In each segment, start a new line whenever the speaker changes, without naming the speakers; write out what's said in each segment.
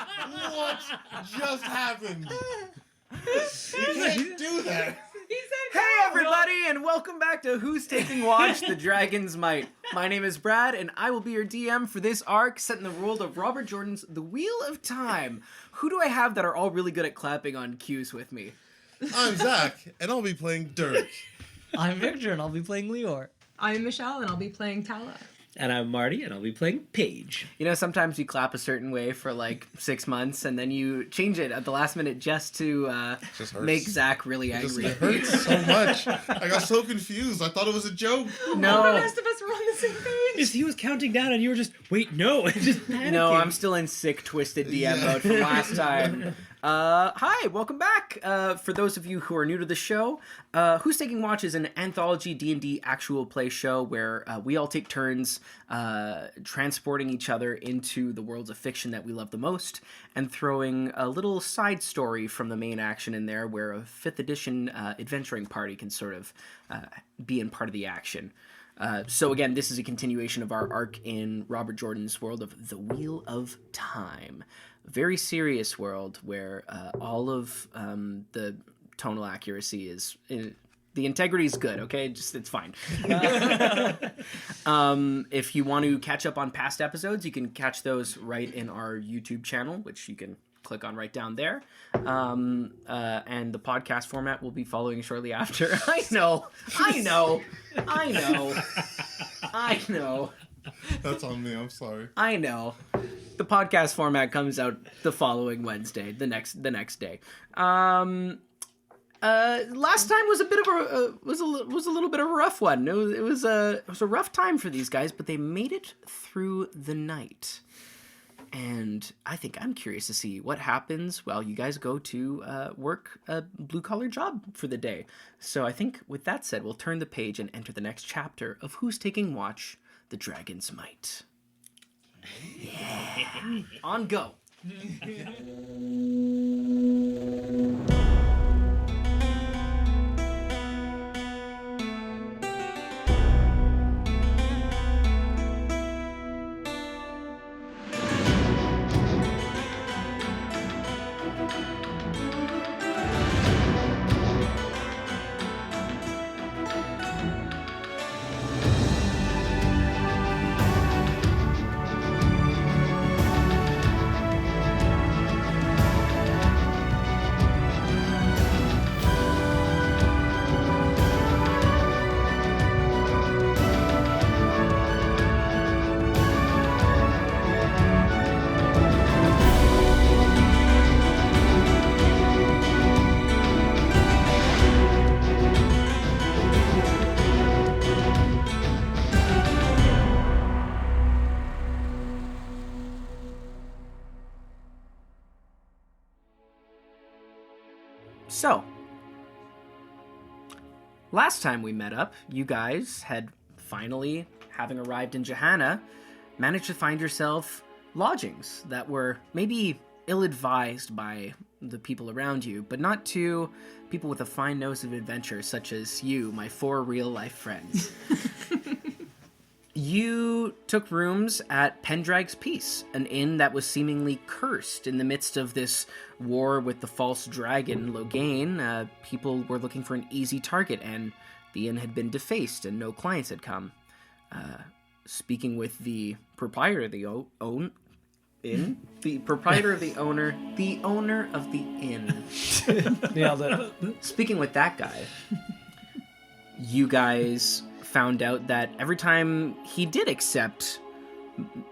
What just happened? You can't do that.
Hey everybody, and welcome back to Who's Taking Watch, The Dragon's Might. My name is Brad, and I will be your DM for this arc set in the world of Robert Jordan's The Wheel of Time. Who do I have that are all really good at clapping on cues with me?
I'm Zach, and I'll be playing Dirk.
I'm Victor, and I'll be playing Leor.
I'm Michelle, and I'll be playing Tala.
And I'm Marty, and I'll be playing Paige.
You know, sometimes you clap a certain way for like 6 months, and then you change it at the last minute just to make Zach really angry.
It hurts so much. I got so confused. I thought it was a joke.
No.
The rest of us were on the same page.
He was counting down, and you were just, wait, no, just panicking.
No, I'm still in sick, twisted DM mode from last time. Hi, welcome back. For those of you who are new to the show, Who's Taking Watch is an anthology D&D actual play show where we all take turns transporting each other into the worlds of fiction that we love the most and throwing a little side story from the main action in there where a 5th edition adventuring party can sort of be in part of the action. So again, this is a continuation of our arc in Robert Jordan's world of The Wheel of Time. A very serious world where all of the tonal accuracy is... the integrity is good, okay? It's fine. If you want to catch up on past episodes, you can catch those right in our YouTube channel, which you can click on right down there. And the podcast format will be following shortly after. I know.
That's on me. I'm sorry.
I know. The podcast format comes out the following Wednesday, the next day. Last time was a bit of was a little bit of a rough one. It was a rough time for these guys, but they made it through the night. And I think I'm curious to see what happens while you guys go to work a blue-collar job for the day. So I think with that said, we'll turn the page and enter the next chapter of Who's Taking Watch, The Dragon's Might. Yeah. On go. So, last time we met up, you guys had finally, having arrived in Jehannah, managed to find yourself lodgings that were maybe ill-advised by the people around you, but not to people with a fine nose of adventure, such as you, my 4 real-life friends. You took rooms at Pendrag's Peace, an inn that was seemingly cursed in the midst of this war with the false dragon, Logain. People were looking for an easy target, and the inn had been defaced, and no clients had come. Speaking with the proprietor of the inn, the proprietor of the owner of the inn.
Nailed it.
Speaking with that guy, you guys found out that every time he did accept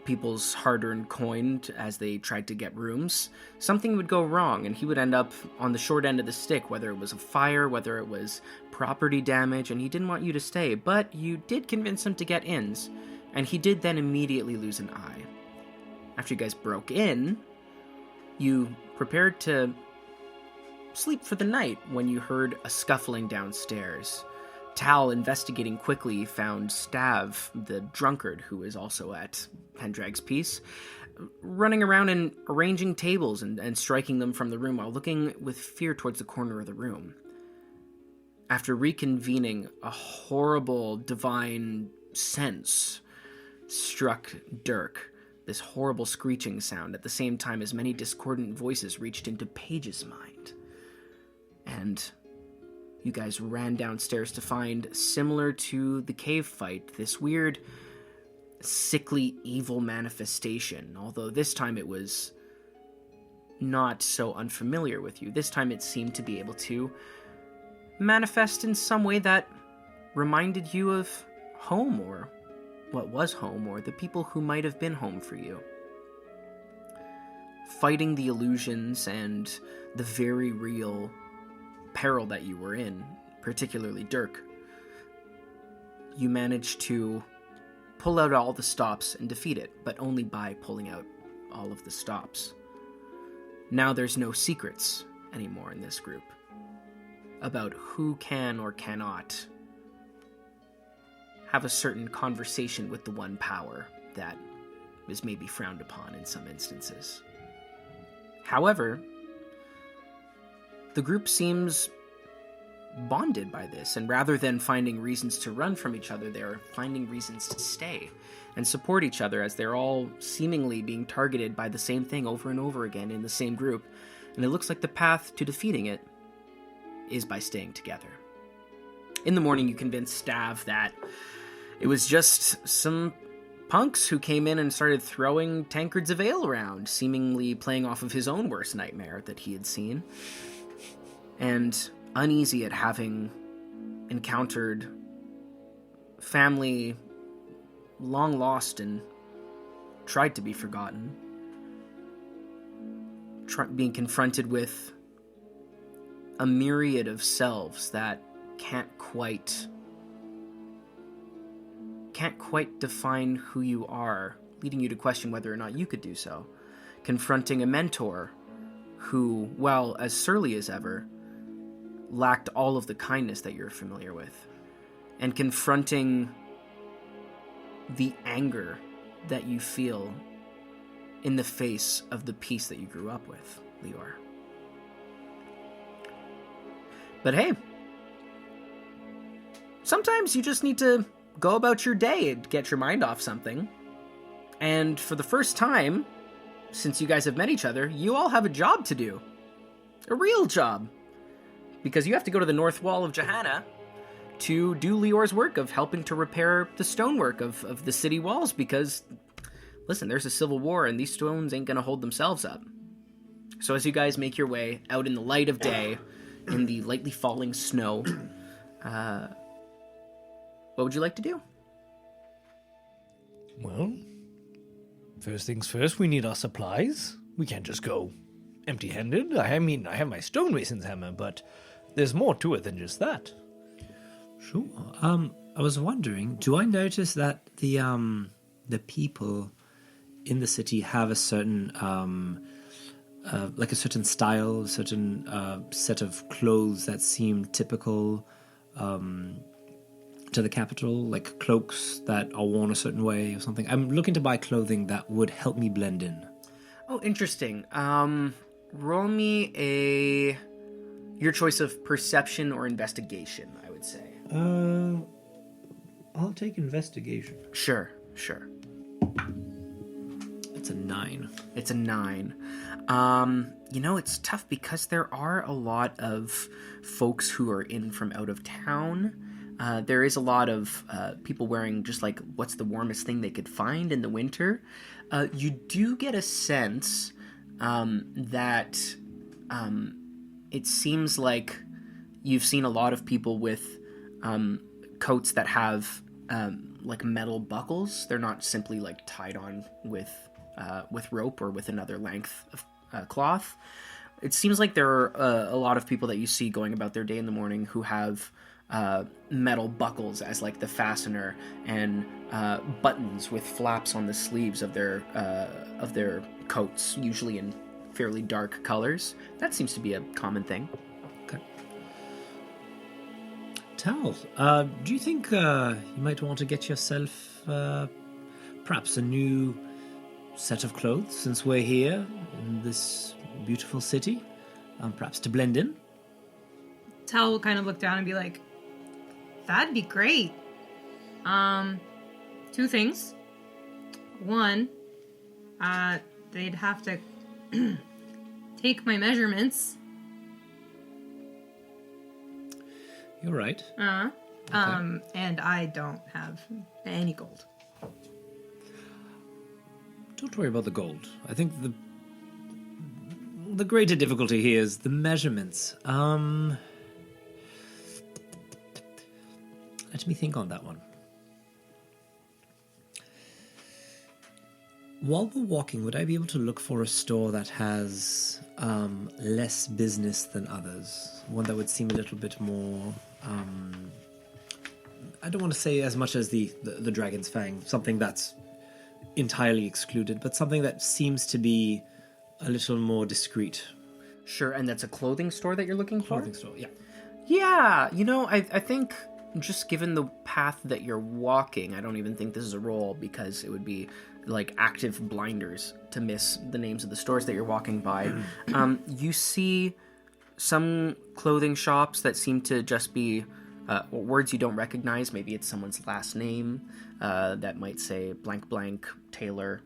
people's hard-earned coin as they tried to get rooms, something would go wrong, and he would end up on the short end of the stick, whether it was a fire, whether it was property damage, and he didn't want you to stay, but you did convince him to get inns, and he did then immediately lose an eye. After you guys broke in, you prepared to sleep for the night when you heard a scuffling downstairs. Tal, investigating quickly, found Stav, the drunkard who is also at Pendrag's Peace, running around and arranging tables and striking them from the room while looking with fear towards the corner of the room. After reconvening, a horrible divine sense struck Dirk, this horrible screeching sound at the same time as many discordant voices reached into Paige's mind. And you guys ran downstairs to find, similar to the cave fight, this weird, sickly, evil manifestation, although this time it was not so unfamiliar with you. This time it seemed to be able to manifest in some way that reminded you of home, or what was home, or the people who might have been home for you. Fighting the illusions and the very real peril that you were in, particularly Dirk, you managed to pull out all the stops and defeat it, but only by pulling out all of the stops. Now there's no secrets anymore in this group about who can or cannot have a certain conversation with the one power that is maybe frowned upon in some instances. However, the group seems bonded by this, and rather than finding reasons to run from each other, they're finding reasons to stay and support each other, as they're all seemingly being targeted by the same thing over and over again in the same group, and it looks like the path to defeating it is by staying together. In the morning, you convince Stav that it was just some punks who came in and started throwing tankards of ale around, seemingly playing off of his own worst nightmare that he had seen. And uneasy at having encountered family long lost and tried to be forgotten, being confronted with a myriad of selves that can't quite define who you are, leading you to question whether or not you could do so. Confronting a mentor who, while as surly as ever, lacked all of the kindness that you're familiar with. And confronting the anger that you feel in the face of the peace that you grew up with, Lior. But hey, sometimes you just need to go about your day and get your mind off something. And for the first time, since you guys have met each other, you all have a job to do. A real job. Because you have to go to the north wall of Jehannah to do Lior's work of helping to repair the stonework of the city walls, because, listen, there's a civil war and these stones ain't gonna hold themselves up. So as you guys make your way out in the light of day, in the lightly falling snow, what would you like to do?
Well, first things first, we need our supplies. We can't just go empty-handed. I mean, I have my stonemason's hammer, but there's more to it than just that.
Sure. I was wondering, do I notice that the people in the city have a certain like a certain style, a certain set of clothes that seem typical to the capital, like cloaks that are worn a certain way or something? I'm looking to buy clothing that would help me blend in.
Oh, interesting. Roll me your choice of perception or investigation, I would say.
I'll take investigation.
Sure.
It's a 9.
It's a 9. It's tough because there are a lot of folks who are in from out of town. There is a lot of people wearing just like what's the warmest thing they could find in the winter. You do get a sense that it seems like you've seen a lot of people with coats that have like metal buckles. They're not simply like tied on with rope or with another length of cloth. It seems like there are a lot of people that you see going about their day in the morning who have metal buckles as like the fastener, and buttons with flaps on the sleeves of their coats, usually in fairly dark colors. That seems to be a common thing.
Okay. Tal, do you think you might want to get yourself perhaps a new set of clothes since we're here in this beautiful city? Perhaps to blend in?
Tal will kind of look down and be like, that'd be great. 2 things. One, They'd have to take my measurements.
You're right.
And I don't have any gold.
Don't worry about the gold. I think the greater difficulty here is the measurements. Let me think on that one. While we're walking, would I be able to look for a store that has less business than others? One that would seem a little bit more... I don't want to say as much as the Dragon's Fang, something that's entirely excluded, but something that seems to be a little more discreet.
Sure, and that's a clothing store that you're looking for?
Clothing store, yeah.
Yeah, I think just given the path that you're walking, I don't even think this is a roll because it would be like active blinders to miss the names of the stores that you're walking by. You see some clothing shops that seem to just be words you don't recognize. Maybe it's someone's last name that might say blank blank Taylor.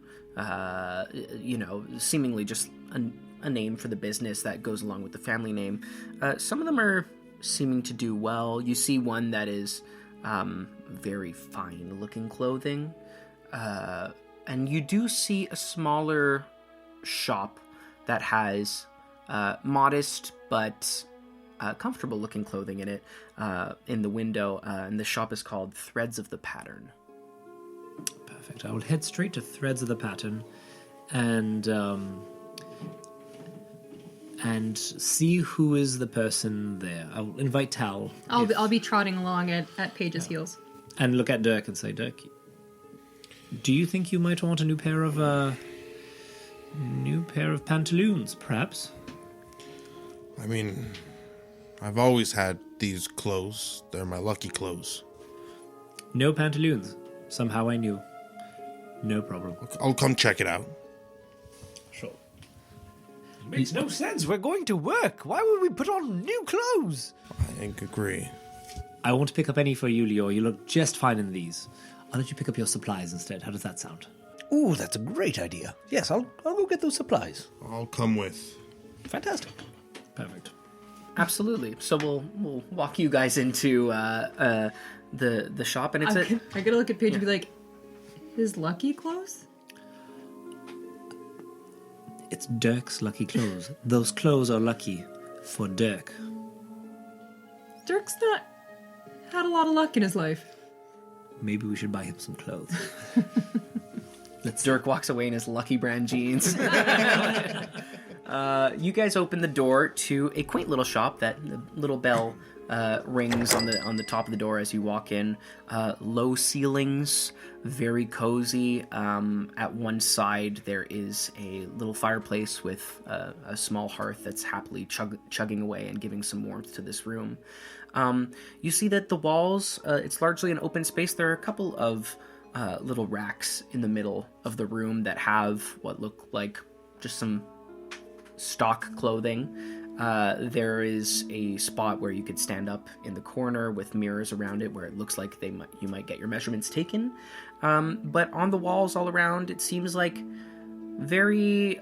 Seemingly just a name for the business that goes along with the family name. Some of them are seeming to do well. You see one that is very fine looking clothing. And you do see a smaller shop that has modest but comfortable looking clothing in it in the window. And the shop is called Threads of the Pattern.
Perfect. I will head straight to Threads of the Pattern and see who is the person there. I'll invite Tal.
I'll be trotting along at Paige's heels.
And look at Dirk and say, Dirk, do you think you might want a new pair of pantaloons, perhaps?
I mean, I've always had these clothes. They're my lucky clothes.
No pantaloons. Somehow I knew. No problem.
I'll come check it out.
Sure. Makes no sense. We're going to work. Why would we put on new clothes?
I agree.
I won't pick up any for you, Leo. You look just fine in these. I'll let you pick up your supplies instead. How does that sound?
Ooh, that's a great idea. Yes, I'll go get those supplies.
I'll come with.
Fantastic.
Perfect.
Absolutely. So we'll walk you guys into the shop, and it's
I gotta look at Paige and be like, his lucky clothes?
It's Dirk's lucky clothes. Those clothes are lucky for Dirk.
Dirk's not had a lot of luck in his life.
Maybe we should buy him some clothes.
Dirk walks away in his Lucky Brand jeans. You guys open the door to a quaint little shop. That the little bell rings on the top of the door as you walk in. Low ceilings, very cozy. At one side there is a little fireplace with a small hearth that's happily chugging away and giving some warmth to this room. You see that the walls, it's largely an open space. There are a couple of little racks in the middle of the room that have what look like just some stock clothing. There is a spot where you could stand up in the corner with mirrors around it where it looks like you might get your measurements taken. But on the walls all around, it seems like very...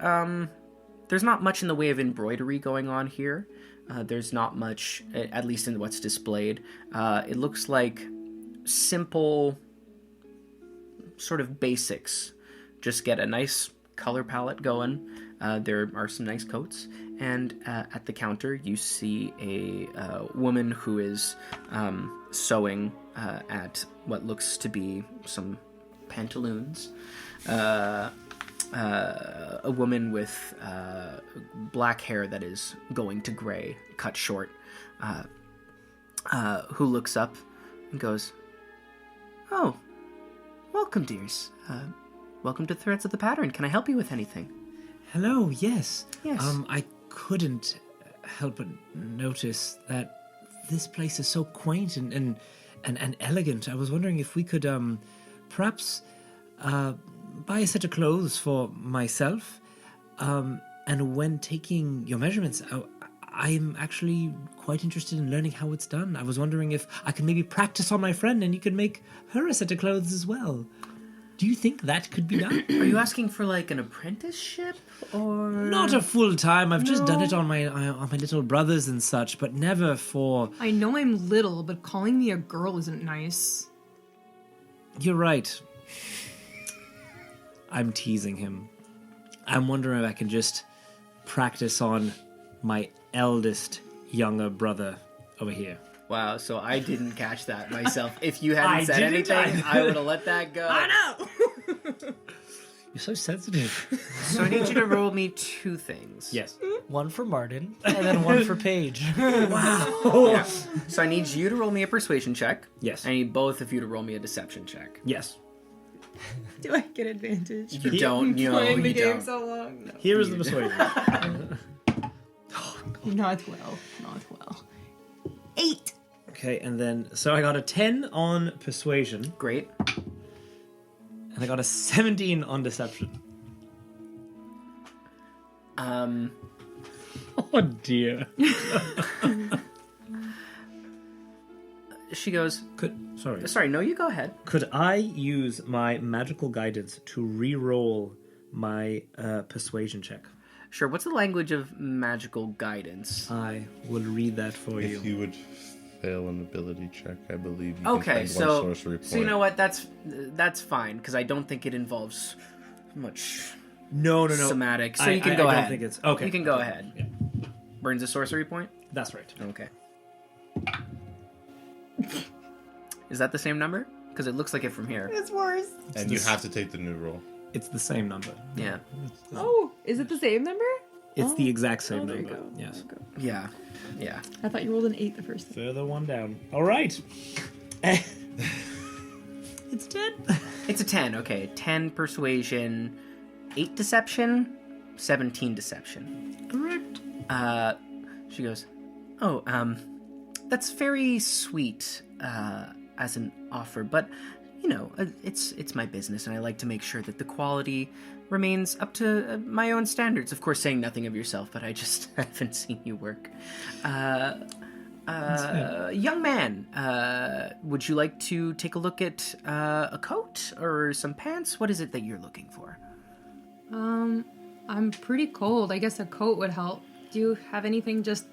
there's not much in the way of embroidery going on here. There's not much, at least in what's displayed. It looks like simple sort of basics. Just get a nice color palette going. There are some nice coats. And at the counter, you see a woman who is sewing at what looks to be some pantaloons. A woman with black hair that is going to gray, cut short, who looks up and goes, "Oh, welcome, dears. Welcome to Threads of the Pattern. Can I help you with anything?"
Hello, yes.
Yes.
I couldn't help but notice that this place is so quaint and elegant. I was wondering if we could perhaps buy a set of clothes for myself. And when taking your measurements, I'm actually quite interested in learning how it's done. I was wondering if I could maybe practice on my friend and you could make her a set of clothes as well. Do you think that could be done?
Are you asking for like an apprenticeship or
Not a full time. I've just done it on my little brothers and such, but never for.
I know I'm little, but calling me a girl isn't nice.
You're right. I'm teasing him. I'm wondering if I can just practice on my eldest younger brother over here.
Wow, so I didn't catch that myself. If you hadn't
I
said
didn't
anything,
either.
I would have let that go.
know!
You're so sensitive.
So I need you to roll me 2 things.
Yes.
One for Martin, and then one for Paige.
Yeah. So I need you to roll me a persuasion check.
Yes.
I need both of you to roll me a deception check.
Yes.
Do I get advantage?
You don't. No,
Playing the
you
game
don't.
so long. No.
Here is the persuasion.
Not well. Not well. 8.
Okay, and then so I got a 10 on persuasion,
Great.
and I got a 17 on deception. Oh dear.
She goes, sorry, no, you go ahead.
Could I use my magical guidance to re-roll my persuasion check?
Sure, what's the language of magical guidance?
I will read that for you.
If you would fail an ability check, I believe you
Okay,
can spend one
so
sorcery point.
so you know what? That's fine because I don't think it involves much
No.
somatic. So
I-
you can
I
go
don't
ahead.
think it's- okay.
You can go ahead.
Yeah.
Burns a sorcery point.
That's right.
Okay. Is that the same number? Because it looks like it from here.
It's worse.
And you have to take the new roll.
It's the same number.
Yeah.
Oh, is it the same number?
It's the exact same
there you
number.
go.
Yes.
Yeah. Yeah.
I thought you rolled an 8 the first time.
Further one down. All right. It's 10.
It's a 10. Okay. 10 persuasion, 8 deception, 17 deception.
Correct.
She goes, "Oh, that's very sweet as an offer, but you know, it's my business, and I like to make sure that the quality remains up to my own standards. Of course, saying nothing of yourself, but I just haven't seen you work. Young man, would you like to take a look at a coat or some pants? What is it that you're looking for?"
I'm pretty cold. I guess a coat would help. Do you have anything just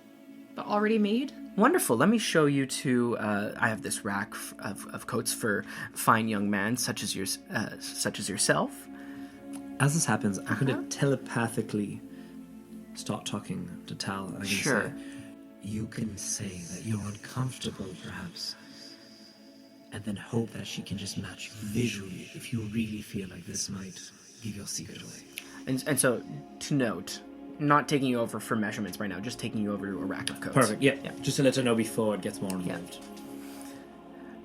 already made?
Wonderful. Let me show you to. I have this rack of coats for fine young men such as yourself.
As this happens, I'm going to telepathically start talking to Tal. And I can
Sure.
say, you can say that you're uncomfortable, perhaps, and then hope that she can just match you visually if you really feel like this might give your secret away.
And so, to note, not taking you over for measurements right now, just taking you over to a rack of coats.
Perfect. Yeah. Just to let her know before it gets more involved.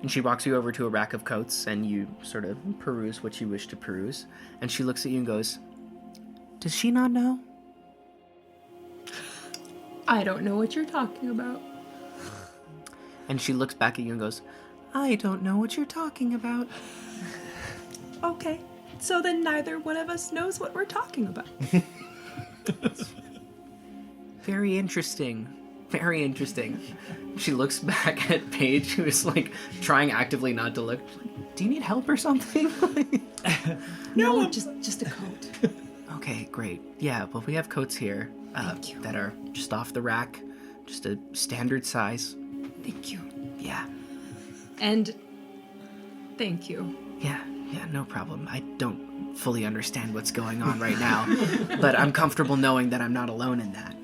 And she walks you over to a rack of coats, and you sort of peruse what you wish to peruse. And she looks at you and goes, "Does she not know?"
I don't know what you're talking about.
And she looks back at you and goes, "I don't know what you're talking about."
Okay, so then neither one of us knows what we're talking about.
Very interesting. Very interesting. She looks back at Paige, who is like trying actively not to look. Do you need help or something?
No, just a coat.
Okay, great. Yeah, well, we have coats here that are just off the rack, just a standard size.
Thank you.
Yeah,
And thank you.
yeah, no problem. I don't fully understand what's going on right now, but I'm comfortable knowing that I'm not alone in that.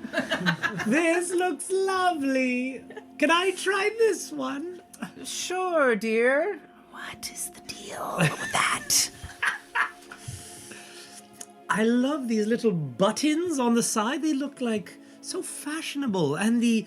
This looks lovely. Can I try this one?
Sure, dear. What is the deal with that?
I love these little buttons on the side. They look like so fashionable, and the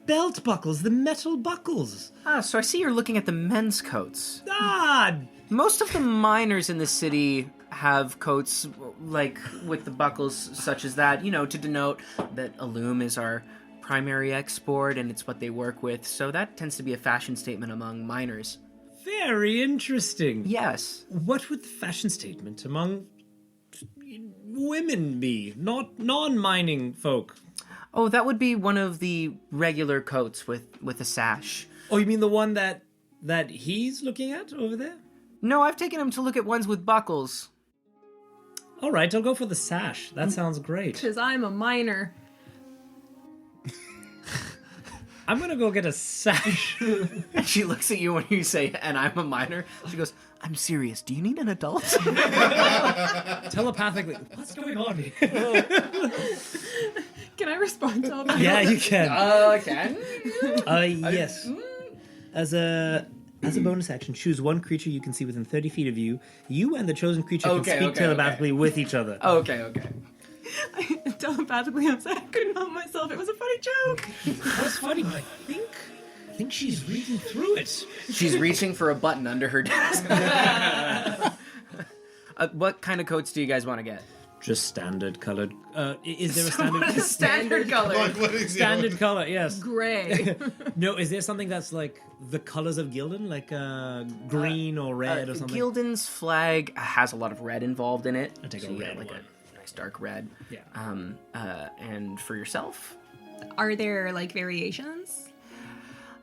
belt buckles, the metal buckles.
Ah, so I see you're looking at the men's coats.
Ah,
Most of the miners in the city have coats like with the buckles such as that, you know, to denote that Illum is our primary export and it's what they work with. So that tends to be a fashion statement among miners.
very interesting.
Yes.
What would the fashion statement among women be? Not non-mining folk.
Oh, that would be one of the regular coats with a sash.
Oh, you mean the one that he's looking at over there?
No, I've taken him to look at ones with buckles.
All right, I'll go for the sash. That sounds great.
Because I'm a minor.
I'm gonna go get a sash.
And she looks at you when you say, and I'm a minor. She goes, I'm serious. Do you need an adult?
Telepathically, what's going on here?
Can I respond to all that?
Yeah, you can.
Can?
Yes. As a bonus action, choose one creature you can see within 30 feet of you. You and the chosen creature can speak telepathically with each other.
Okay.
Telepathically, I'm sorry. I couldn't help myself. It was a funny joke.
That's funny, but I think she's reading through it.
She's reaching for a button under her desk. What kind of coats do you guys want to get?
Just standard colored. Is there a standard?
Standard color.
Like, what is
Standard color, yes.
Gray.
No, is there something that's like the colors of Gildan, like green or red or something?
Gildan's flag has a lot of red involved in it.
I'll take a
you get,
red
like
one.
a nice dark red.
Yeah.
And for yourself,
Are there like variations?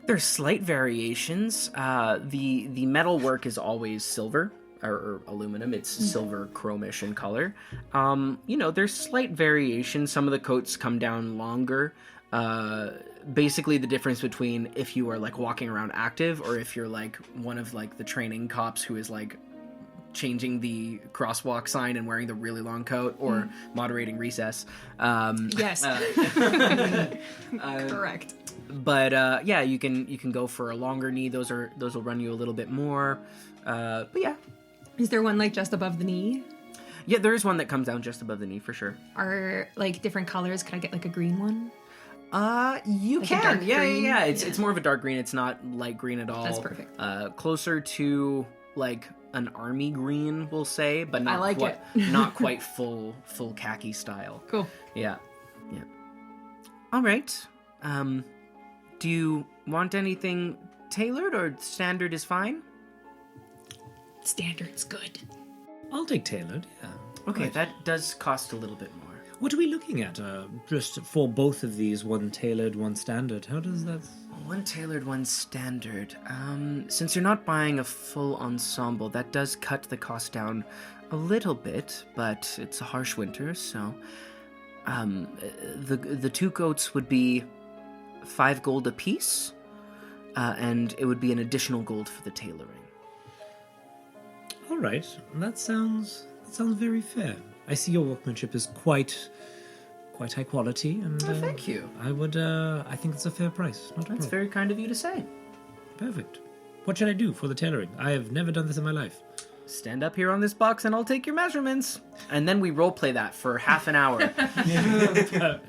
there's slight variations. The metal work is always silver. Or aluminum. It's silver chromish in color. There's slight variation. Some of the coats come down longer. Basically, the difference between if you are like walking around active or if you're like one of like the training cops who is like changing the crosswalk sign and wearing the really long coat or moderating recess.
Yes. Correct.
But you can go for a longer knee. Those will run you a little bit more. But yeah.
Is there one like just above the knee?
Yeah, there is one that comes down just above the knee for sure.
Are like different colors? Could I get like a green one?
You
Like a
can.
dark
Yeah.
green?
It's more of a dark green. It's not light green at all.
That's perfect.
Closer to like an army green, we'll say, but not
I like
quite,
it.
not quite full khaki style.
Cool.
Yeah. All right. Do you want anything tailored or standard is fine?
Standard's good.
I'll take tailored, yeah.
Okay,
Right.
that does cost a little bit more.
What are we looking at? Just for both of these, one tailored, one standard. How does that...
One tailored, one standard. Since you're not buying a full ensemble, that does cut the cost down a little bit, but it's a harsh winter, so the two coats would be 5 gold apiece, and it would be an additional gold for the tailoring.
All right, that sounds very fair. I see your workmanship is quite high quality, and
Thank you.
I think it's a fair price. Not a
That's
problem.
very kind of you to say.
Perfect. What should I do for the tailoring? I have never done this in my life.
Stand up here on this box and I'll take your measurements. And then we roleplay that for half an hour.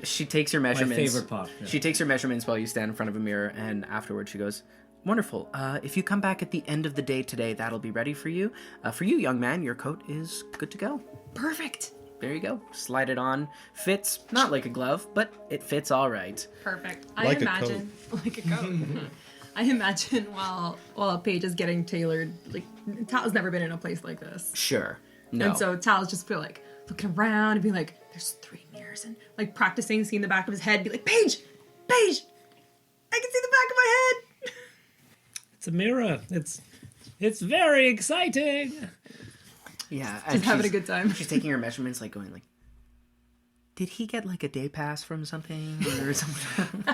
She takes your measurements.
My favorite part. Yeah.
She takes your measurements while you stand in front of a mirror, and afterwards she goes, wonderful. If you come back at the end of the day today, that'll be ready for you. For you, young man, your coat is good to go.
Perfect.
There you go. Slide it on. Fits, not like a glove, but it fits all right.
Perfect.
Like
I
a
imagine like a coat. I imagine while Paige is getting tailored, like Tal's never been in a place like this.
Sure. No.
And so Tal's just feel like looking around and being like, there's 3 mirrors, and like practicing seeing the back of his head, be like, Paige, I can see the back of my head.
It's a mirror. It's very exciting.
Yeah.
Just having a good time.
She's taking her measurements, like going like, did he get like a day pass from something or something?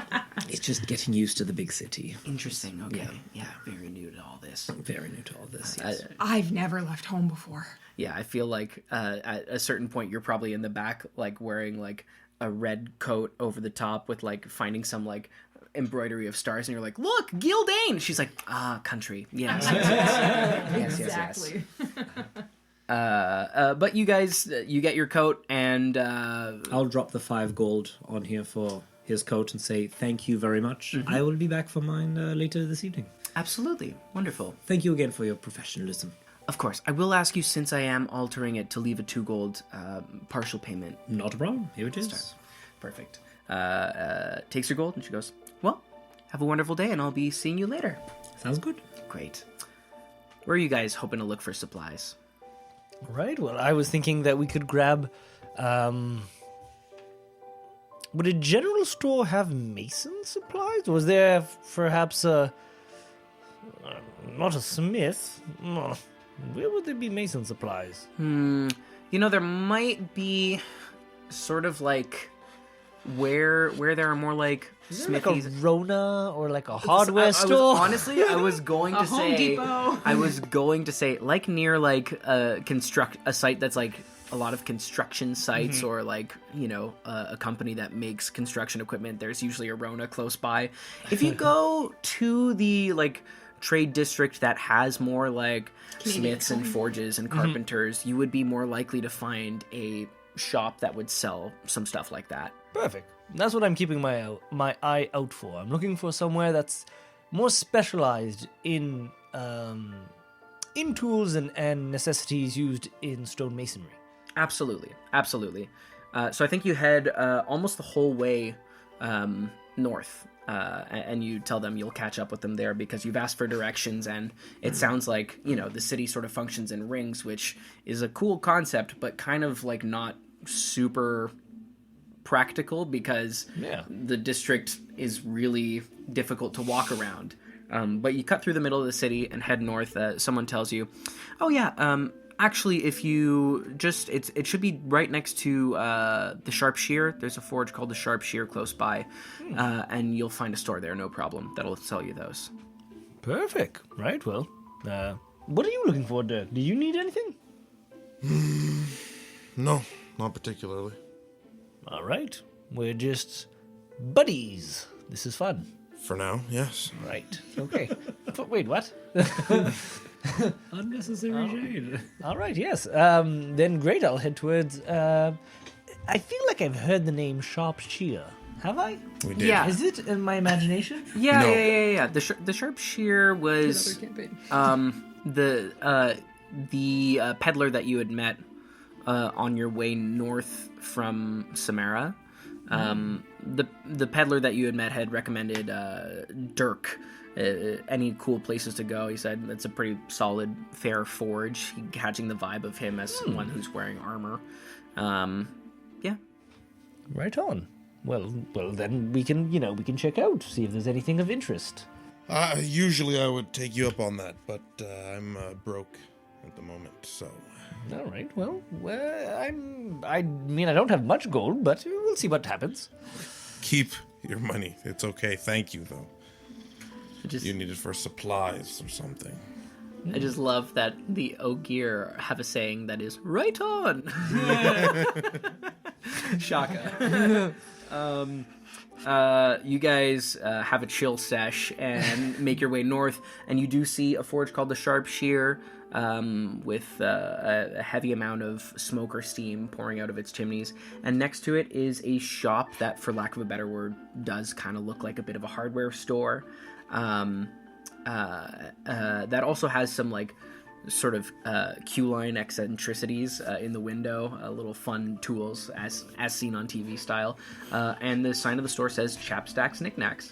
It's just getting used to the big city.
Interesting. Okay. Yeah. Very new to all this.
Very new to all this. Yes.
I've never left home before.
Yeah, I feel like at a certain point you're probably in the back, like wearing like a red coat over the top with like finding some like embroidery of stars, and you're like, look, Gildane. She's like, country. Yes. Yes.
Exactly.
But you guys, you get your coat, and
I'll drop the 5 gold on here for his coat and say thank you very much. I will be back for mine later this evening.
absolutely wonderful.
Thank you again for your professionalism.
Of course, I will ask you, since I am altering it, to leave a 2 gold partial payment.
Not a problem. Here it is.
Start. Perfect. Takes her gold, and she goes, well, have a wonderful day, and I'll be seeing you later.
Sounds good.
Great. Where are you guys hoping to look for supplies?
Right. Well, I was thinking that we could grab. Would a general store have mason supplies? Was there perhaps a not a smith, Where would there be mason supplies?
You know, there might be sort of like where there are more like
Is there like a
smithies.
Rona or like a hardware store?
Honestly, I was going to
Home
say.
Depot.
I was going to say like near like a site that's like a lot of construction sites or like a company that makes construction equipment. There's usually a Rona close by. If you go to the like trade district that has more like smiths and forges and carpenters, you would be more likely to find a shop that would sell some stuff like that.
Perfect. That's what I'm keeping my eye out for. I'm looking for somewhere that's more specialized in tools and necessities used in stonemasonry.
Absolutely. So I think you head almost the whole way north, and you tell them you'll catch up with them there because you've asked for directions, and it sounds like, the city sort of functions in rings, which is a cool concept, but kind of like not super practical because the district is really difficult to walk around. But you cut through the middle of the city and head north. Someone tells you, actually, if you just, it should be right next to the Sharp Shear. There's a forge called the Sharp Shear close by, and you'll find a store there, no problem. That'll sell you those.
Perfect. Right, well, what are you looking for, Dirk? Do you need anything?
No, not particularly.
All right. We're just buddies. This is fun.
For now, yes.
Right. Okay. Wait, what?
Unnecessary shade.
All right, yes. Then great, I'll head towards... I feel like I've heard the name Sharp Shear. Have I?
We did.
Yeah.
Is it in my imagination?
Yeah,
No.
yeah. The Sharp Shear was the peddler that you had met on your way north from Samara. The peddler that you had met had recommended Dirk. Any cool places to go? He said that's a pretty solid, fair forge. Catching the vibe of him as one who's wearing armor. Yeah.
Right on. Well, then we can check out, see if there's anything of interest.
Usually I would take you up on that, but I'm broke at the moment, so...
All right. Well, I mean, I don't have much gold, but we'll see what happens.
Keep your money. It's okay. Thank you, though.
Just,
You need it for supplies or something.
I just love that the Ogier have a saying that is right on. Shaka. You guys have a chill sesh and make your way north, and you do see a forge called the Sharp Shear with a heavy amount of smoke or steam pouring out of its chimneys. And next to it is a shop that, for lack of a better word, does kind of look like a bit of a hardware store. That also has some like sort of Q-line eccentricities in the window, little fun tools as seen on TV style. And the sign of the store says Chapstacks Knickknacks.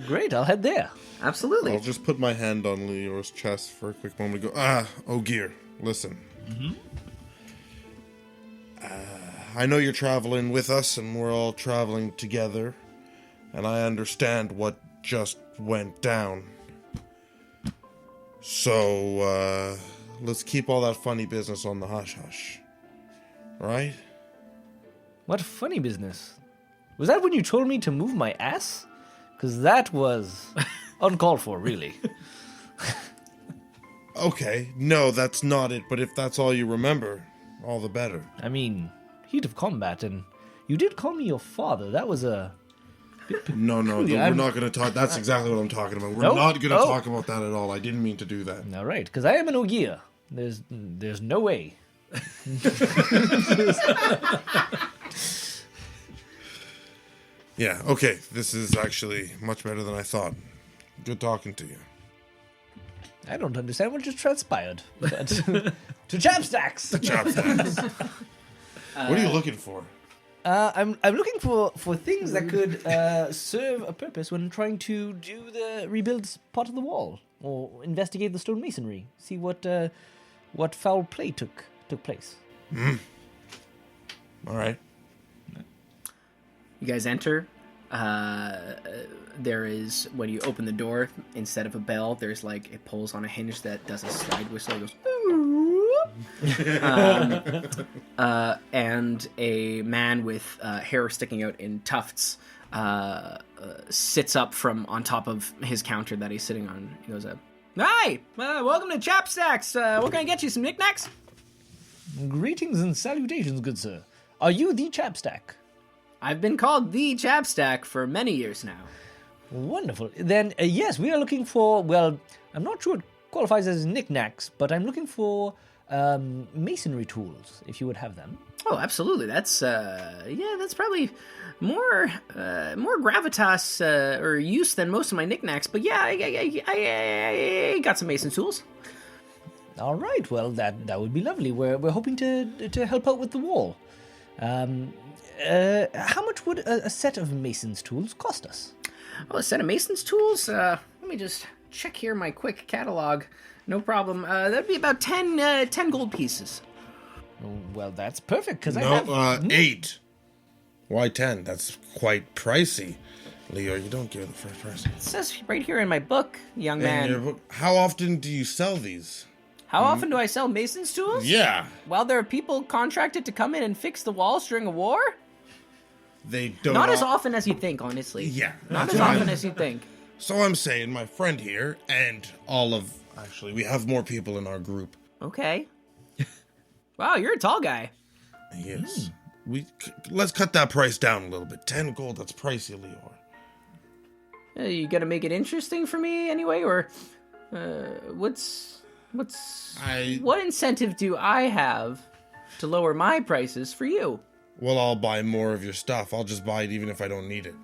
Great, I'll head there.
Absolutely.
I'll just put my hand on Leor's chest for a quick moment and go, Ogier, listen. I know you're traveling with us and we're all traveling together, and I understand what just went down. So, let's keep all that funny business on the hush-hush. Right?
What funny business. Was that when you told me to move my ass? Because that was uncalled for, really.
Okay, no, that's not it, but if that's all you remember, all the better.
I mean, heat of combat, and you did call me your father. That was a...
No,
Yeah,
we're not going to talk. That's exactly what I'm talking about. We're
No?
not going to
Oh.
talk about that at all. I didn't mean to do that.
All right, because I am an Ogier. There's no way.
Yeah, okay. This is actually much better than I thought. Good talking to you.
I don't understand what just transpired. But to Chapstacks!
Chopsticks. What are you looking for?
I'm looking for things that could serve a purpose when trying to do the rebuild part of the wall or investigate the stonemasonry. See what foul play took place.
All right.
You guys enter. there is, when you open the door, instead of a bell, there's like, it pulls on a hinge that does a slide whistle. It goes, and a man with hair sticking out in tufts sits up from on top of his counter that he's sitting on. He goes, "Hi, welcome to Chapstacks. What can I get you? Some knickknacks?"
Greetings and salutations, good sir. Are you the Chapstack?
I've been called the Chapstack for many years now.
Wonderful. Then, yes, we are looking for, well, I'm not sure it qualifies as knickknacks, but I'm looking for masonry tools, if you would have them.
Oh, absolutely. That's probably more gravitas or use than most of my knickknacks. But yeah, I got some mason tools.
All right, well, that would be lovely. We're hoping to help out with the wall. How much would a set of mason's tools cost us?
Oh, a set of mason's tools? Let me just check here my quick catalog. No problem. That'd be about 10 gold pieces.
Well, that's perfect, because I
No,
have...
8. Why 10? That's quite pricey. Leo, you don't give the first price.
It says right here in my book, young man.
In your book, how often do you sell these?
How often do I sell mason's tools?
Yeah.
While there are people contracted to come in and fix the walls during a war?
They don't.
Not as often as you think, honestly.
Yeah.
Not
that's
as
fine.
often as you think.
So I'm saying, my friend here, and all of... Actually, we have more people in our group.
Okay. Wow, you're a tall guy.
Yes. Let's cut that price down a little bit. 10 gold, that's pricey, Leo.
You gonna make it interesting for me anyway, or what incentive do I have to lower my prices for you?
Well, I'll buy more of your stuff. I'll just buy it even if I don't need it.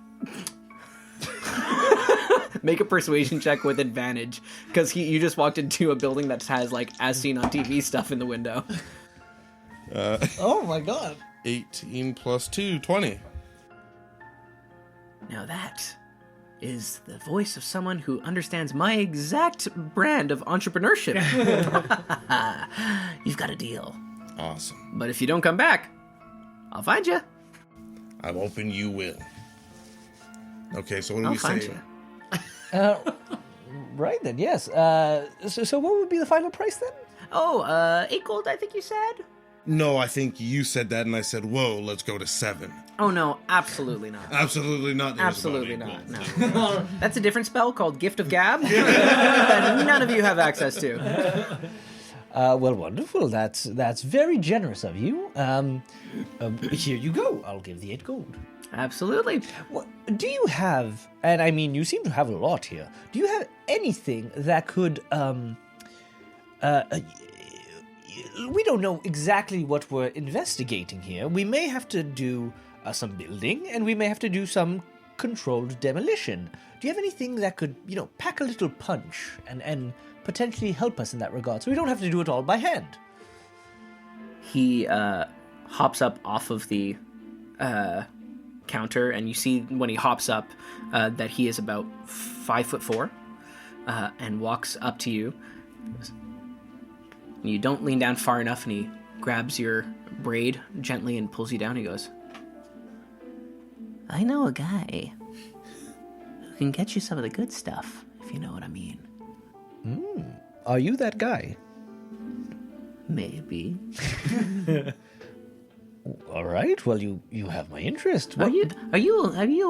Make a persuasion check with advantage, because you just walked into a building that has like as seen on TV stuff in the window.
Oh my god.
18 plus 2, 20.
Now that is the voice of someone who understands my exact brand of entrepreneurship. You've got a deal.
Awesome.
But if you don't come back, I'll find you.
I'm hoping you will. Okay, so what do
I'll
we
find
say?
you.
Right then, yes. So what would be the final price then?
Oh, 8 gold, I think you said?
No, I think you said that, and I said, whoa, let's go to 7.
Oh, no, absolutely not.
Absolutely not. It was
Absolutely
about 8
not.
gold.
No. That's a different spell called Gift of Gab that none of you have access to.
Well, wonderful. That's very generous of you. Here you go. I'll give the 8 gold.
Absolutely.
What, do you have, and I mean, you seem to have a lot here. Do you have anything that could, we don't know exactly what we're investigating here. We may have to do some building, and we may have to do some controlled demolition. Do you have anything that could, pack a little punch and potentially help us in that regard, so we don't have to do it all by hand?
He hops up off of the counter, and you see when he hops up that he is about 5'4", and walks up to you. You don't lean down far enough, and he grabs your braid gently and pulls you down. He goes, "I know a guy who can get you some of the good stuff, if you know what I mean."
Are you that guy?
Maybe.
All right. Well, you have my interest.
Are you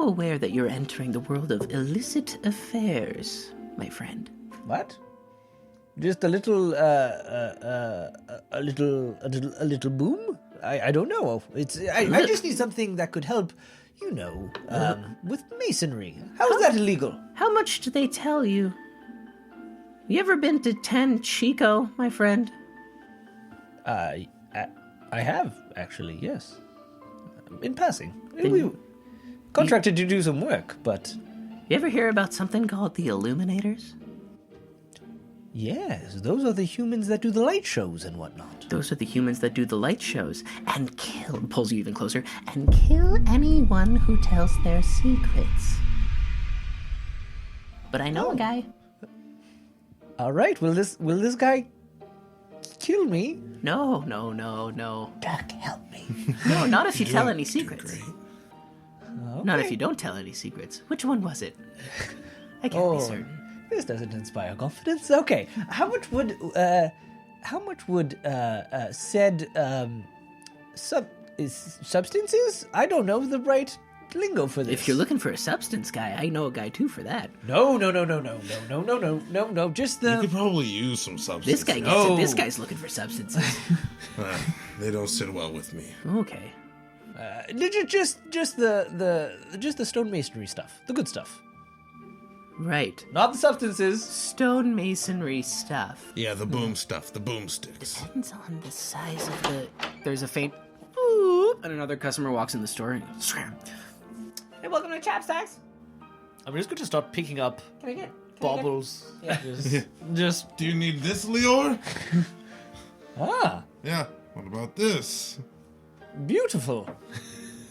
aware that you're entering the world of illicit affairs, my friend?
What? Just a little boom? I don't know. I just need something that could help, with masonry. How is that illegal?
How much do they tell you? You ever been to 10 Chico, my friend?
I have actually, yes. In passing, we contracted to do some work, but
You ever hear about something called the Illuminators?
yes, those are the humans that do the light shows and whatnot.
Those are the humans that do the light shows and pulls you even closer, and kill anyone who tells their secrets. But I know a guy.
All right, will this guy kill me?
No.
Doc, help me.
No, not if you tell any secrets.
Great.
Not if you don't tell any secrets. Which one was it? I can't be certain.
This doesn't inspire confidence. Okay, how much would said substances? I don't know the right lingo for this.
If you're looking for a substance guy, I know a guy too for that.
No. Just
You
the.
could probably use some substance.
This guy gets it. This guy's looking for substances.
They don't sit well with me.
Okay.
Just the stonemasonry stuff, the good stuff,
Right.
not the substances.
Stonemasonry stuff.
Yeah, the boom stuff, the boomsticks.
Depends on the size of the... There's a faint... Boop, and another customer walks in the store and goes... Scram. Hey, welcome to Chapstacks.
I'm just going to start picking up
Can I get...
baubles. Just
Do you need this, Lior?
ah,
Yeah. What about this?
beautiful.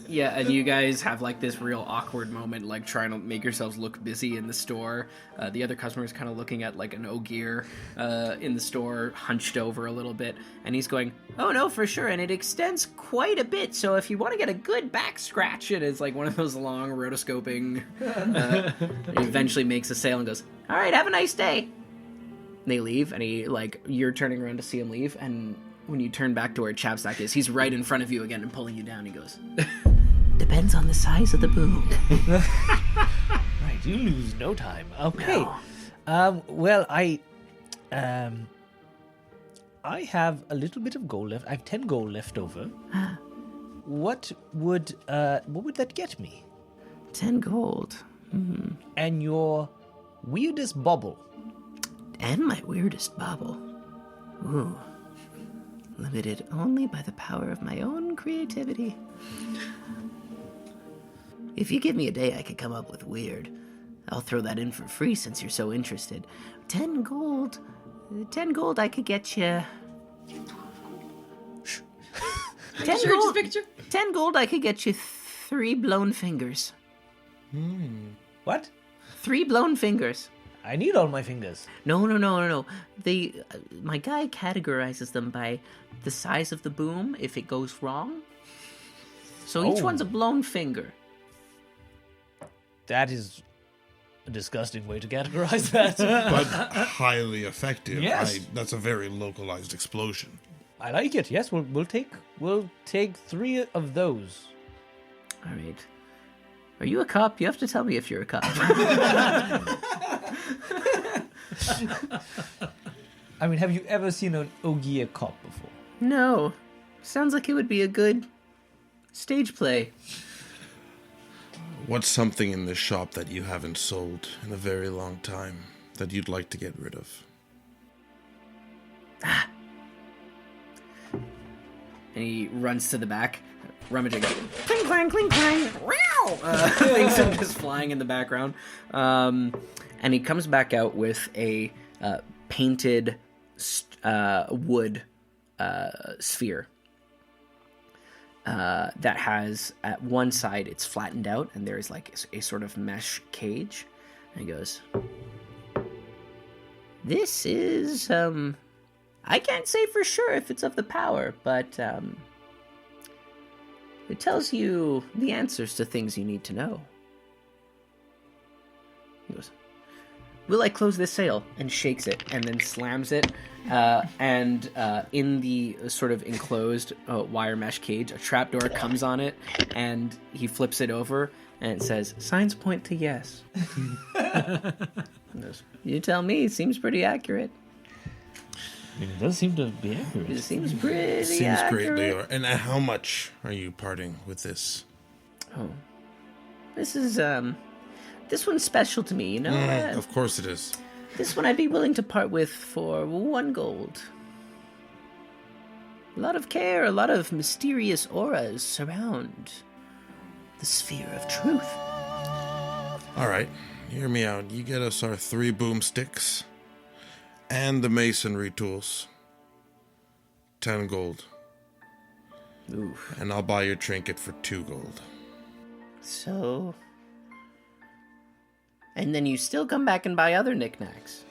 Yeah, and you guys have like this real awkward moment, like trying to make yourselves look busy in the store. The other customer is kind of looking at like an Ogier in the store, hunched over a little bit, and he's going, "Oh no, for sure," and it extends quite a bit. So if you want to get a good back scratch, it is like one of those long rotoscoping. He eventually makes a sale and goes, "All right, have a nice day." They leave, and you're turning around to see him leave, and when you turn back to where Chapstack is, he's right in front of you again and pulling you down. He goes, "Depends on the size of the boom."
Right, you lose no time. Okay.
No.
Well, I have a little bit of gold left. I have 10 gold left over. What would that get me?
10 gold.
And your weirdest bauble.
And my weirdest bauble. Ooh. Limited only by the power of my own creativity. If you give me a day, I could come up with weird. I'll throw that in for free since you're so interested. 10 gold. 10 gold, I could get you. 10
Sure,
gold.
just picture.
10 gold, I could get you 3 blown fingers.
What?
3 blown fingers.
I need all my fingers.
No. My guy categorizes them by the size of the boom if it goes wrong. So each
Oh.
one's a blown finger.
That is a disgusting way to categorize that.
But highly effective.
Yes.
That's a very localized explosion.
I like it. Yes, we'll take 3 of those.
All right. Are you a cop? You have to tell me if you're a cop.
I mean, have you ever seen an Ogier cop before?
No. Sounds like it would be a good stage play.
What's something in this shop that you haven't sold in a very long time that you'd like to get rid of?
And he runs to the back, rummaging. Cling, clang, cling, clang. Wow! Things are just flying in the background. And he comes back out with a painted wood sphere that has, at one side, it's flattened out, and there is like a sort of mesh cage. And he goes, "This is, I can't say for sure if it's of the power, but it tells you the answers to things you need to know." He goes, "Will I close this sale?" and shakes it and then slams it. And in the sort of enclosed wire mesh cage, a trapdoor comes on it, and he flips it over, and it says, "Signs point to yes." He goes, "You tell me, it seems pretty accurate."
I mean, it does seem to be accurate.
It seems pretty
Seems
accurate.
great, Lior. And how much are you parting with this?
Oh. This is, this one's special to me, you know?
Of course it is.
This one I'd be willing to part with for 1 gold. A lot of care, a lot of mysterious auras surround the sphere of truth.
All right, hear me out. You get us our 3 boomsticks and the masonry tools. 10 gold.
Oof.
And I'll buy your trinket for 2 gold.
So... And then you still come back and buy other knickknacks.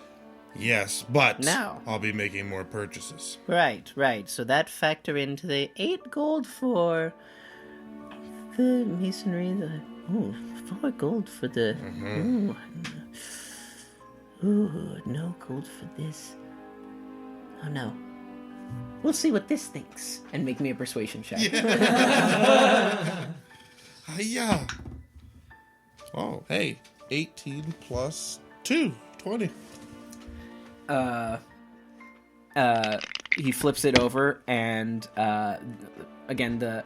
Yes, but
Now.
I'll be making more purchases.
Right. So that factor into the 8 gold for the masonry. 4 gold for the... Ooh, no gold for this. Oh, no. We'll see what this thinks. And make me a persuasion check.
Hiya. Oh, hey. 18 plus 2. 20.
He flips it over, and again,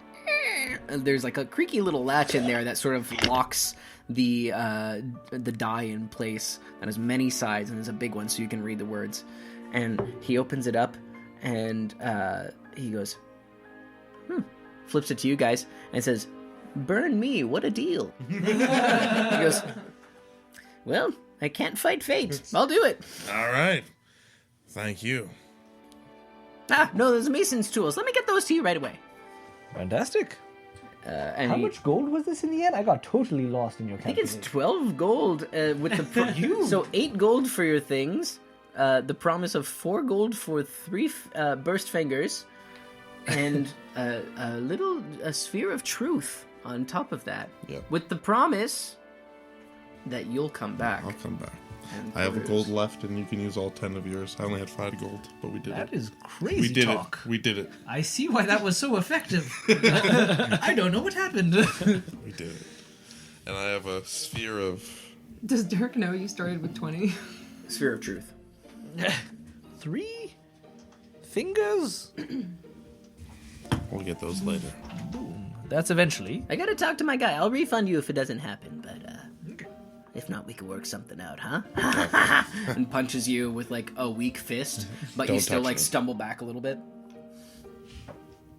there's like a creaky little latch in there that sort of locks the die in place. That has many sides, and there's a big one so you can read the words. And he opens it up, and he goes, flips it to you guys, and says, "Burn me, what a deal." He goes, "Well, I can't fight fate. I'll do it."
All right. Thank you.
No, there's mason's tools. Let me get those to you right away.
Fantastic.
And
How much gold was this in the end? I got totally lost in your
I think
calculation.
it's 12 gold with the so 8 gold for your things, the promise of 4 gold for 3 burst fingers, and a sphere of truth on top of that.
Yep.
With the promise that you'll come back.
I'll come back.
And
I have a
others.
gold left, and you can use all 10 of yours. I only had 5 gold, but we did
That
it.
is crazy
We did
talk.
it. We did it.
I see why that was so effective. I don't know what happened.
We did it. And I have a sphere of...
Does Dirk know you started with 20?
Sphere of truth.
3 fingers?
We'll get those later.
That's eventually.
I gotta talk to my guy. I'll refund you if it doesn't happen, but if not, we can work something out, huh? And punches you with like a weak fist, but you
Don't
still
touch
like
me.
stumble back a little bit.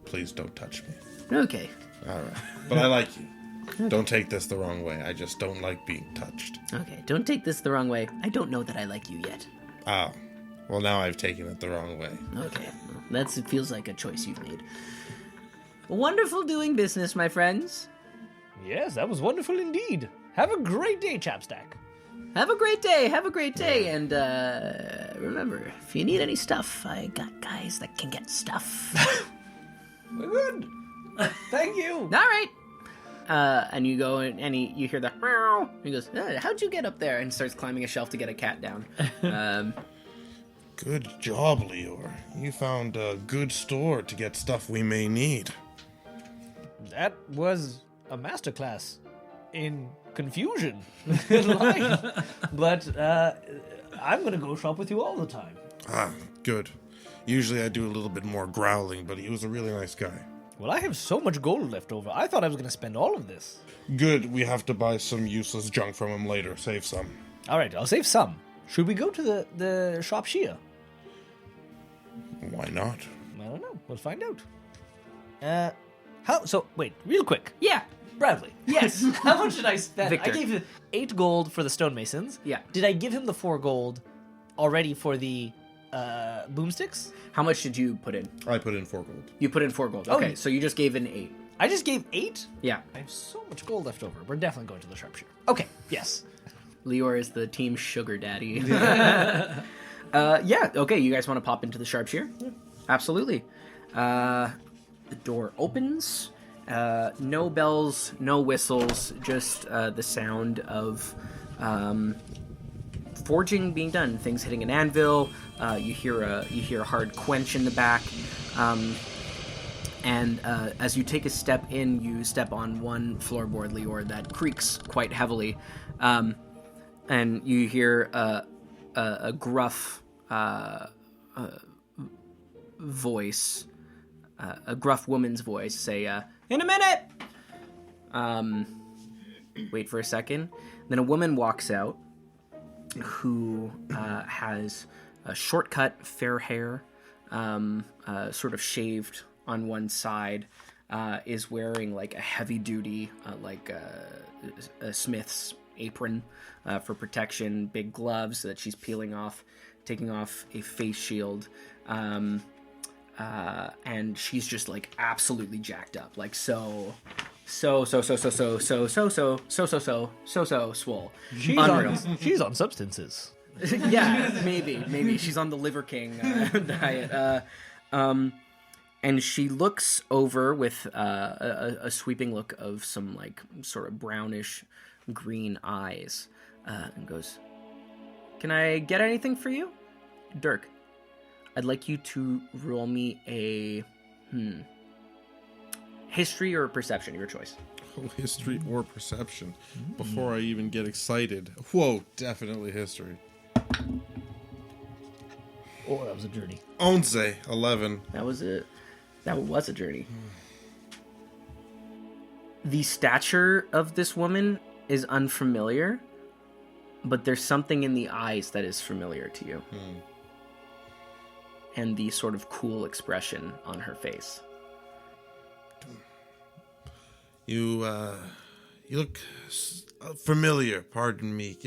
Please don't touch me.
Okay.
All right. But I like you. Don't take this the wrong way. I just don't like being touched.
Okay, don't take this the wrong way. I don't know that I like you yet.
Oh. Well, now I've taken it the wrong way.
Okay, it feels like a choice you've made. Wonderful doing business, my friends.
Yes, that was wonderful indeed. Have a great day, Chapstack.
Have a great day. Have a great day. And remember, if you need any stuff, I got guys that can get stuff.
We're good. Thank you.
All right. And you go and you hear the meow. He goes, "How'd you get up there?" And starts climbing a shelf to get a cat down.
Good job, Leor. You found a good store to get stuff we may need.
That was a masterclass in confusion. Lying. But I'm going to go shop with you all the time.
Ah, good. Usually I do a little bit more growling, but he was a really nice guy.
Well, I have so much gold left over. I thought I was going to spend all of this.
Good, we have to buy some useless junk from him later. Save some.
All right, I'll save some. Should we go to the shop Shia?
Why not?
I don't know. We'll find out. Wait, real quick.
Yeah.
Bradley.
Yes.
How much did I spend?
Victor.
I gave him 8 gold for the stonemasons.
Yeah.
Did I give him the 4 gold already for the boomsticks?
How much did you put in?
I put in 4 gold.
You put in 4 gold.
Oh,
Okay,
you-
so you just gave in 8.
I just gave 8?
Yeah.
I have so much gold left over. We're definitely going to the sharpshooter. Okay, yes.
Leor is the team sugar daddy. Okay, you guys want to pop into the sharpshooter? Absolutely. The door opens. No bells, no whistles, just the sound of forging being done. Things hitting an anvil. You hear a hard quench in the back. And as you take a step in, you step on one floorboard, Leor, that creaks quite heavily. And you hear a gruff voice, a gruff woman's voice say, "In a minute!" Wait for a second. Then a woman walks out who has a short-cut, fair hair, sort of shaved on one side, is wearing like a heavy-duty, a smith's apron for protection, big gloves that she's peeling off, taking off a face shield, and she's just like absolutely jacked up, like so swole. Unreal.
She's on substances.
Yeah, maybe she's on the Liver King diet. And she looks over with a sweeping look of some, like, sort of brownish green eyes, and goes, "Can I get anything for you? Dirk, I'd like you to roll me a history or perception, your choice."
Oh, history or perception. Before I even get excited. Whoa, definitely history.
Oh, that was a journey.
11. That was a journey. The stature of this woman is unfamiliar, but there's something in the eyes that is familiar to you. And the sort of cool expression on her face.
You look familiar, pardon me.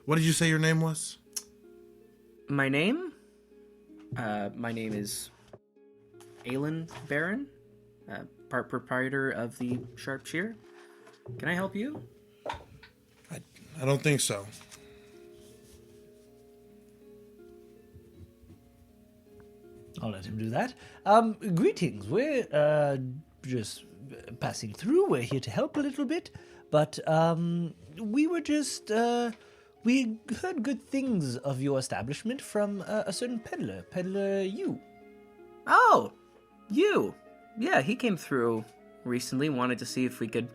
What did you say your name was?
My name? My name is Aelin Baron, part proprietor of the Sharp Shear. Can I help you?
I don't think so.
I'll let him do that. Greetings. We're just passing through. We're here to help a little bit, but we were just we heard good things of your establishment from a certain peddler you.
Oh, you. Yeah, he came through recently, wanted to see if we could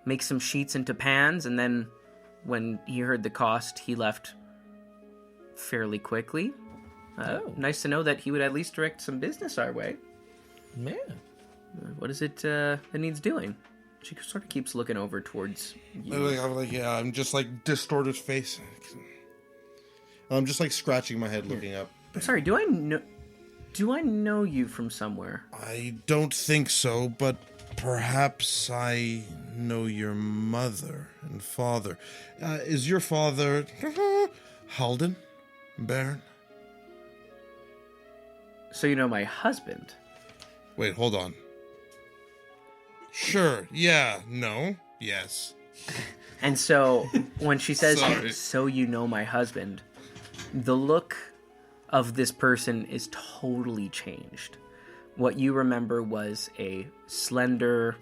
make some sheets into pans, and then when he heard the cost, he left fairly quickly. Nice to know that he would at least direct some business our way.
Yeah.
What is it that needs doing? She sort of keeps looking over towards you.
I'm just like distorted face. I'm just like scratching my head, looking up.
I'm sorry, do I know you from somewhere?
I don't think so, but perhaps I know your mother and father. Is your father Halden, Baron?
So you know my husband?
Wait, hold on. Sure, yeah, no, yes.
And so when she says,
Sorry.
"So you know my husband," the look of this person is totally changed. What you remember was a slender,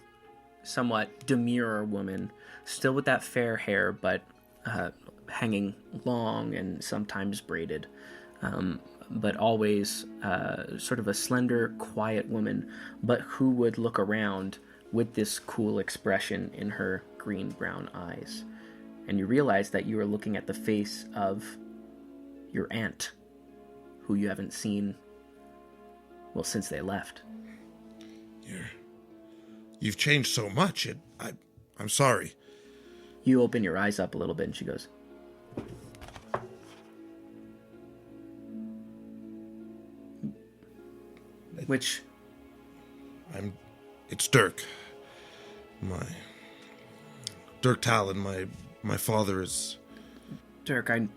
somewhat demure woman, still with that fair hair, but hanging long and sometimes braided, but always sort of a slender, quiet woman, but who would look around with this cool expression in her green-brown eyes. And you realize that you are looking at the face of your aunt, who you haven't seen, well, since they left.
You've changed so much. I'm sorry.
You open your eyes up a little bit, and she goes, "Which?"
It's Dirk. Dirk Talon. My father is.
Dirk, I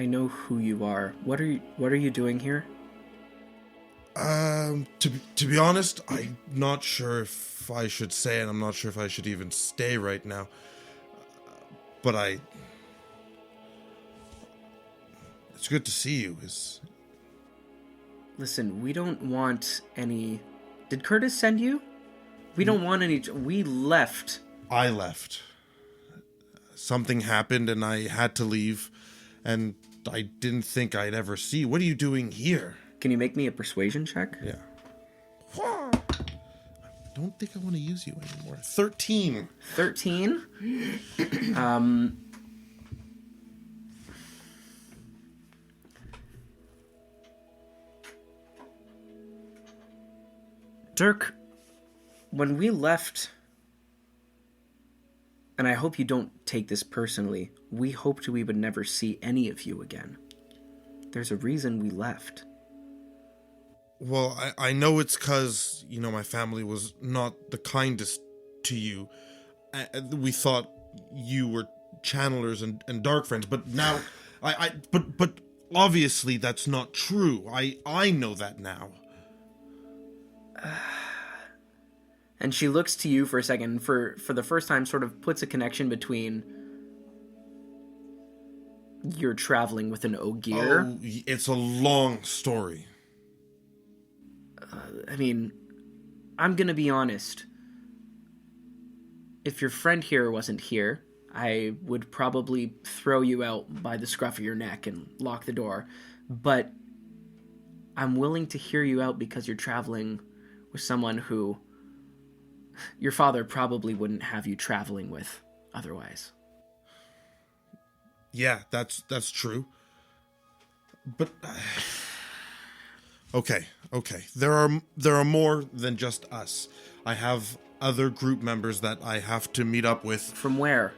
know who you are. What are you doing here?
To be honest, I'm not sure if I should say, and I'm not sure if I should even stay right now. But it's good to see you.
Listen, we don't want any... Did Curtis send you? We don't want any... We left.
I left. Something happened and I had to leave, and I didn't think I'd ever see. What are you doing here?
Can you make me a persuasion check?
Yeah. I don't think I want to use you anymore. 13.
13? Dirk, when we left, and I hope you don't take this personally, we hoped we would never see any of you again. There's a reason we left.
Well, I know it's because, my family was not the kindest to you. We thought you were channelers and dark friends, but now, but obviously that's not true. I know that now.
And she looks to you for a second, for the first time sort of puts a connection between you're traveling with an Ogier.
Oh, it's a long story.
I mean, I'm gonna be honest. If your friend here wasn't here, I would probably throw you out by the scruff of your neck and lock the door. But I'm willing to hear you out because you're traveling with someone who your father probably wouldn't have you traveling with otherwise.
Yeah, that's true. But okay. There are more than just us. I have other group members that I have to meet up with
From where?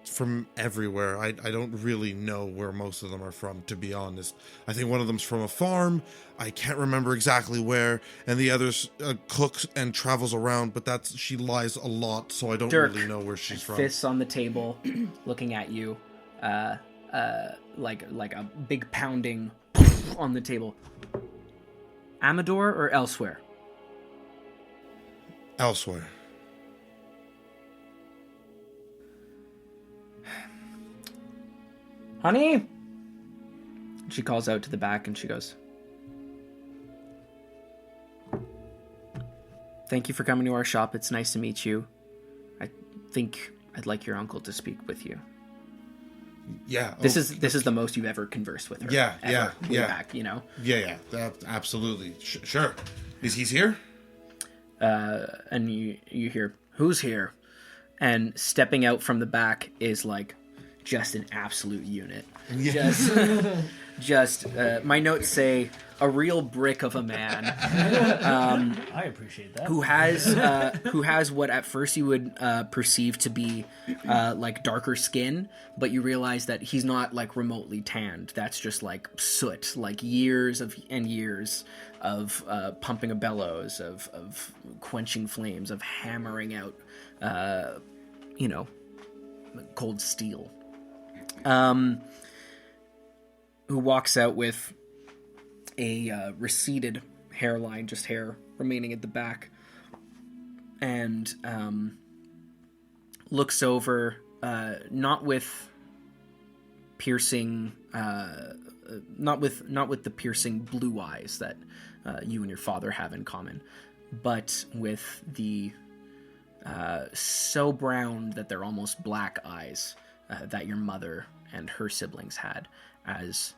from everywhere. I don't really know where most of them are from, to be honest. I think one of them's from a farm. I can't remember exactly where, and the other's cooks and travels around. But she lies a lot, so I don't
Dirk,
really know where she's from.
Fists on the table, looking at you, like a big pounding on the table. Amador or elsewhere?
Elsewhere.
Honey? She calls out to the back and she goes, "Thank you for coming to our shop. It's nice to meet you. I think I'd like your uncle to speak with you."
Yeah.
This is the most you've ever conversed with her.
Yeah,
ever,
yeah,
way
yeah.
Back, you know?
Yeah, absolutely. Sure. He's here?
And you hear, "Who's here?" And stepping out from the back is like just an absolute unit.
Yeah.
Just my notes say a real brick of a man.
I appreciate that.
who has what at first you would perceive to be like darker skin, but you realize that he's not like remotely tanned. That's just like soot, like years and years of pumping a bellows, of quenching flames, of hammering out, cold steel. Who walks out with a receded hairline, just hair remaining at the back, and looks over, not with piercing, not with the piercing blue eyes that you and your father have in common, but with the so brown that they're almost black eyes that your mother and her siblings had. As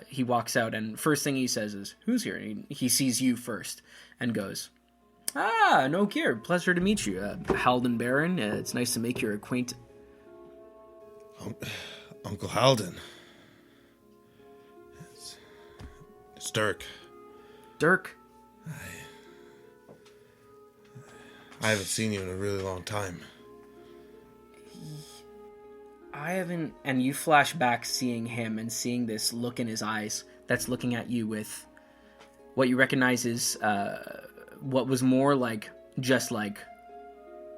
he walks out, and first thing he says is, "Who's here?" And he sees you first and goes, "Ah, no Kier, pleasure to meet you. Halden Baron, it's nice to make your acquaintance."
Uncle Halden. It's Dirk.
Dirk?
I haven't seen you in a really long time.
I haven't, and you flash back seeing him and seeing this look in his eyes that's looking at you with what you recognize is what was more like just like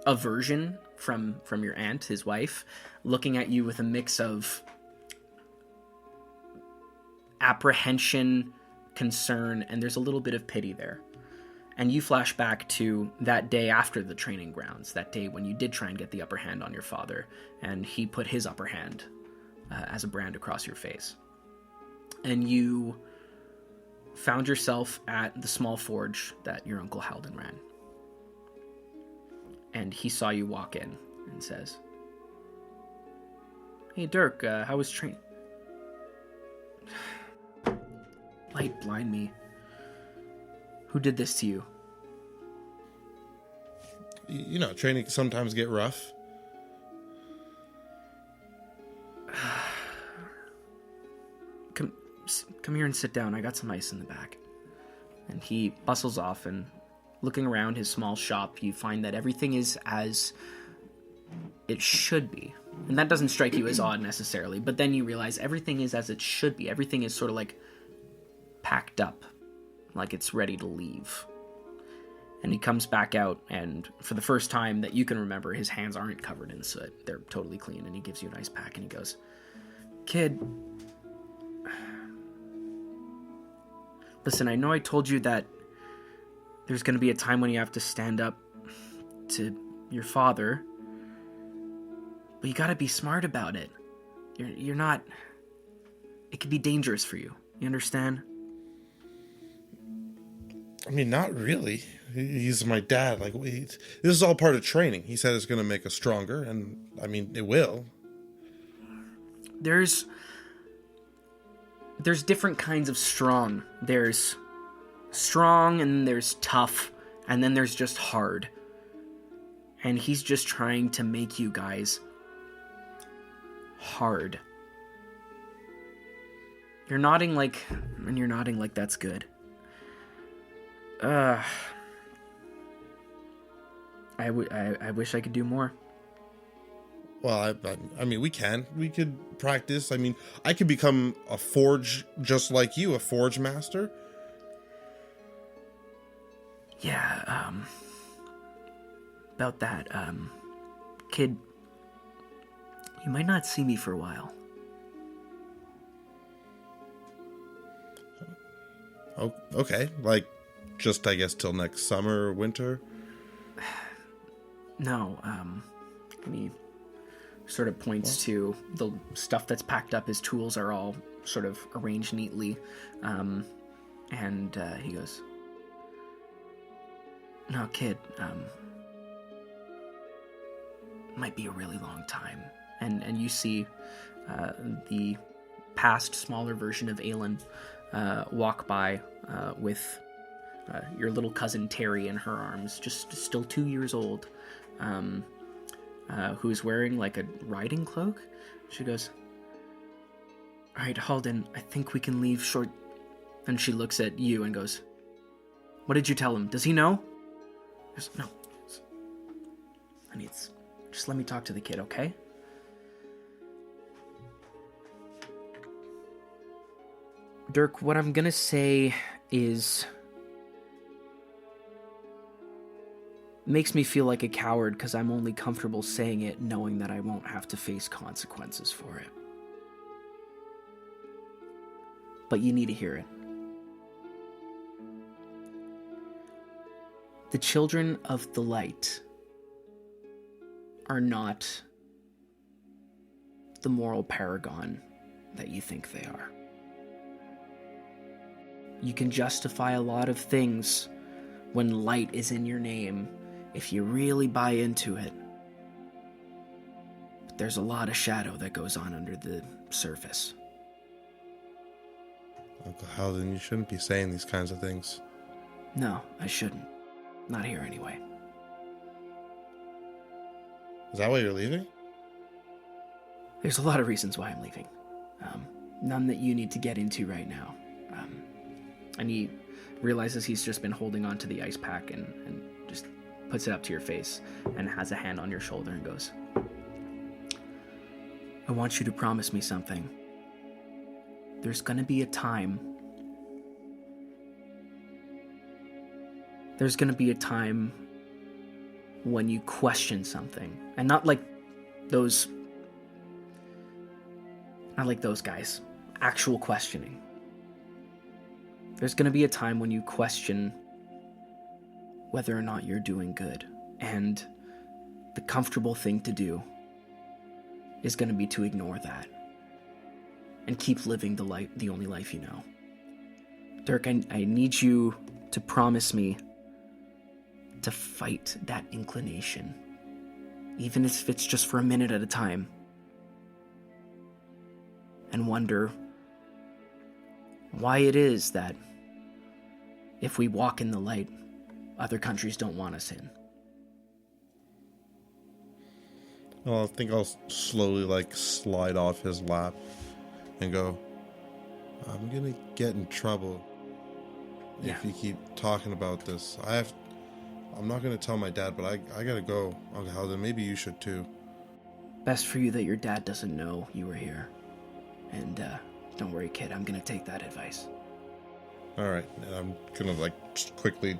aversion from your aunt, his wife, looking at you with a mix of apprehension, concern, and there's a little bit of pity there. And you flash back to that day after the training grounds, that day when you did try and get the upper hand on your father, and he put his upper hand as a brand across your face. And you found yourself at the small forge that your Uncle Halden ran. And he saw you walk in and says, "Hey Dirk, how was training?" Light blind me. Who did this to you?
You know, training sometimes get rough.
Come here and sit down. I got some ice in the back. And he bustles off, and looking around his small shop, you find that everything is as it should be. And that doesn't strike you as odd necessarily, but then you realize everything is as it should be. Everything is sort of like packed up, like it's ready to leave. And he comes back out, and for the first time that you can remember, his hands aren't covered in soot. They're totally clean, and he gives you a nice pack, and he goes, "Kid, listen, I know I told you that there's going to be a time when you have to stand up to your father, but you got to be smart about it. You're not... It could be dangerous for you. You understand?"
I mean, not really. He's my dad. Like, this is all part of training. He said it's going to make us stronger, and I mean, it will.
There's different kinds of strong. There's strong, and there's tough, and then there's just hard. And he's just trying to make you guys hard. You're nodding like that's good. I wish I could do more.
Well, I mean, we could practice. I mean, I could become a forge just like you, a forge master.
Yeah, about that, kid, you might not see me for a while.
Oh, okay. Like, just, I guess, till next summer or winter?
No, and he sort of points to the stuff that's packed up. His tools are all sort of arranged neatly, and he goes, "No, kid, might be a really long time." And you see the past, smaller version of Aelin walk by with your little cousin Terry in her arms, just still 2 years old, who's wearing like a riding cloak. She goes, "All right, Halden, I think we can leave short." And she looks at you and goes, "What did you tell him? Does he know?" He goes, "No. Honey, just let me talk to the kid, okay?" Dirk, what I'm gonna say is... makes me feel like a coward because I'm only comfortable saying it knowing that I won't have to face consequences for it. But you need to hear it. The children of the light are not the moral paragon that you think they are. You can justify a lot of things when light is in your name if you really buy into it. But there's a lot of shadow that goes on under the surface.
Uncle Halden, you shouldn't be saying these kinds of things.
No, I shouldn't. Not here anyway.
Is that why you're leaving?
There's a lot of reasons why I'm leaving. None that you need to get into right now. And he realizes he's just been holding on to the ice pack and just puts it up to your face and has a hand on your shoulder and goes, "I want you to promise me something. There's gonna be a time. There's gonna be a time when you question something. And not like those guys. Actual questioning. There's going to be a time when you question whether or not you're doing good. And the comfortable thing to do is going to be to ignore that. And keep living the only life you know. Dirk, I need you to promise me to fight that inclination. Even if it's just for a minute at a time. And wonder why it is that if we walk in the light, other countries don't want us in.
Well, I think I'll slowly, slide off his lap and go, "I'm gonna get in trouble if you keep talking about this. I'm not gonna tell my dad, but I gotta go, Uncle Halden. Maybe you should too."
Best for you that your dad doesn't know you were here. And, don't worry, kid, I'm gonna take that advice.
Alright, and I'm gonna, just quickly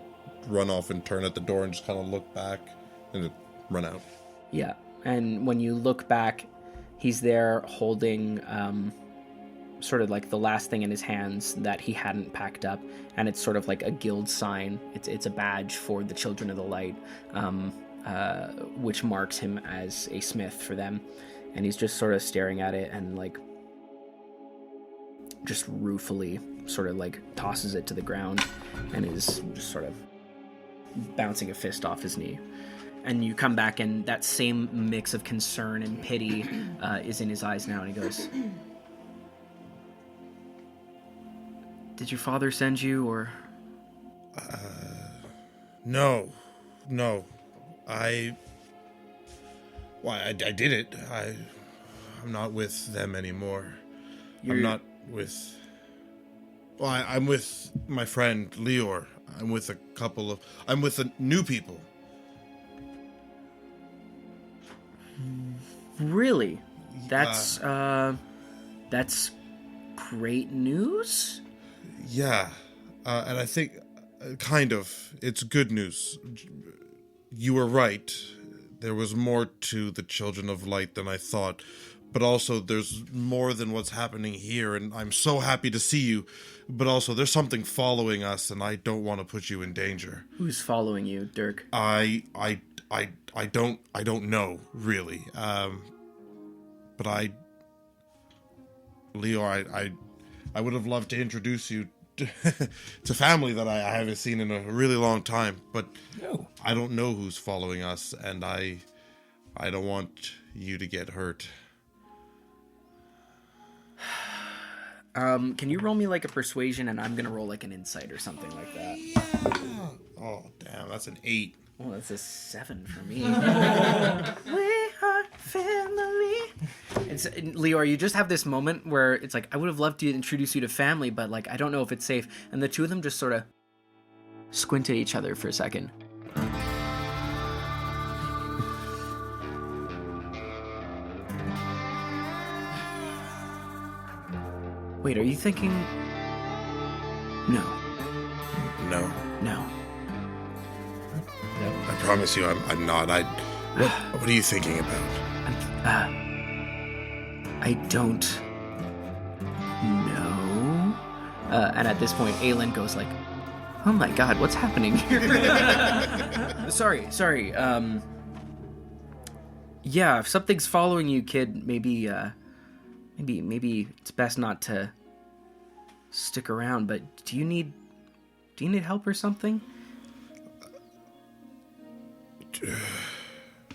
run off and turn at the door and just kind of look back and then run out.
Yeah, and when you look back, he's there holding, sort of like the last thing in his hands that he hadn't packed up, and it's sort of like a guild sign. It's a badge for the Children of the Light, which marks him as a smith for them. And he's just sort of staring at it and just ruefully sort of like tosses it to the ground and is just sort of bouncing a fist off his knee. And you come back, and that same mix of concern and pity is in his eyes now, and he goes, "Did your father send you, or?"
No. I did it. I'm not with them anymore. I'm not with... Well, I'm with my friend Leor. I'm with the new people.
Really? That's great news?
Yeah. And I think, kind of, it's good news. You were right. There was more to the Children of Light than I thought. But also, there's more than what's happening here, and I'm so happy to see you. But also, there's something following us, and I don't want to put you in danger.
Who's following you, Dirk?
I don't know, really. But Leo, I would have loved to introduce you to family that I haven't seen in a really long time. But
No.
I don't know who's following us, and I don't want you to get hurt.
Can you roll me like a persuasion, and I'm gonna roll like an insight or something like that?
Oh, damn, that's an 8.
Oh, that's a 7 for me. We are family. It's Leor, you just have this moment where it's like, I would have loved to introduce you to family, but like, I don't know if it's safe. And the two of them just sort of squint at each other for a second. Wait, are you thinking? No.
I promise you, I'm not. What are you thinking about?
I don't know. And at this point, Aelin goes like, "Oh my God, what's happening here?" Sorry. Yeah, if something's following you, kid, maybe it's best not to stick around. But do you need help or something?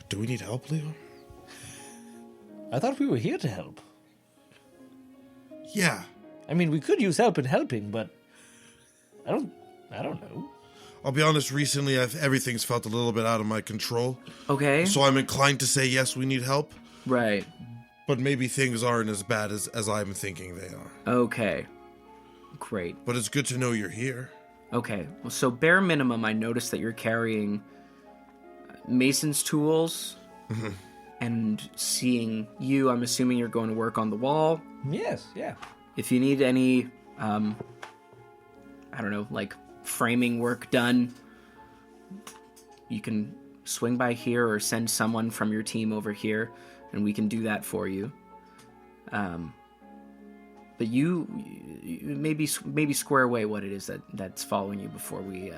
Do we need help, Leo?
I thought we were here to help.
Yeah.
I mean, we could use help in helping, but I don't know.
I'll be honest, recently everything's felt a little bit out of my control.
Okay.
So I'm inclined to say yes, we need help.
Right.
But maybe things aren't as bad as I'm thinking they are.
Okay. Great.
But it's good to know you're here.
Okay. Well, so bare minimum, I noticed that you're carrying mason's tools.
Mm-hmm.
And seeing you, I'm assuming you're going to work on the wall.
Yes, yeah.
If you need any, I don't know, like framing work done, you can swing by here or send someone from your team over here, and we can do that for you. But you maybe square away what it is that's following you before we.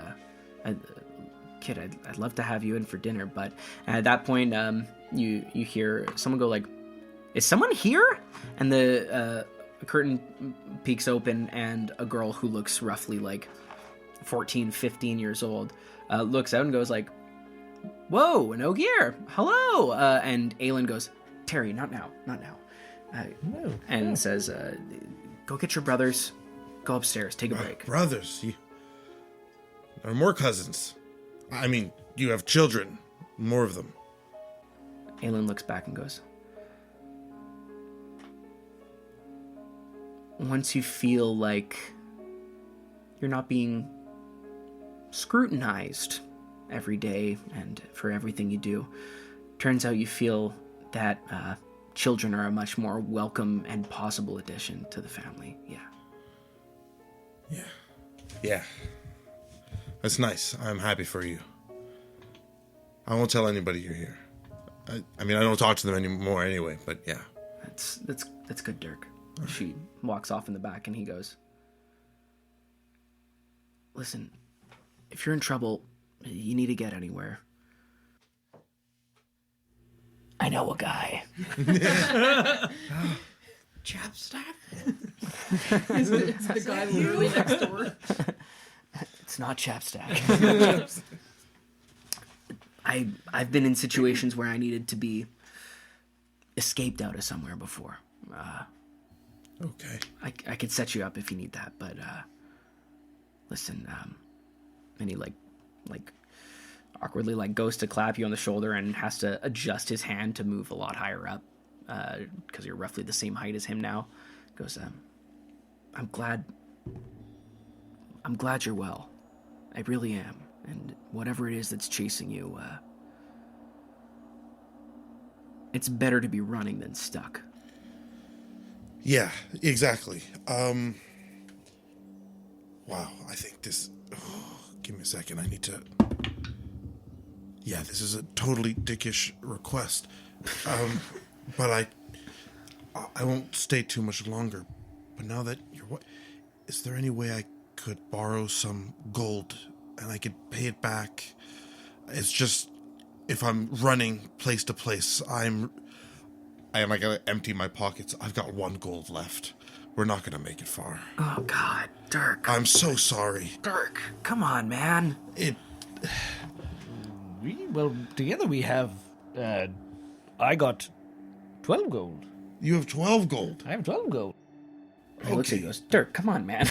Kid, I'd love to have you in for dinner, but at that point, you hear someone go like, "Is someone here?" And the curtain peeks open, and a girl who looks roughly like 14, 15 years old looks out and goes like, "Whoa, an Ogier, hello!" And Aelin goes, "Terry, not now.
No.
And says, "Go get your brothers. Go upstairs. Take a break."
Brothers? There are more cousins. I mean, you have children. More of them.
Aelin looks back and goes, "Once you feel like you're not being scrutinized every day and for everything you do, turns out you feel that children are a much more welcome and possible addition to the family."
Yeah. That's nice. I'm happy for you. I won't tell anybody you're here. I mean, I don't talk to them anymore anyway, but yeah.
That's good, Dirk. She walks off in the back and he goes, "Listen, if you're in trouble, you need to get anywhere, I know a guy."
Chapstick?
Is the guy literally next door?
It's not chapstick. I've been in situations where I needed to be escaped out of somewhere before.
Okay.
I could set you up if you need that, but listen, and he like awkwardly like goes to clap you on the shoulder and has to adjust his hand to move a lot higher up because you're roughly the same height as him now. Goes, I'm glad you're well. I really am. And whatever it is that's chasing you, it's better to be running than stuck.
Yeah, exactly. Wow, I think this... give me a second, I need to... Yeah, this is a totally dickish request. But I won't stay too much longer. But now that you're... Is there any way I could borrow some gold and I could pay it back? It's just... If I'm running place to place, I am like gonna empty my pockets. I've got 1 gold left. We're not gonna make it far.
Oh, God, Dirk.
I'm so sorry.
Dirk, come on, man.
Well, together we have. I got 12 gold.
You have 12 gold.
I have 12 gold.
He looks at you and goes, Dirk, come on, man.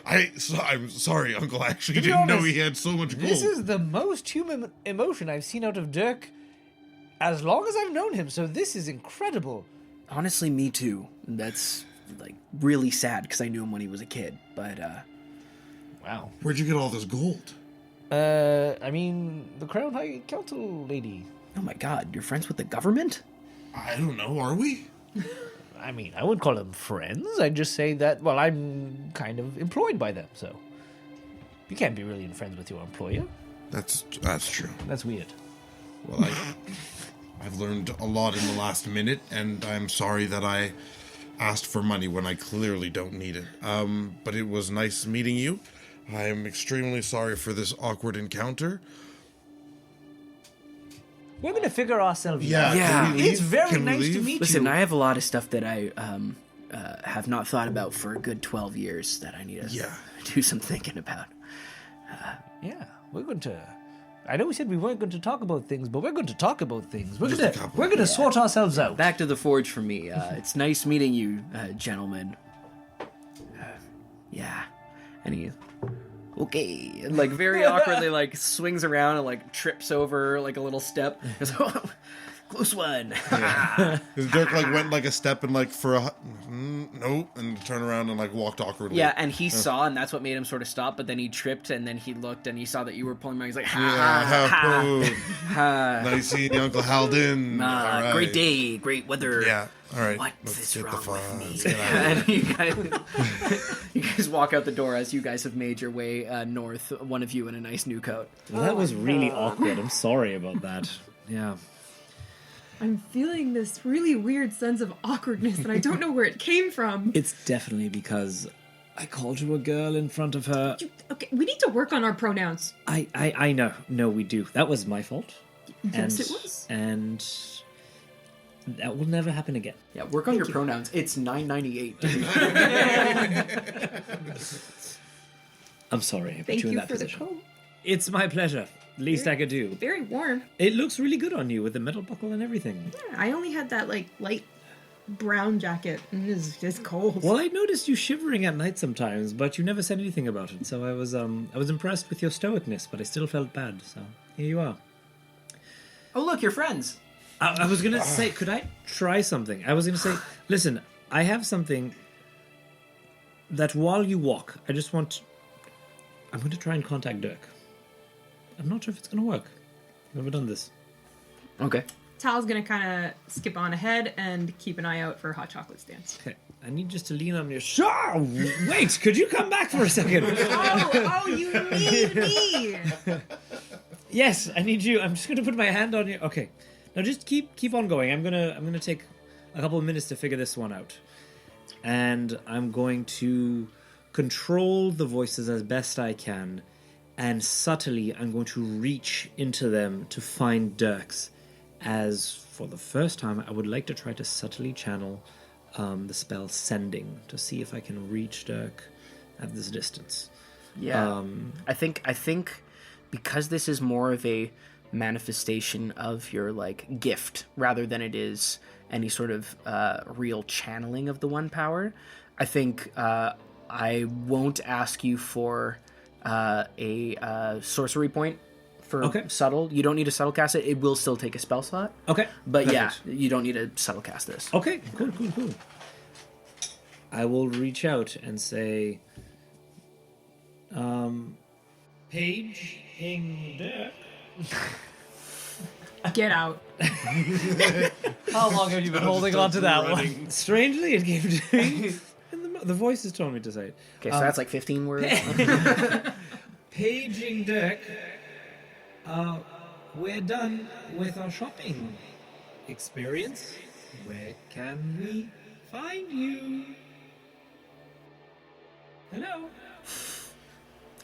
I'm sorry, Uncle. I actually didn't know he had so much gold.
This is the most human emotion I've seen out of Dirk as long as I've known him, so this is incredible.
Honestly, me too. That's, like, really sad because I knew him when he was a kid, but,
Wow.
Where'd you get all this gold?
I mean, the Crown High Council lady.
oh my God, you're friends with the government?
I don't know, are we?
I mean, I wouldn't call them friends. I'd just say that, well, I'm kind of employed by them, so. You can't be really friends with your employer.
That's true.
That's weird.
Well, I've learned a lot in the last minute, and I'm sorry that I asked for money when I clearly don't need it. But it was nice meeting you. I'm extremely sorry for this awkward encounter.
We're going to figure ourselves
Yeah,
out.
Yeah.
can we leave?
It's very
Can we
nice to
leave?
meet
Listen,
you.
I have a lot of stuff that I have not thought about for a good 12 years that I need to
Yeah.
do some thinking about.
Yeah, we're going to. I know we said we weren't going to talk about things, but we're going to talk about things. We're
Just
going
a
to
couple.
we're going to sort ourselves out.
Back to the forge for me. It's nice meeting you, gentlemen. Yeah. And he, okay, and like very awkwardly like swings around and like trips over like a little step. Goes, oh, close one.
Because Dirk like went like a step and like for a nope, and turned around and like walked awkwardly.
Yeah, and he saw, and that's what made him sort of stop. But then he tripped, and then he looked, and he saw that you were pulling him out. He's like, ha
Yeah,
ha ha.
boo.
ha.
Nice seeing you, Uncle Haldin. All right.
Great day, great weather.
Yeah. All right.
What
Let's
is
get the
wrong
fun.
with
Let's
me?
get out of here.
And you guys walk out the door as you guys have made your way north. One of you in a nice new coat.
Well, that was really awkward. I'm sorry about that. Yeah.
I'm feeling this really weird sense of awkwardness, and I don't know where it came from.
It's definitely because I called you a girl in front of her.
Okay, we need to work on our pronouns.
I know. No, we do. That was my fault.
Yes, it was.
And that will never happen again.
Yeah, work on your pronouns. It's 998.
I'm sorry I put
Thank
you in
you
that
for the
position.
coat.
It's my pleasure. Least I could do.
Very warm.
It looks really good on you with the metal buckle and everything.
Yeah, I only had that like light brown jacket, and it's cold.
Well, I noticed you shivering at night sometimes, but you never said anything about it. So I was impressed with your stoicness, but I still felt bad. So here you are.
Oh, look, you're friends.
I was gonna say, could I try something? I was gonna say, listen, I have something that while you walk, I'm going to try and contact Dirk. I'm not sure if it's gonna work. I've never done this.
Okay.
Tal's gonna kind of skip on ahead and keep an eye out for hot chocolate stands.
Okay, I need just to lean on your. Wait, could you come back for a second?
Oh, you need me.
Yes, I need you. I'm just gonna put my hand on you. Okay, now just keep on going. I'm gonna take a couple of minutes to figure this one out, and I'm going to control the voices as best I can, and subtly I'm going to reach into them to find Dirk's. As for the first time, I would like to try to subtly channel the spell Sending to see if I can reach Dirk at this distance.
Yeah. I think because this is more of a manifestation of your like gift rather than it is any sort of real channeling of the one power, I think I won't ask you for a sorcery point for subtle. You don't need to subtle cast it. It will still take a spell slot.
Okay.
But
Perfect.
yeah, you don't need to subtle cast this.
Okay, cool. I will reach out and say, Paige, Hing, Dirk.
Get out.
How long have you been holding on to that one?
Strangely, it came to me. The voices told me to say it.
Okay, so that's like 15 words.
Paging Dirk. We're done with our shopping experience. Where can we find you? Hello.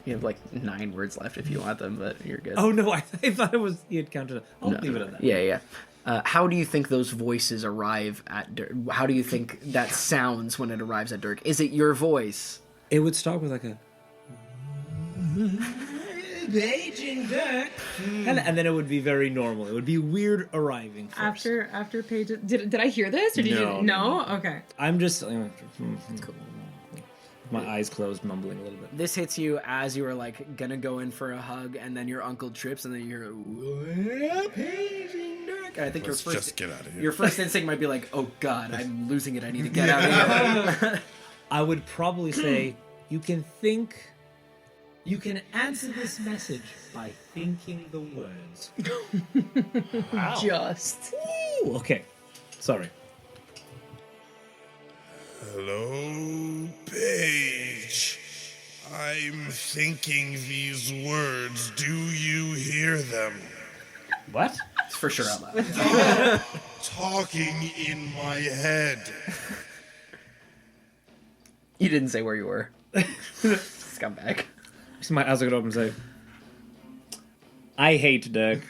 You have like 9 words left if you want them, but you're good.
Oh no, I thought it was he had counted it. I'll leave it at that.
Yeah. How do you think those voices arrive at Dirk? How do you think that sounds when it arrives at Dirk? Is it your voice?
It would start with like a Paging Dirk, and then it would be very normal. It would be weird arriving first.
After Paige, did I hear this or did you? No. Okay.
I'm just my eyes closed, mumbling a little bit.
This hits you as you were like gonna go in for a hug, and then your uncle trips, and then you're Paging Dirk. And I think
Let's just get out of here.
Your first instinct might be like, "Oh God, I'm losing it. I need to get out of here."
I would probably say you can answer this message by thinking the words.
Just.
Ooh, okay. Sorry.
Hello, Paige. I'm thinking these words. Do you hear them?
What?
It's for sure out loud.
Talking in my head.
You didn't say where you were. Scumbag.
So my eyes are going to open and say, I hate Dirk.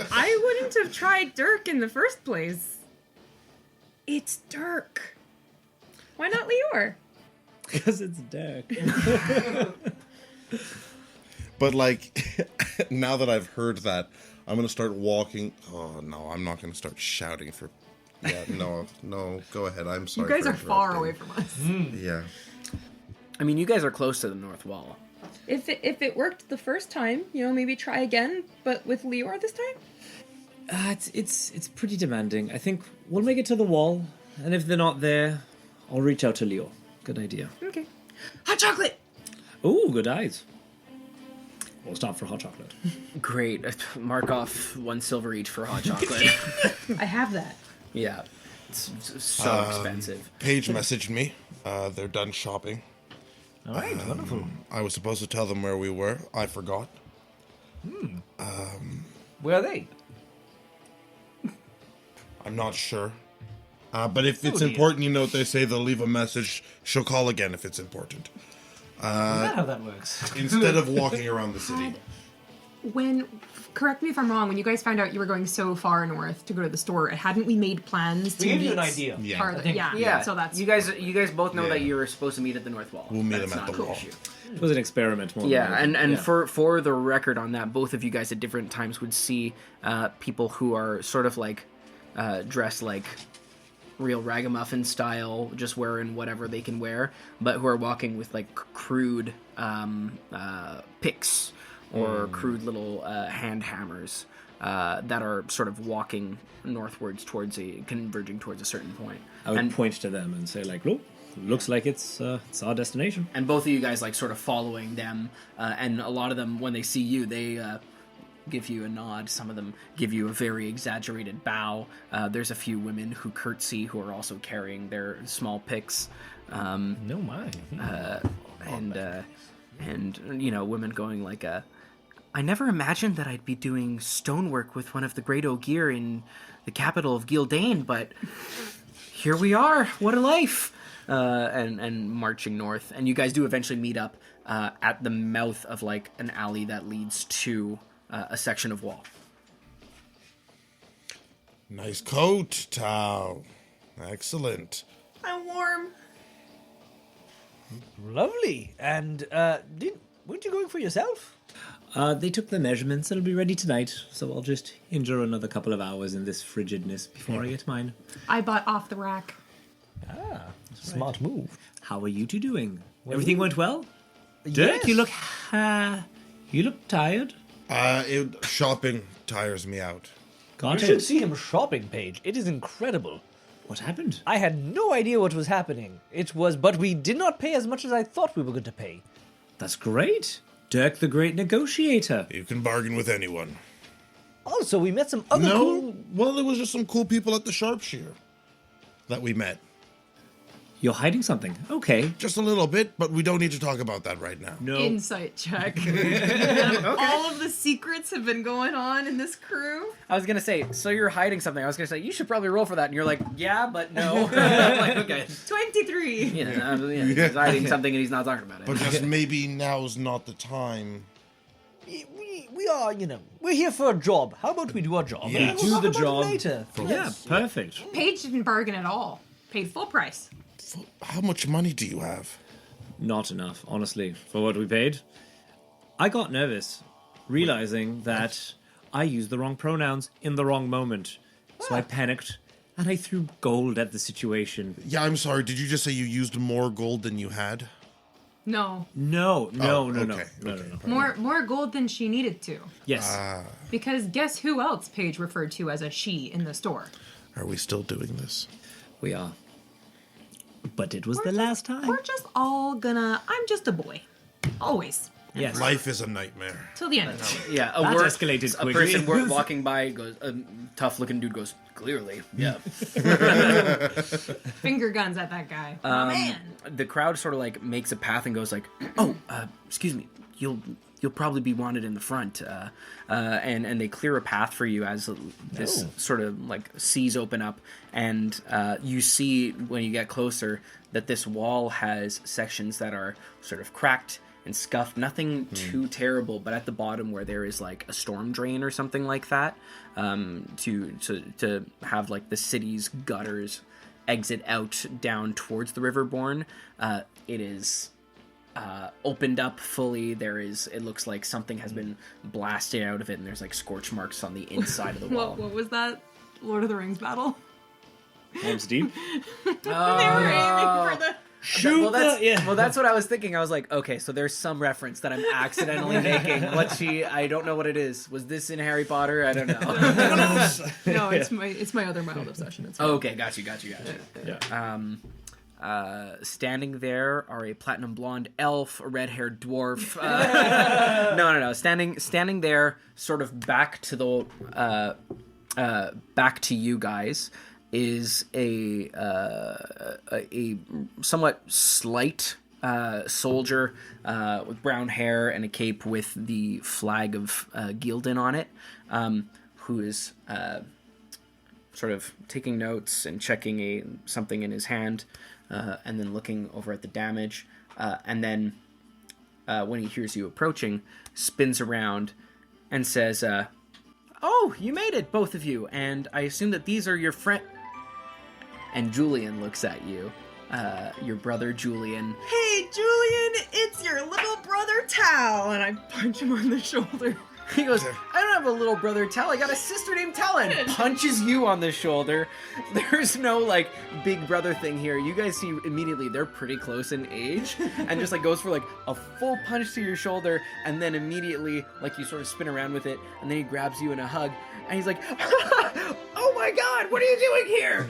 I wouldn't have tried Dirk in the first place. It's Dirk. Why not Lior?
Because it's Dirk.
But like, now that I've heard that, I'm gonna start walking. Oh no, I'm not gonna start shouting for. Yeah, no, go ahead. I'm sorry.
You guys
for
are far
interrupting.
away from us.
Yeah.
I mean, you guys are close to the north wall.
If it worked the first time, maybe try again, but with Lior this time?
It's pretty demanding. I think we'll make it to the wall, and if they're not there, I'll reach out to Leo. Good idea.
Okay. Hot chocolate!
Ooh, good eyes. We'll stop for hot chocolate.
Great. Mark off 1 silver each for hot chocolate.
I have that.
Yeah. It's so expensive.
Paige messaged me. They're done shopping.
All right, wonderful.
I was supposed to tell them where we were. I forgot.
Where are they?
I'm not sure. But if it's
dear.
important, they say they'll leave a message. She'll call again if it's important.
Is that how that works?
Instead of walking around the city.
Correct me if I'm wrong, when you guys found out you were going so far north to go to the store, hadn't we made plans to
We gave
meet
you an idea.
Yeah.
farther?
I think-
Yeah, so that's...
You guys both know
Yeah.
that you were supposed to meet at the north wall.
We'll meet
That's
them at
not
the
an
wall.
issue.
It was an experiment more
Yeah,
than
and
anything.
for the record on that, both of you guys at different times would see people who are sort of like dressed like real ragamuffin style, just wearing whatever they can wear, but who are walking with like crude picks or crude little hand hammers that are sort of walking northwards converging towards a certain point.
I would point to them and say, like, look, looks like it's our destination.
And both of you guys like sort of following them, and a lot of them, when they see you, they give you a nod. Some of them give you a very exaggerated bow. There's a few women who curtsy who are also carrying their small picks.
No, my.
And women going like, I never imagined that I'd be doing stonework with one of the great Ogier in the capital of Gildane, but here we are. What a life! And marching north. And you guys do eventually meet up at the mouth of like an alley that leads to a section of wall.
Nice coat, Tao. Excellent.
I'm warm.
Lovely. And weren't you going for yourself?
They took the measurements. It'll be ready tonight, so I'll just endure another couple of hours in this frigidness before I get mine.
I bought off the rack.
Smart move.
How are you two doing? Everything went well? Dirk,
Yes.
you look tired.
Shopping tires me out.
Got
You
it.
should see him shopping, Paige. It is incredible.
What happened?
I had no idea what was happening. But we did not pay as much as I thought we were going to pay.
That's great. Dirk, the great negotiator.
You can bargain with anyone.
Also, we met some other cool...
Well, there was just some cool people at the Sharpshear that we met.
You're hiding something. Okay.
Just a little bit, but we don't need to talk about that right now.
No.
Insight check. All of the secrets have been going on in this crew.
I was gonna say, so you're hiding something. I was gonna say you should probably roll for that, and you're like, yeah, but no. I'm like, okay.
23.
He's hiding something and he's not talking about it.
But just maybe now's not the time.
We are, we're here for a job. How about we do our job?
Yeah.
And we'll
Do
talk
the
about it
job.
later.
Yeah, perfect.
Paige didn't bargain at all. Paid full price.
How much money do you have?
Not enough, honestly, for what we paid. I got nervous, realizing that I used the wrong pronouns in the wrong moment. So I panicked, and I threw gold at the situation.
Yeah, I'm sorry. Did you just say you used more gold than you had?
No.
No.
Okay.
More gold than she needed to.
Yes.
Because guess who else Paige referred to as a she in the store?
Are we still doing this?
We are. But it was the last time.
We're just all gonna... I'm just a boy. Always.
Yes.
Life is a nightmare.
Till the end.
Yeah,
That escalated
a
quickly.
person walking by goes, a tough-looking dude goes, clearly, yeah.
Finger guns at that guy. Oh, man.
The crowd sort of like makes a path and goes like, oh, excuse me, you'll probably be wanted in the front, and they clear a path for you as this sort of like seas open up, and you see when you get closer that this wall has sections that are sort of cracked and scuffed, nothing too terrible, but at the bottom where there is like a storm drain or something like that, to have like the city's gutters exit out down towards the River Bourne, it is opened up fully. It looks like something has been blasted out of it, and there's like scorch marks on the inside of the wall.
What was that? Lord of the Rings battle?
Name's deep.
They were aiming for the...
Well, that's what I was thinking. I was like, okay, so there's some reference that I'm accidentally making. I don't know what it is. Was this in Harry Potter? I don't know.
No, it's my other mild obsession. It's
Okay, got you.
Yeah.
Standing there are a platinum blonde elf, a red-haired dwarf. No. Standing there, sort of back to you guys, is a somewhat slight soldier with brown hair and a cape with the flag of Gildan on it, who is sort of taking notes and checking something in his hand, and then looking over at the damage, and then when he hears you approaching, spins around and says, "Oh, you made it, both of you, and I assume that these are your friend." And Julian looks at you, your brother Julian.
Hey, Julian, it's your little brother Tal, and I punch him on the shoulder.
He goes, I don't have a little brother Tal, I got a sister named Talon. Punches you on the shoulder. There's no like big brother thing here. You guys see immediately they're pretty close in age, and just like goes for like a full punch to your shoulder, and then immediately like you sort of spin around with it, and then he grabs you in a hug, and he's like, oh my god, what are you doing here?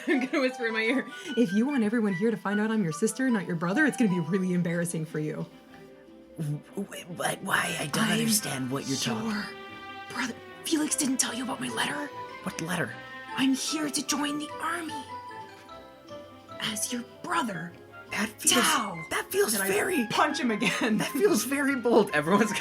I'm gonna whisper in my ear, if you want everyone here to find out I'm your sister, not your brother, it's gonna be really embarrassing for you.
But why? I don't understand what you're talking.
Brother, Felix didn't tell you about my letter?
What letter?
I'm here to join the army. As your brother.
That feels
And I
very...
punch him again.
That feels very bold. Everyone's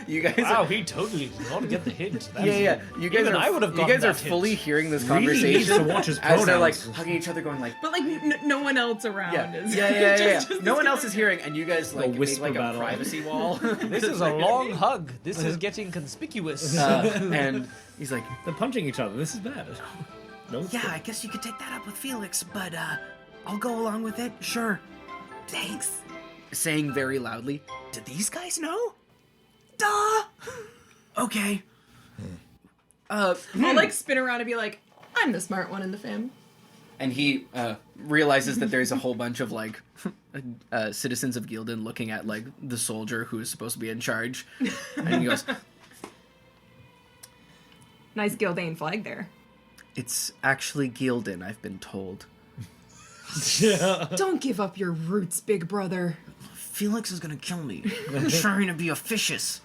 you guys
Wow,
are...
he totally did not get the hint.
Yeah. You guys
Even
are,
I would have
you
gotten
guys are
that hint.
fully hearing this
Really needs
conversation
to watch his
as they're like
pronouns.
hugging each other, going like,
But like no one else around is. Just
No one else is hearing, and you guys like make
whisper
like a
battle.
privacy wall.
This is a long hug. This is getting conspicuous.
And he's like,
They're punching each other. This is bad. No, it's
yeah,
good.
I guess you could take that up with Felix, but I'll go along with it. Sure. Thanks. Saying very loudly, do these guys know? Duh. Okay.
I'll like spin around and be like, I'm the smart one in the family.
And he realizes that there's a whole bunch of like citizens of Gildan looking at like the soldier who is supposed to be in charge, and he goes,
Nice Gildane flag there.
"It's actually Gildan, I've been told."
Don't give up your roots, big brother.
Felix is gonna kill me. I'm trying to be officious.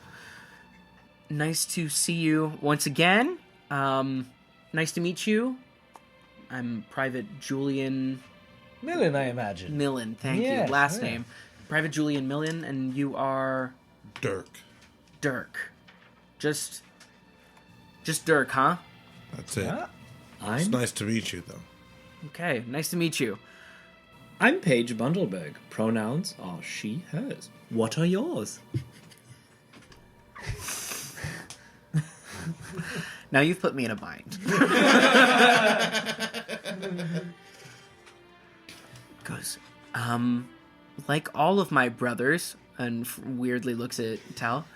Nice to see you once again. Nice to meet you. I'm Private Julian
Millen, I imagine.
Millen. Thank
Yes,
you. Last
yeah.
name. Private Julian Millen, and you are
Dirk.
Dirk. Just Dirk, huh?
That's it.
Huh?
It's
I'm
nice to meet you, though.
Okay, nice to meet you.
I'm Paige Bundelberg. Pronouns are she, hers. What are yours?
Now you've put me in a bind. Goes, like all of my brothers, and weirdly looks at Tal,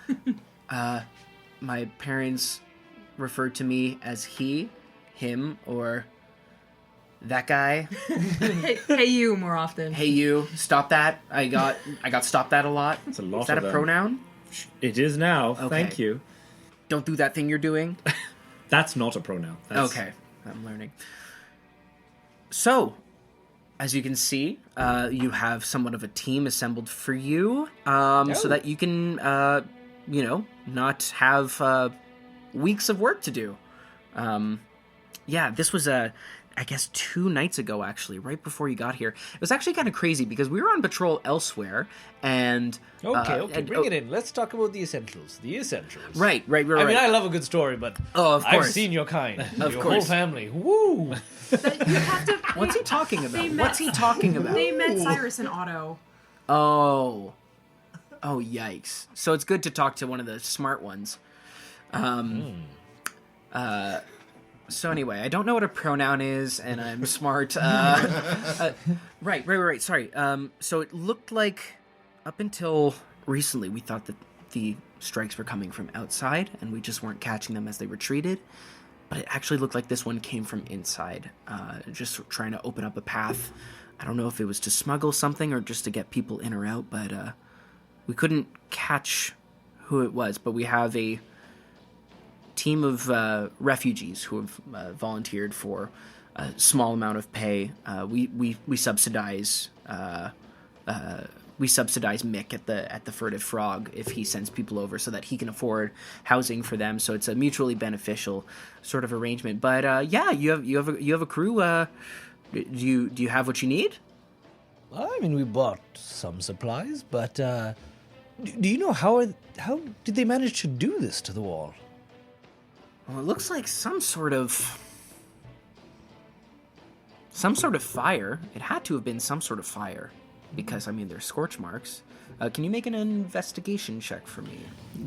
my parents referred to me as he, him, or that guy.
Hey, you more often.
Hey, you, stop that. I got stopped that a lot.
It's a lot
Is that
of
a
them.
pronoun?
It is now.
Okay.
Thank you.
Don't do that thing you're doing.
That's not a pronoun. That's...
Okay, I'm learning. So, as you can see, you have somewhat of a team assembled for you, so that you can, not have weeks of work to do. This was I guess 2 nights ago, actually, right before you got here. It was actually kind of crazy because we were on patrol elsewhere, and
Okay, bring it in. Let's talk about the essentials. The essentials.
Right.
I mean, I love a good story, but
of
I've
course.
seen your kind.
Of
your
course.
whole family. Woo!
You have to.
What's he talking about?
They met-
What's he talking about?
They met Cyrus and Otto.
Oh, yikes! So it's good to talk to one of the smart ones. So anyway, I don't know what a pronoun is, and I'm smart. Right. Sorry. So it looked like up until recently, we thought that the strikes were coming from outside, and we just weren't catching them as they retreated. But it actually looked like this one came from inside, just trying to open up a path. I don't know if it was to smuggle something or just to get people in or out, but we couldn't catch who it was. But we have a team of refugees who have volunteered for a small amount of pay. We subsidize Mick at the Furtive Frog if he sends people over so that he can afford housing for them. So it's a mutually beneficial sort of arrangement. But you have a crew. Do you have what you need?
I mean, we bought some supplies, but do you know how did they manage to do this to the wall?
Well, it looks like some sort of fire. It had to have been some sort of fire, because I mean there's scorch marks. Can you make an investigation check for me?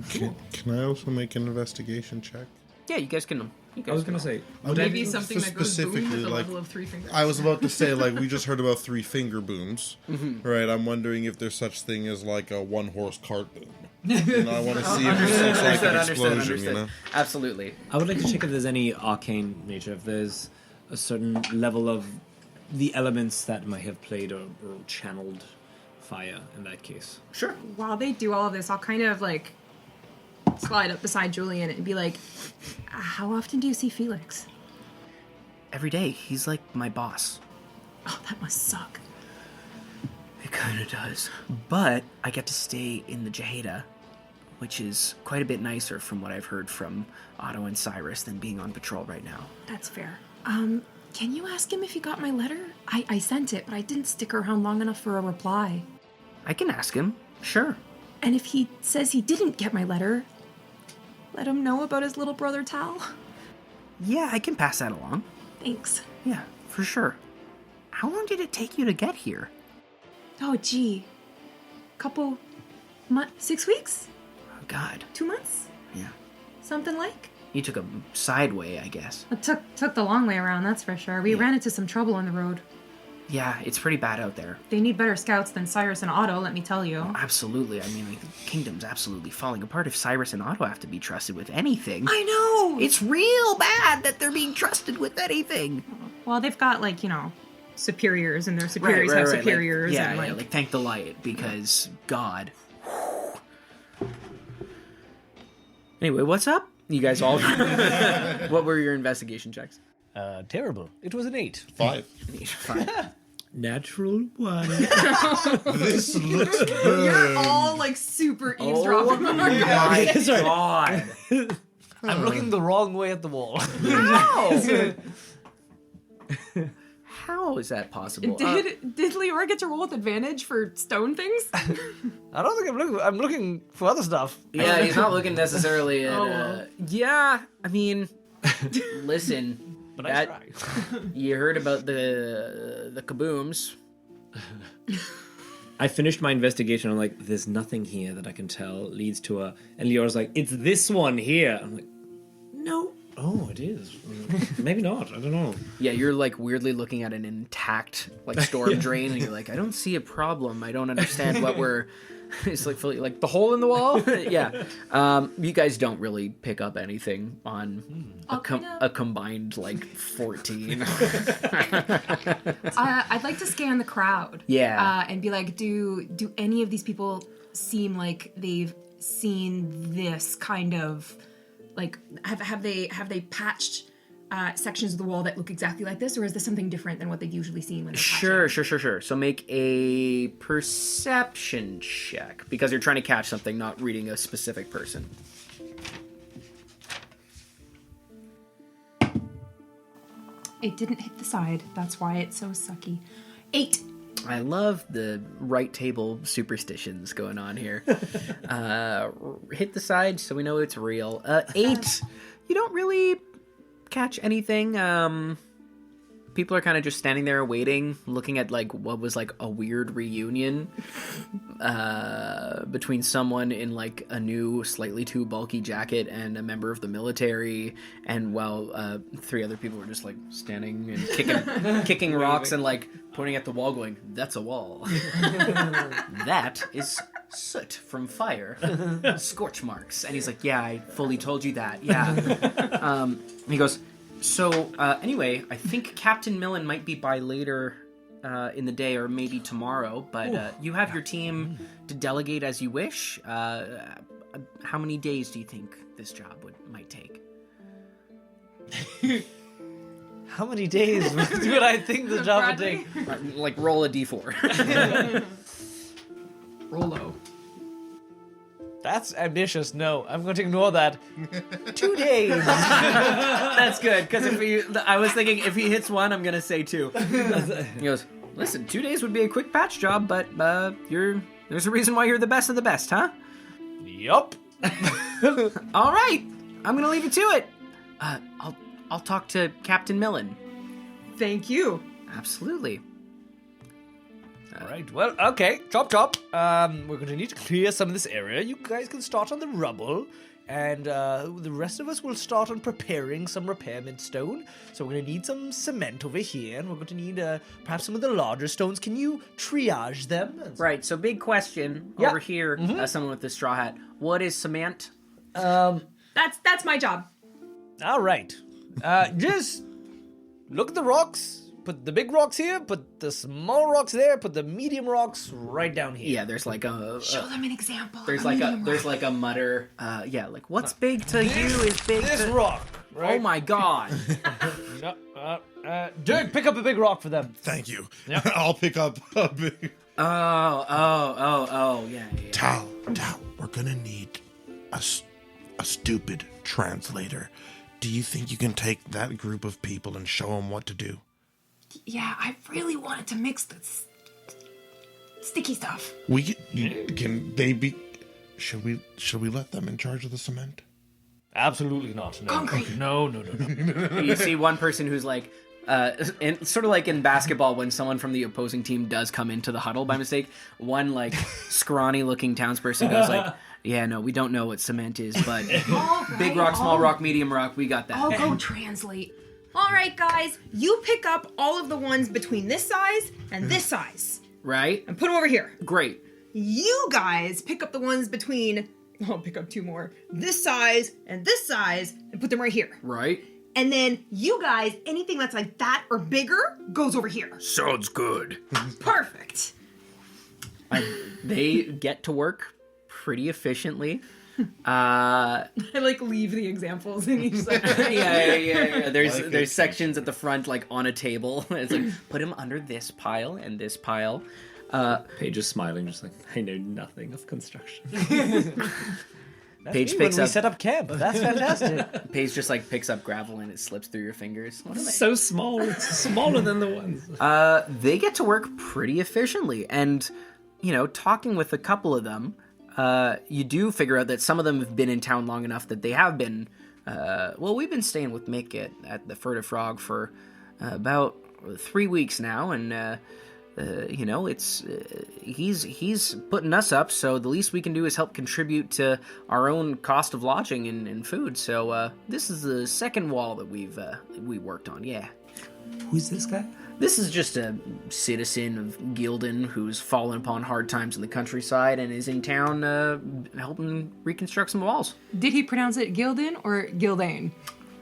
Can I also make an investigation check?
Yeah, you guys can.
I was going to say,
Maybe something that goes boom
specifically,
at the
like,
level of 3 fingers.
I was about to say, like, we just heard about 3 finger booms, right? I'm wondering if there's such thing as like a 1-horse cart boom. You know, I want to see if there's such like an explosion. You know,
Absolutely.
I would like to check if there's any arcane nature, if there's a certain level of the elements that might have played or channeled fire in that case.
Sure.
While they do all of this, I'll kind of like slide up beside Julian and be like, how often do you see Felix?
Every day, he's like my boss.
Oh, that must suck.
It kind of does. But I get to stay in the Jehannah, which is quite a bit nicer from what I've heard from Otto and Cyrus than being on patrol right now.
That's fair. Can you ask him if he got my letter? I sent it, but I didn't stick around long enough for a reply.
I can ask him. Sure.
And if he says he didn't get my letter, let him know about his little brother Tal.
Yeah, I can pass that along.
Thanks.
Yeah, for sure. How long did it take you to get here?
Oh, gee. Couple months, 6 weeks?
Oh, God.
2 months?
Yeah.
Something like?
You took a side way, I guess.
It took the long way around, that's for sure. We ran into some trouble on the road.
Yeah, it's pretty bad out there.
They need better scouts than Cyrus and Otto, let me tell you.
Absolutely. I mean, like, the kingdom's absolutely falling apart if Cyrus and Otto have to be trusted with anything.
I know!
It's real bad that they're being trusted with anything.
Well, they've got, like, superiors, and their superiors have superiors.
Like, like, thank the light, because God. Anyway, what's up? You guys all... What were your investigation checks?
Terrible. It was an 8.
5.
Fine.
Natural 1.
This looks
You're
good.
all, like, super eavesdropping.
Oh my God.
I'm looking the wrong way at the wall.
How? How is that possible?
Did Leora get to roll with advantage for stone things?
I don't think I'm looking. I'm looking for other stuff.
Yeah, he's not looking necessarily at...
well.
Yeah, I mean... Listen...
But I try.
You heard about the kabooms.
I finished my investigation. I'm like, there's nothing here that I can tell leads to a... And Leora's like, it's this one here. I'm like, no. Oh, it is. Maybe not. I don't know.
Yeah, you're like weirdly looking at an intact like storm drain, and you're like, I don't see a problem. I don't understand what we're. It's like fully like the hole in the wall. Yeah, you guys don't really pick up anything on a combined like 14.
I'd like to scan the crowd.
Yeah.
And be like, do any of these people seem like they've seen this kind of, like, have they patched sections of the wall that look exactly like this, or is this something different than what they've usually seen when they're patching?
Sure. So make a perception check because you're trying to catch something, not reading a specific person.
It didn't hit the side. That's why it's so sucky. 8.
I love the right table superstitions going on here. Hit the side so we know it's real. 8. You don't really catch anything. People are kind of just standing there waiting, looking at like what was like a weird reunion between someone in like a new, slightly too bulky jacket and a member of the military, and while 3 other people were just like standing and kicking rocks and like pointing at the wall, going, "That's a wall. That is soot from fire, scorch marks." And he's like, "Yeah, I fully told you that. Yeah." He goes, "So, anyway, I think Captain Millen might be by later in the day or maybe tomorrow, but you have your team to delegate as you wish. How many days do you think this job might take?"
How many days would I think the job would take?
Like, roll a d4.
Rolo.
That's ambitious. No, I'm going to ignore that. 2 days.
That's good, because I was thinking if he hits 1, I'm going to say 2. He goes, "Listen, 2 days would be a quick patch job, but there's a reason why you're the best of the best, huh?"
Yup.
All right, I'm going to leave you to it. I'll talk to Captain Millen.
Thank you.
Absolutely.
All right. Well, okay. Chop. We're going to need to clear some of this area. You guys can start on the rubble, and the rest of us will start on preparing some repairment stone. So we're going to need some cement over here, and we're going to need perhaps some of the larger stones. Can you triage them?
Right. So big question over here. Someone with the straw hat. What is cement?
That's my job.
All right. Just look at the rocks. Put the big rocks here, put the small rocks there, put the medium rocks right down here.
Yeah, there's like
Show them an example.
there's like a mutter. Yeah, like what's big to you is big
This
to...
rock, right?
Oh my god.
Dirk, pick up a big rock for them.
Thank you. I'll pick up a big...
Oh, yeah.
Tal, we're gonna need a stupid translator. Do you think you can take that group of people and show them what to do?
Yeah, I really wanted to mix this sticky stuff.
Can they be? Should we let them in charge of the cement?
Absolutely not. No.
Concrete.
No.
You see one person who's like, and sort of like in basketball when someone from the opposing team does come into the huddle by mistake, one like scrawny looking townsperson goes like, yeah, no, we don't know what cement is, but big rock, small rock, medium rock, we got that.
I'll go translate. All right, guys, you pick up all of the ones between this size and this size
Right?
and put them over here.
Great.
You guys pick up the ones between, I'll pick up 2 more, this size and put them right here.
Right?
And then you guys, anything that's like that or bigger goes over here.
Sounds good.
Perfect.
They get to work pretty efficiently.
I like leave the examples in each section.
Yeah. There's sections at the front, like on a table. It's like put him under this pile and this pile.
Paige is smiling, just like, I know nothing of construction.
Paige
When
picks
we
up.
set up camp. That's fantastic.
Paige just like picks up gravel and it slips through your fingers. What am I-
So small, it's smaller than the ones.
They get to work pretty efficiently, and talking with a couple of them, you do figure out that some of them have been in town long enough that they have been. We've been staying with Mick at the Furtive Frog for about 3 weeks now, and it's he's putting us up. So the least we can do is help contribute to our own cost of lodging and food. So this is the second wall that we worked on. Yeah.
Who's this guy?
This is just a citizen of Gildan who's fallen upon hard times in the countryside and is in town helping reconstruct some walls.
Did he pronounce it Gildan or Gildane?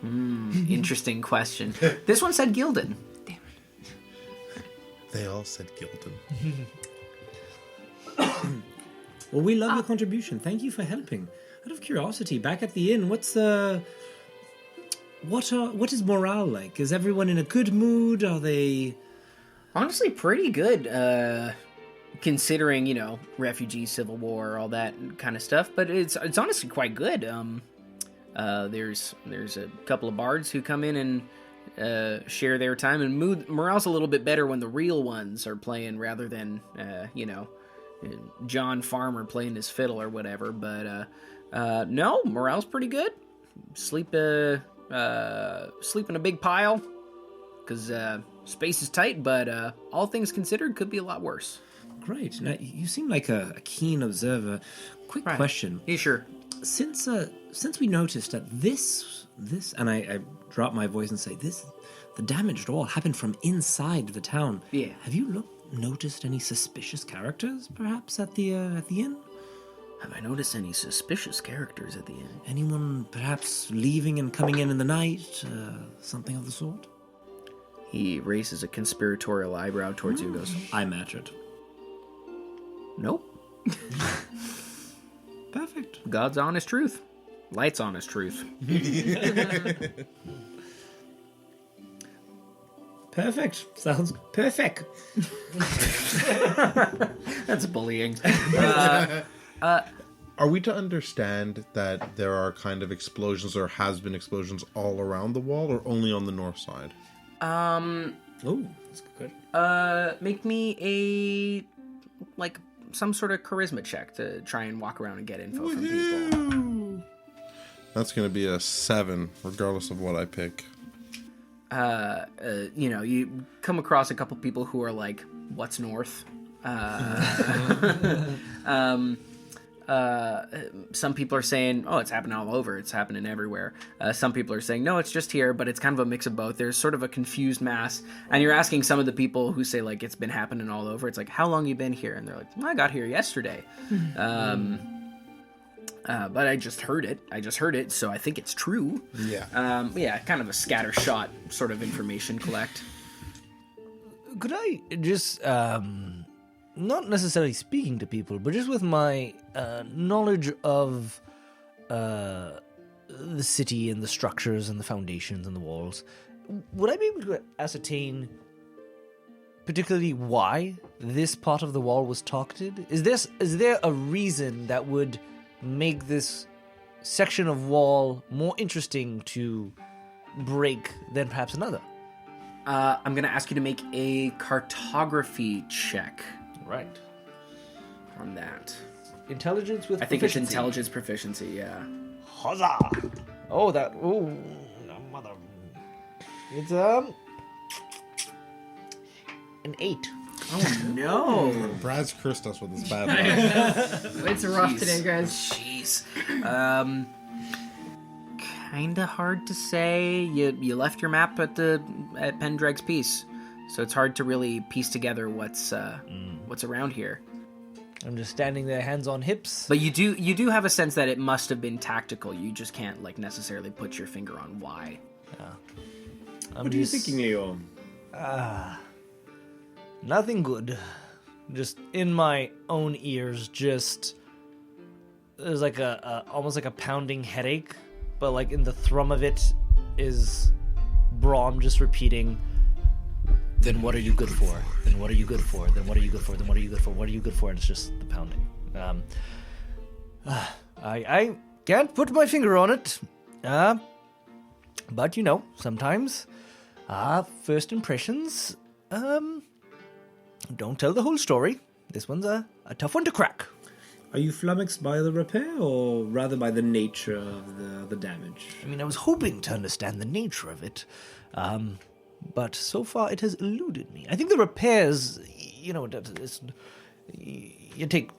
Interesting question. This one said Gildan.
They all said Gildan.
Well, we love your contribution. Thank you for helping. Out of curiosity, back at the inn, what is morale like? Is everyone in a good mood? Are they...
Honestly, pretty good, considering, refugee, civil war, all that kind of stuff. But it's honestly quite good. There's a couple of bards who come in and share their time, and morale's a little bit better when the real ones are playing rather than John Farmer playing his fiddle or whatever. But no, morale's pretty good. Sleep in a big pile because space is tight, but all things considered, could be a lot worse.
Great. Now, you seem like a keen observer. Quick question.
Yeah, sure.
Since we noticed that this and I drop my voice and say this, the damaged wall happened from inside the town.
Yeah.
Have you noticed any suspicious characters, perhaps, at the inn?
Have I noticed any suspicious characters at the inn?
Anyone perhaps leaving and coming in the night? Something of the sort?
He raises a conspiratorial eyebrow towards you and goes,
I match it.
nope.
Perfect.
God's honest truth. Light's honest truth.
Perfect. Sounds perfect.
That's bullying.
Are we to understand that there are kind of explosions or has been explosions all around the wall or only on the north side?
Oh, that's good.
Make me some sort of charisma check to try and walk around and get info from people.
That's going to be a 7, regardless of what I pick.
You come across a couple people who are like, what's north? Some people are saying, oh, it's happening all over. It's happening everywhere. Some people are saying, no, it's just here, but it's kind of a mix of both. There's sort of a confused mass. And you're asking some of the people who say, like, it's been happening all over. It's like, how long you been here? And they're like, well, I got here yesterday. But I just heard it, so I think it's true.
Yeah.
Kind of a scattershot sort of information collect.
Could I just, not necessarily speaking to people, but just with my knowledge of the city and the structures and the foundations and the walls, would I be able to ascertain particularly why this part of the wall was targeted? Is there a reason that would make this section of wall more interesting to break than perhaps another?
I'm going to ask you to make a cartography check.
Right.
on that?
Intelligence with
I think it's
proficiency.
intelligence proficiency, yeah.
Huzzah! Oh, that. Oh, mother. It's an 8.
Oh, no.
Brad's cursed us with his bad luck.
It's rough today, guys.
Jeez. Kinda hard to say. You left your map at Pendreg's Piece, so it's hard to really piece together what's around here.
I'm just standing there, hands on hips.
But you do have a sense that it must have been tactical. You just can't like necessarily put your finger on why.
What are you thinking, Leo?
Nothing good. Just in my own ears, just there's like a almost like a pounding headache, but like in the thrum of it is Braum just repeating, "Then what are you good for? Then what are you good for? Then what are you good for? Then what are you good for? What are you good for?" And it's just the pounding. I can't put my finger on it. But you know, sometimes first impressions don't tell the whole story. This one's a tough one to crack.
Are you flummoxed by the repair, or rather by the nature of the damage?
I mean, I was hoping to understand the nature of it, but so far it has eluded me. I think the repairs, you know, you take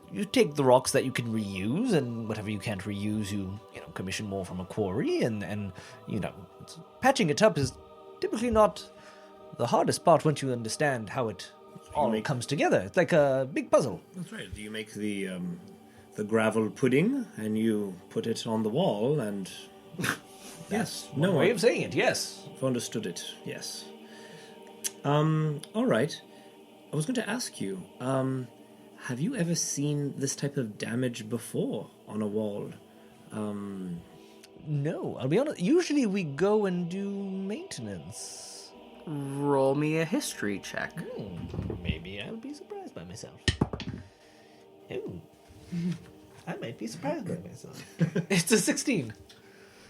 the rocks that you can reuse, and whatever you can't reuse, you commission more from a quarry, and you know, patching it up is typically not the hardest part once you understand how it all comes together. It's like a big puzzle.
That's right. Do you make the gravel pudding and you put it on the wall and... Yes.
No way of saying it, yes.
I've understood it, yes. All right. I was going to ask you, have you ever seen this type of damage before on a wall?
No, I'll be honest. Usually we go and do maintenance.
Roll me a history check.
Maybe I'll be surprised by myself. Oh, I might be surprised by myself. It's a 16.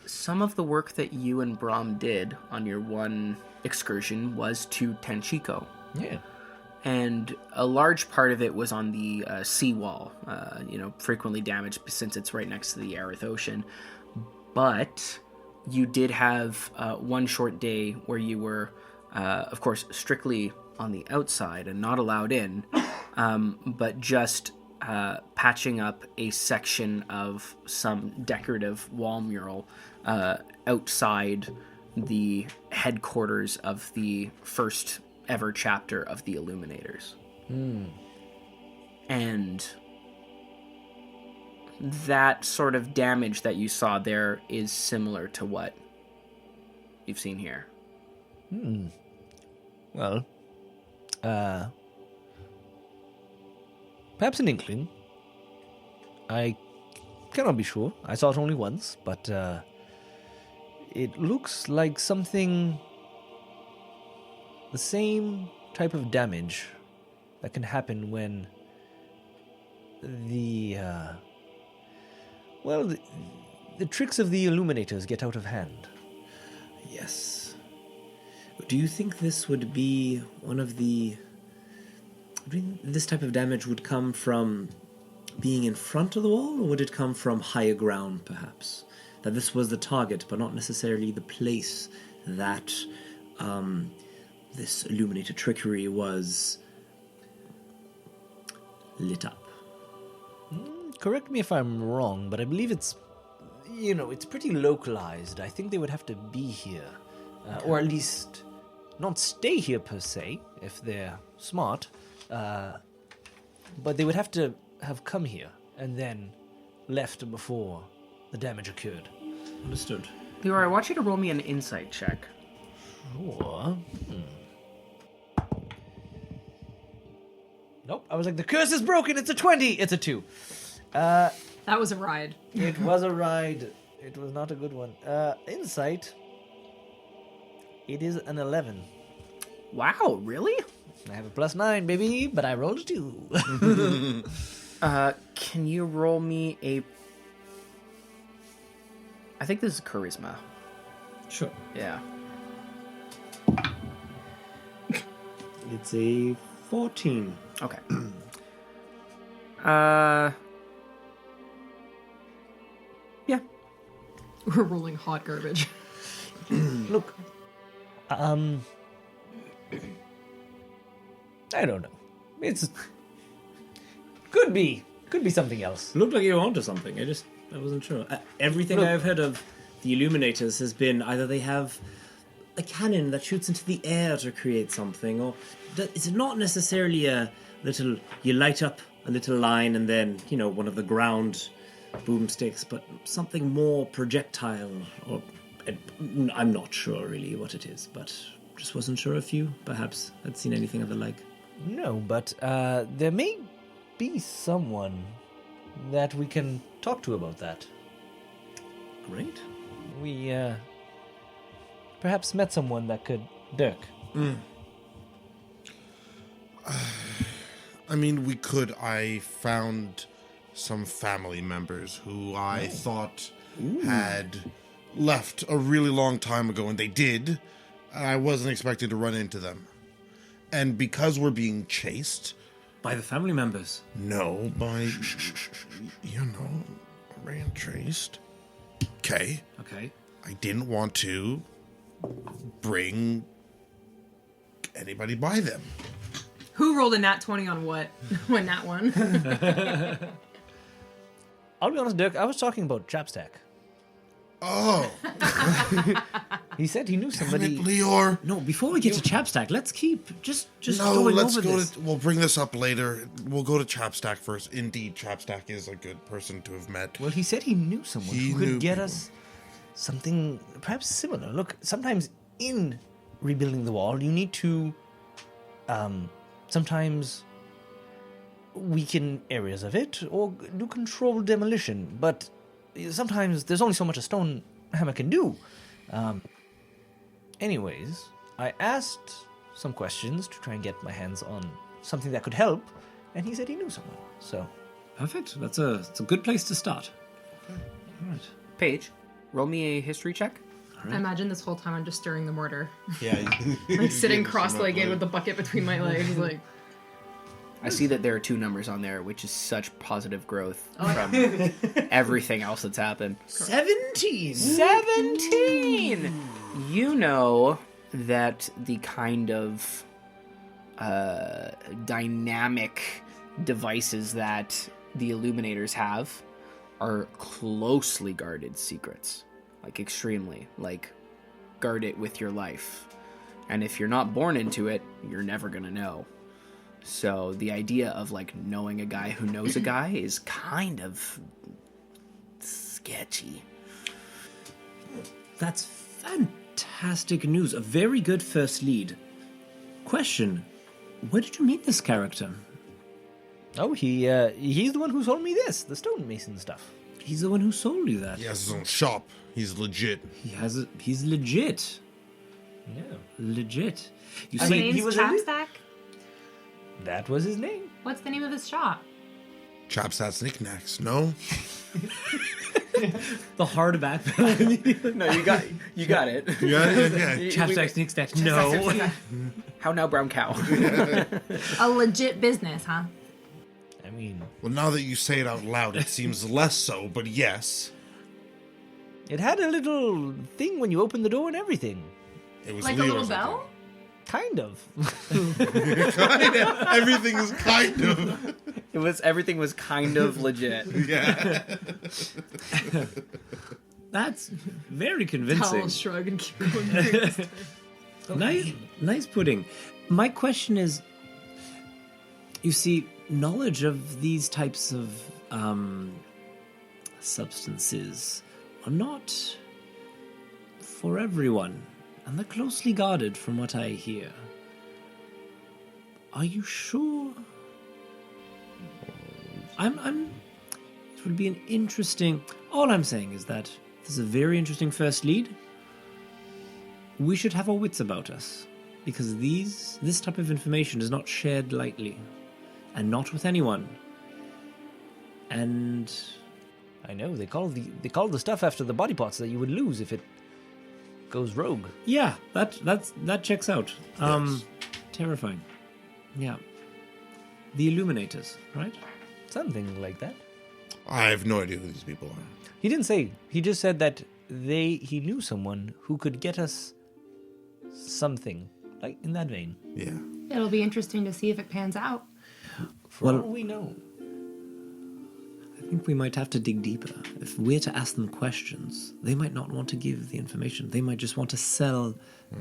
Some of the work that you and Braum did on your one excursion was to Tenchiko.
Yeah.
And a large part of it was on the seawall, frequently damaged since it's right next to the Aryth Ocean. But you did have one short day where you were, of course, strictly on the outside and not allowed in, but just patching up a section of some decorative wall mural outside the headquarters of the first ever chapter of the Illuminators. And that sort of damage that you saw there is similar to what you've seen here.
Well, perhaps an inkling. I cannot be sure. I saw it only once, but it looks like something... the same type of damage that can happen when the tricks of the Illuminators get out of hand.
Yes. Do you think this would be one of the... this type of damage would come from being in front of the wall, or would it come from higher ground, perhaps? That this was the target, but not necessarily the place that this Illuminator trickery was lit up.
Correct me if I'm wrong, but I believe it's pretty localized. I think they would have to be here, or at least not stay here per se, if they're smart, but they would have to have come here and then left before the damage occurred.
Understood.
Leroy, I want you to roll me an insight check.
Sure. Nope, I was like, the curse is broken, it's a 20! It's a 2.
That was a ride.
It was a ride. It was not a good one. Insight. It is an 11.
Wow, really?
I have a +9, baby, but I rolled a 2.
Can you roll me a... I think this is charisma.
Sure.
Yeah.
It's a 14.
Okay. Yeah.
We're rolling hot garbage.
Look, I don't know. It's could be something else.
Looked like you were onto something. I wasn't sure. Everything I've heard of the Illuminators has been either they have a cannon that shoots into the air to create something, or it's not necessarily a little, you light up a little line and then, one of the ground boomsticks, but something more projectile, or I'm not sure really what it is, but just wasn't sure if you perhaps had seen anything of the like.
No, but there may be someone that we can talk to about that.
Great.
We perhaps met someone that could... Dirk.
I mean, we could. I found some family members who I thought had left a really long time ago, and they did. I wasn't expecting to run into them. And because we're being chased...
By the family members?
No, by... ran chased. Okay. I didn't want to bring anybody by them.
Who rolled a nat 20 on what? When that one?
I'll be honest, Dirk, I was talking about Chapstack.
Oh.
He said he knew somebody...
Damn it, Leor.
No, before we get to Chapstack, let's keep just
No,
going
let's
over
go
this.
we'll bring this up later. We'll go to Chapstack first. Indeed, Chapstack is a good person to have met.
Well, he said he knew someone
He
who
knew
could get
people.
us something perhaps similar. Look, sometimes in rebuilding the wall, you need to sometimes weaken areas of it or do controlled demolition. But sometimes there's only so much a stone hammer can do. Anyways, I asked some questions to try and get my hands on something that could help, and he said he knew someone. So,
Perfect. It's a good place to start. All right.
Paige, roll me a history check.
I imagine this whole time I'm just stirring the mortar.
Yeah.
Like sitting cross-legged with the bucket between my legs. Like,
I see that there are 2 numbers on there, which is such positive growth from everything else that's happened.
17!
17! You know that the kind of dynamic devices that the Illuminators have are closely guarded secrets. Like, extremely. Like, guard it with your life. And if you're not born into it, you're never gonna know. So the idea of, like, knowing a guy who knows a guy is kind of sketchy.
That's fantastic news. A very good first lead. Question: where did you meet this character?
oh, he's the one who sold me this, the stonemason stuff.
He's the one who sold you that.
He has his own shop. He's legit.
He's legit.
Yeah.
Legit. You
I
see,
mean,
name's
he was a-
Chapstack?
That was his name.
What's the name of his shop?
Chapstack's knickknacks. No?
the hardback.
No, you got it.
Yeah.
Chapstack, sneak stack. No.
How now, brown cow?
A legit business, huh?
I mean,
Well, now that you say it out loud, it seems less so, but yes.
it had a little thing when you opened the door and everything.
It was
Like a
Leo's
little
idea.
bell?
Kind of.
Everything is kind of.
Everything was kind of legit.
Yeah.
That's very convincing.
I'll shrug and keep going.
Nice pudding. My question is, you see, knowledge of these types of substances are not for everyone, and they're closely guarded from what I hear. Are you sure? It would be an interesting... All I'm saying is that this is a very interesting first lead. We should have our wits about us, because this type of information is not shared lightly, and not with anyone. And
I know they call the stuff after the body parts that you would lose if it goes rogue.
yeah, that checks out.
Yes.
Terrifying. Yeah. The Illuminators, right?
Something like that.
I have no idea who these people are.
He didn't say. He just said that he knew someone who could get us something, like in that vein.
Yeah.
It'll be interesting to see if it pans out.
For all we know.
I think we might have to dig deeper. If we're to ask them questions, they might not want to give the information. They might just want to sell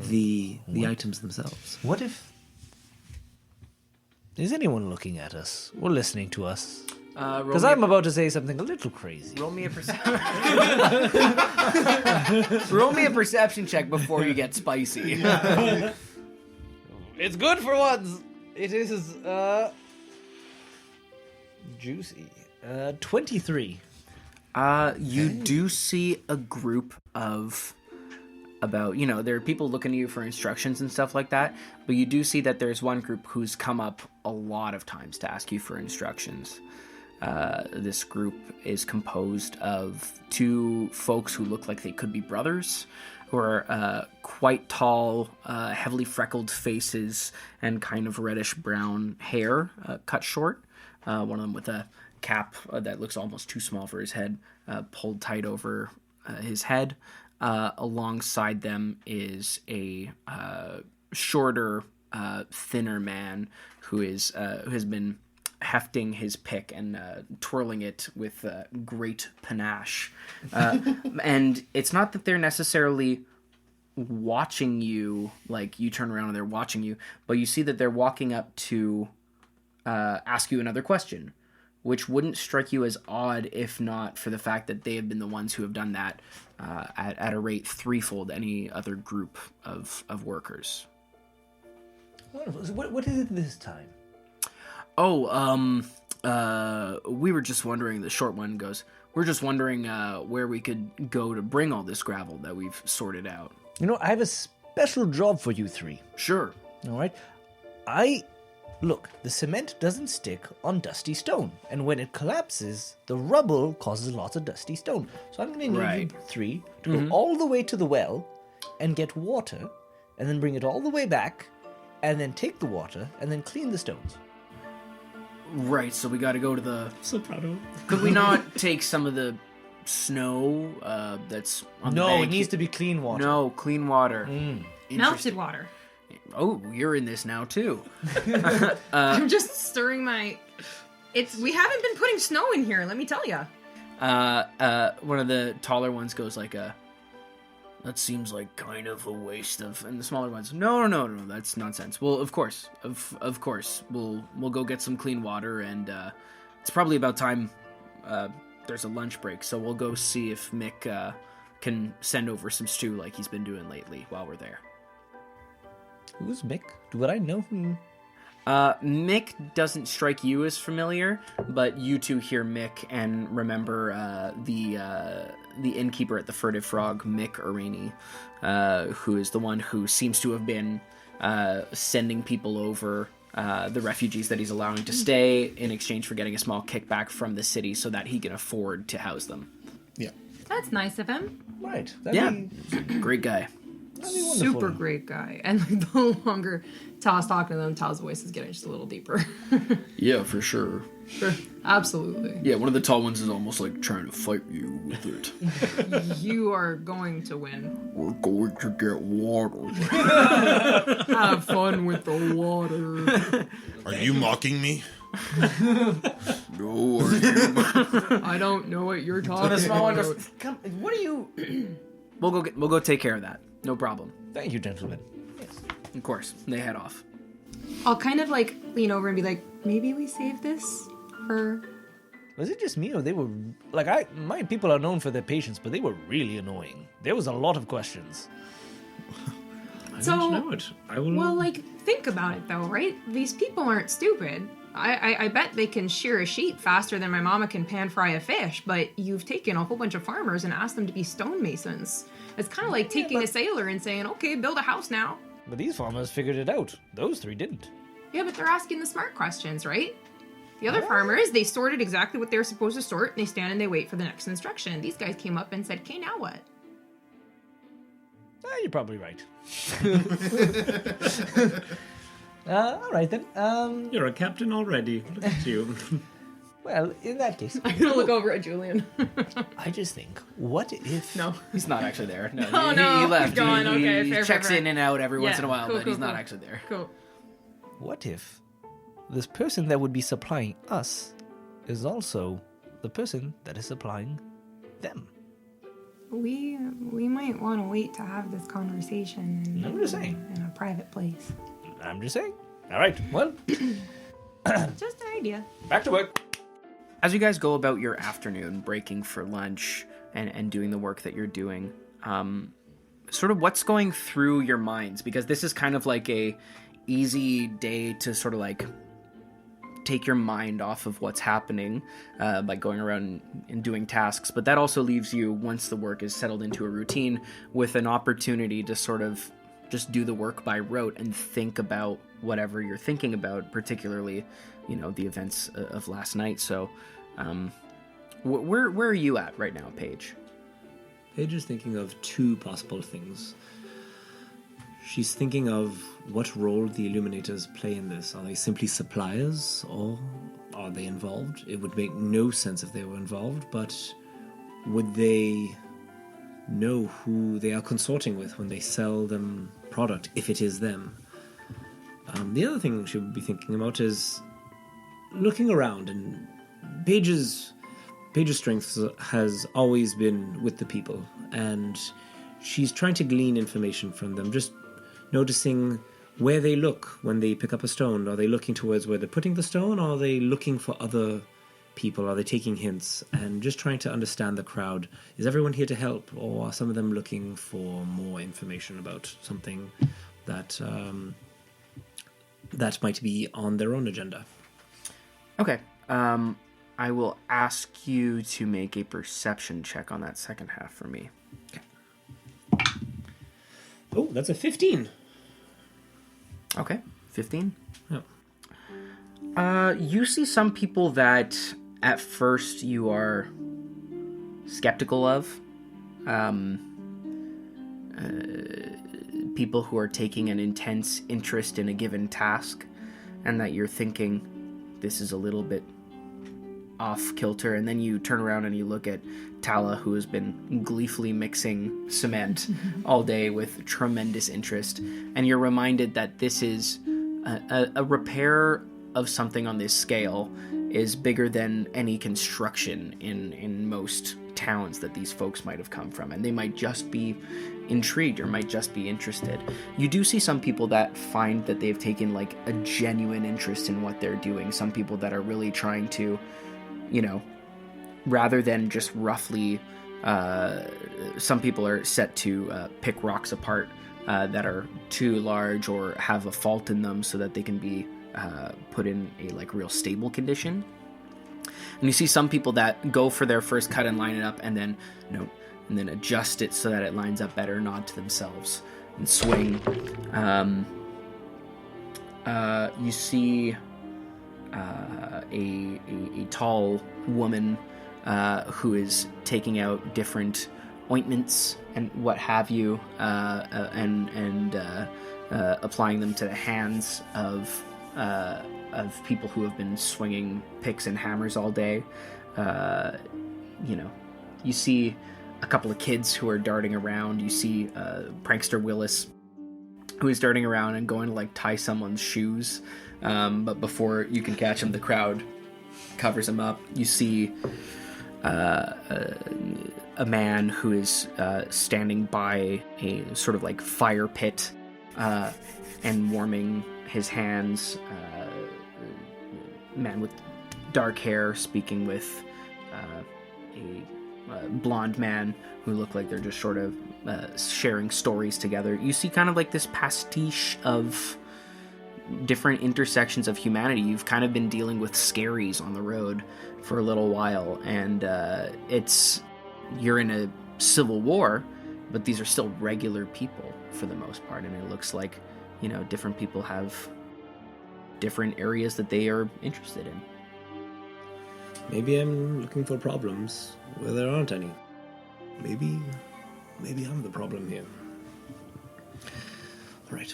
the items themselves.
What if... Is anyone looking at us or listening to us? Because I'm about to say something a little crazy.
Roll me a perception. Roll me a perception check before you get spicy.
It's good for once. It is juicy. 23.
You do see a group of about, there are people looking at you for instructions and stuff like that, but you do see that there's one group who's come up a lot of times to ask you for instructions. This group is composed of two folks who look like they could be brothers, who are quite tall, heavily freckled faces, and kind of reddish-brown hair, cut short. One of them with a cap that looks almost too small for his head, pulled tight over his head. Alongside them is a shorter, thinner man who has been hefting his pick and twirling it with great panache. And it's not that they're necessarily watching you, like you turn around and they're watching you, but you see that they're walking up to ask you another question, which wouldn't strike you as odd if not for the fact that they have been the ones who have done that at a rate threefold any other group of workers.
What is it this time?
We were just wondering, the short one goes, we're just wondering where we could go to bring all this gravel that we've sorted out.
I have a special job for you three.
Sure.
All right? Look, the cement doesn't stick on dusty stone, and when it collapses, the rubble causes lots of dusty stone. So I'm going to need you three to go all the way to the well and get water, and then bring it all the way back, and then take the water, and then clean the stones.
Right, so we got to go to the...
So proud of him.
Could we not take some of the snow that's on the
No,
bank?
it needs to be clean water.
No, clean water.
Melted water.
Oh, you're in this now too.
I'm just stirring my... We haven't been putting snow in here, let me tell you.
One of the taller ones goes like that seems like kind of a waste of, and the smaller ones, no, that's nonsense. Well, of course, we'll go get some clean water, and it's probably about time. There's a lunch break, so we'll go see if Mick can send over some stew like he's been doing lately while we're there.
Who's Mick? Would I know who?
Mick doesn't strike you as familiar, but you two hear Mick and remember the innkeeper at the Furtive Frog, Mick Irani, who is the one who seems to have been sending people over, the refugees that he's allowing to stay in exchange for getting a small kickback from the city so that he can afford to house them.
Yeah.
That's nice of him.
Right.
Great guy.
Super great guy. And like, the longer Tal's talking to them, Tal's voice is getting just a little deeper.
Yeah, for sure.
Absolutely.
Yeah, one of the tall ones is almost like trying to fight you with it.
You are going to win.
We're going to get water.
Have fun with the water.
Are you mocking me?
No,
I don't know what you're talking
the small one
about.
goes, "Come, what are you?" We'll go take care of that. No problem.
Thank you, gentlemen.
Of course, they head off.
I'll kind of like lean over and be like, maybe we save this for...
Was it just me, or they were like my people are known for their patience, but they were really annoying. There was a lot of questions.
I don't know it. I will.
Well, like, think about it though, right? These people aren't stupid. I bet they can shear a sheep faster than my mama can pan fry a fish, but you've taken a whole bunch of farmers and asked them to be stonemasons. It's kind of like taking a sailor and saying, okay, build a house now.
But these farmers figured it out. Those three didn't.
Yeah, but they're asking the smart questions, right? The other farmers, they sorted exactly what they were supposed to sort, and they stand and they wait for the next instruction. These guys came up and said, okay, now what?
You're probably right. All right then.
You're a captain already. Look at you.
Well, in that case,
I'm gonna look over at Julian.
I just think, what if...
No.
He's not actually there. No,
Oh, no.
he left.
He's gone. Okay,
he
fair,
checks
fair.
in and out every once
Yeah,
in a while,
cool,
but
cool,
he's not
cool.
actually there.
Cool.
What if this person that would be supplying us is also the person that is supplying them?
We might want to wait to have this conversation
I'm just saying.
in a private place.
I'm just saying. All right, well,
Just an idea.
back to work.
As you guys go about your afternoon, breaking for lunch and doing the work that you're doing, sort of what's going through your minds? Because this is kind of like a easy day to sort of like take your mind off of what's happening by going around and doing tasks. But that also leaves you, once the work is settled into a routine, with an opportunity to sort of just do the work by rote and think about whatever you're thinking about, particularly, you know, the events of last night. So where are you at right now, Paige?
Paige is thinking of two possible things. She's thinking of what role the Illuminators play in this. Are they simply suppliers, or are they involved? It would make no sense if they were involved, but would they know who they are consorting with when they sell them product, if it is them? The other thing she would be thinking about is looking around, and Paige's strength has always been with the people, and she's trying to glean information from them, just noticing where they look when they pick up a stone. Are they looking towards where they're putting the stone, or are they looking for other people? Are they taking hints? And just trying to understand the crowd. Is everyone here to help, or are some of them looking for more information about something that that might be on their own agenda?
Okay. I will ask you to make a perception check on that second half for me.
Oh, that's a 15.
Okay. 15.
Yeah.
You see some people that at first you are skeptical of. People who are taking an intense interest in a given task, and that you're thinking, this is a little bit off kilter. And then you turn around and you look at Tala, who has been gleefully mixing cement all day with tremendous interest, and you're reminded that this is a repair of something on this scale is bigger than any construction in most towns that these folks might have come from, and they might just be intrigued or might just be interested. You do see some people that find that they've taken like a genuine interest in what they're doing, some people that are really trying to, you know, rather than just roughly, some people are set to pick rocks apart that are too large or have a fault in them so that they can be put in a like real stable condition. And you see some people that go for their first cut and line it up, and then and then adjust it so that it lines up better, nod to themselves, and swing. You see a tall woman who is taking out different ointments and what have you, and applying them to the hands of people who have been swinging picks and hammers all day. You see a couple of kids who are darting around. You see prankster Willis, who is darting around and going to like tie someone's shoes, but before you can catch him, the crowd covers him up. You see a man who is standing by a sort of like fire pit and warming his hands. Man with dark hair speaking with a blonde man who look like they're just sort of sharing stories together. You see kind of like this pastiche of different intersections of humanity. You've kind of been dealing with scaries on the road for a little while, and you're in a civil war, but these are still regular people for the most part, and it looks like, you know, different people have different areas that they are interested in.
Maybe I'm looking for problems where there aren't any. Maybe I'm the problem here. All right.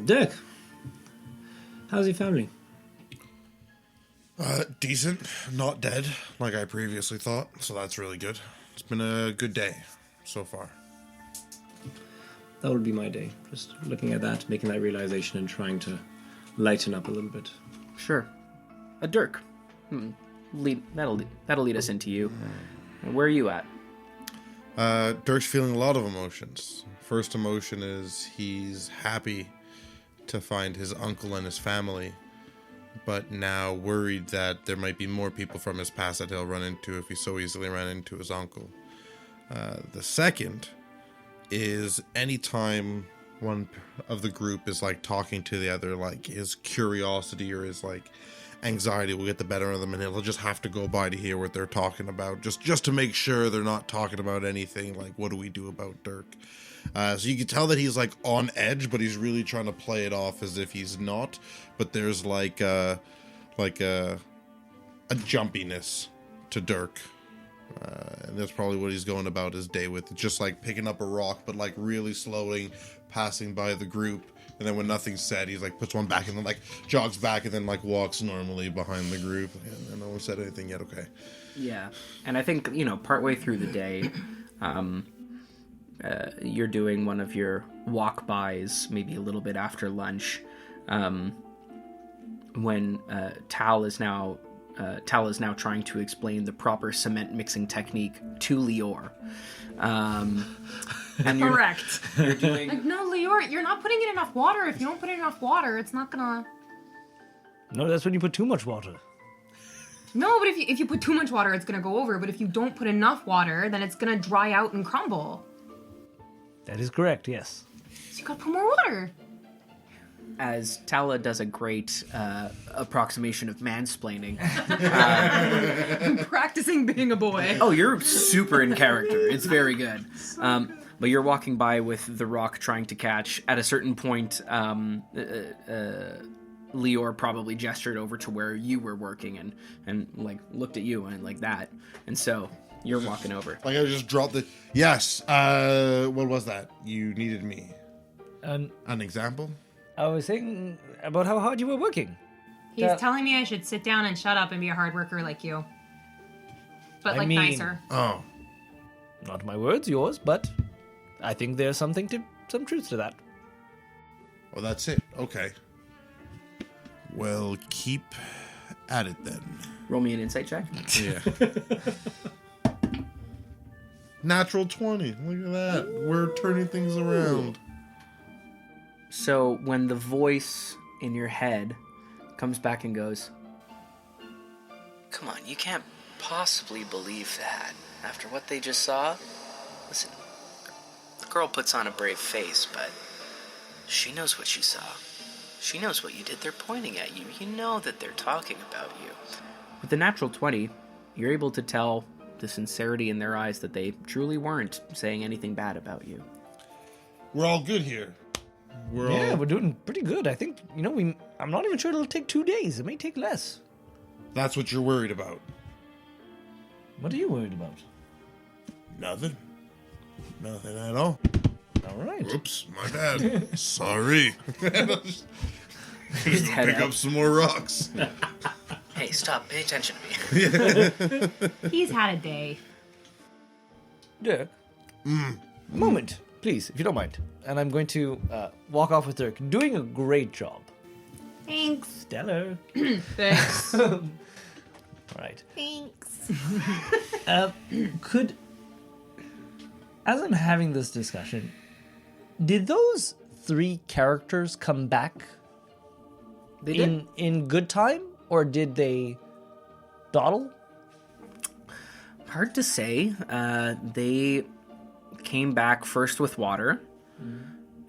Dirk, how's your family?
Decent, not dead, like I previously thought, so that's really good. It's been a good day so far.
That would be my day. Just looking at that, making that realization, and trying to lighten up a little bit.
Sure. Dirk. That'll lead us into you. Where are you at?
Dirk's feeling a lot of emotions. First emotion is he's happy to find his uncle and his family, but now worried that there might be more people from his past that he'll run into if he so easily ran into his uncle. The second is anytime one of the group is like talking to the other, like his curiosity or his like anxiety will get the better of them, and he'll just have to go by to hear what they're talking about, just to make sure they're not talking about anything like what do we do about Dirk. So you can tell that he's like on edge, but he's really trying to play it off as if he's not. But there's like a jumpiness to Dirk, and that's probably what he's going about his day with. Just like picking up a rock, but like really slowing, passing by the group, and then when nothing's said, he's like puts one back and then like jogs back and then like walks normally behind the group. And no one said anything yet. Okay.
Yeah, and I think partway through the day. You're doing one of your walk-bys, maybe a little bit after lunch, when Tal is now trying to explain the proper cement mixing technique to Lior. And
Correct.
You're doing...
Like, no, Lior, you're not putting in enough water. If you don't put in enough water, it's not gonna...
No, that's when you put too much water.
No, but if you put too much water, it's gonna go over. But if you don't put enough water, then it's gonna dry out and crumble.
That is correct, yes.
So you gotta put more water.
As Tala does a great approximation of mansplaining.
I'm practicing being a boy.
Oh, you're super in character. It's very good. But you're walking by with the rock trying to catch. At a certain point, Lior probably gestured over to where you were working and like looked at you and like that. And so you're walking over.
Like I just dropped the... Yes, what was that? You needed me. An example?
I was saying about how hard you were working.
He's telling me I should sit down and shut up and be a hard worker like you. But nicer.
Oh.
Not my words, yours, but I think there's some truth to that.
Well, that's it. Okay. Well, keep at it then.
Roll me an insight check.
Yeah. Natural 20. Look at that. We're turning things around.
So when the voice in your head comes back and goes, "Come on, you can't possibly believe that after what they just saw. Listen, the girl puts on a brave face, but she knows what she saw. She knows what you did. They're pointing at you. You know that they're talking about you." With the natural 20, you're able to tell the sincerity in their eyes that they truly weren't saying anything bad about you.
We're all good here.
We're doing pretty good. I think, I'm not even sure it'll take 2 days. It may take less.
That's what you're worried about.
What are you worried about?
Nothing. Nothing at all.
All right.
Oops, my bad. Sorry.
Just head
Pick
out.
up some more rocks.
Hey, stop. Pay attention to me.
He's had a day.
Dirk. Moment, please, if you don't mind. And I'm going to walk off with Dirk. Doing a great job.
Thanks.
Stellar.
Thanks.
All right.
Thanks.
As I'm having this discussion, did those 3 characters come back
They did.
in good time, or did they dawdle?
Hard to say. They came back first with water,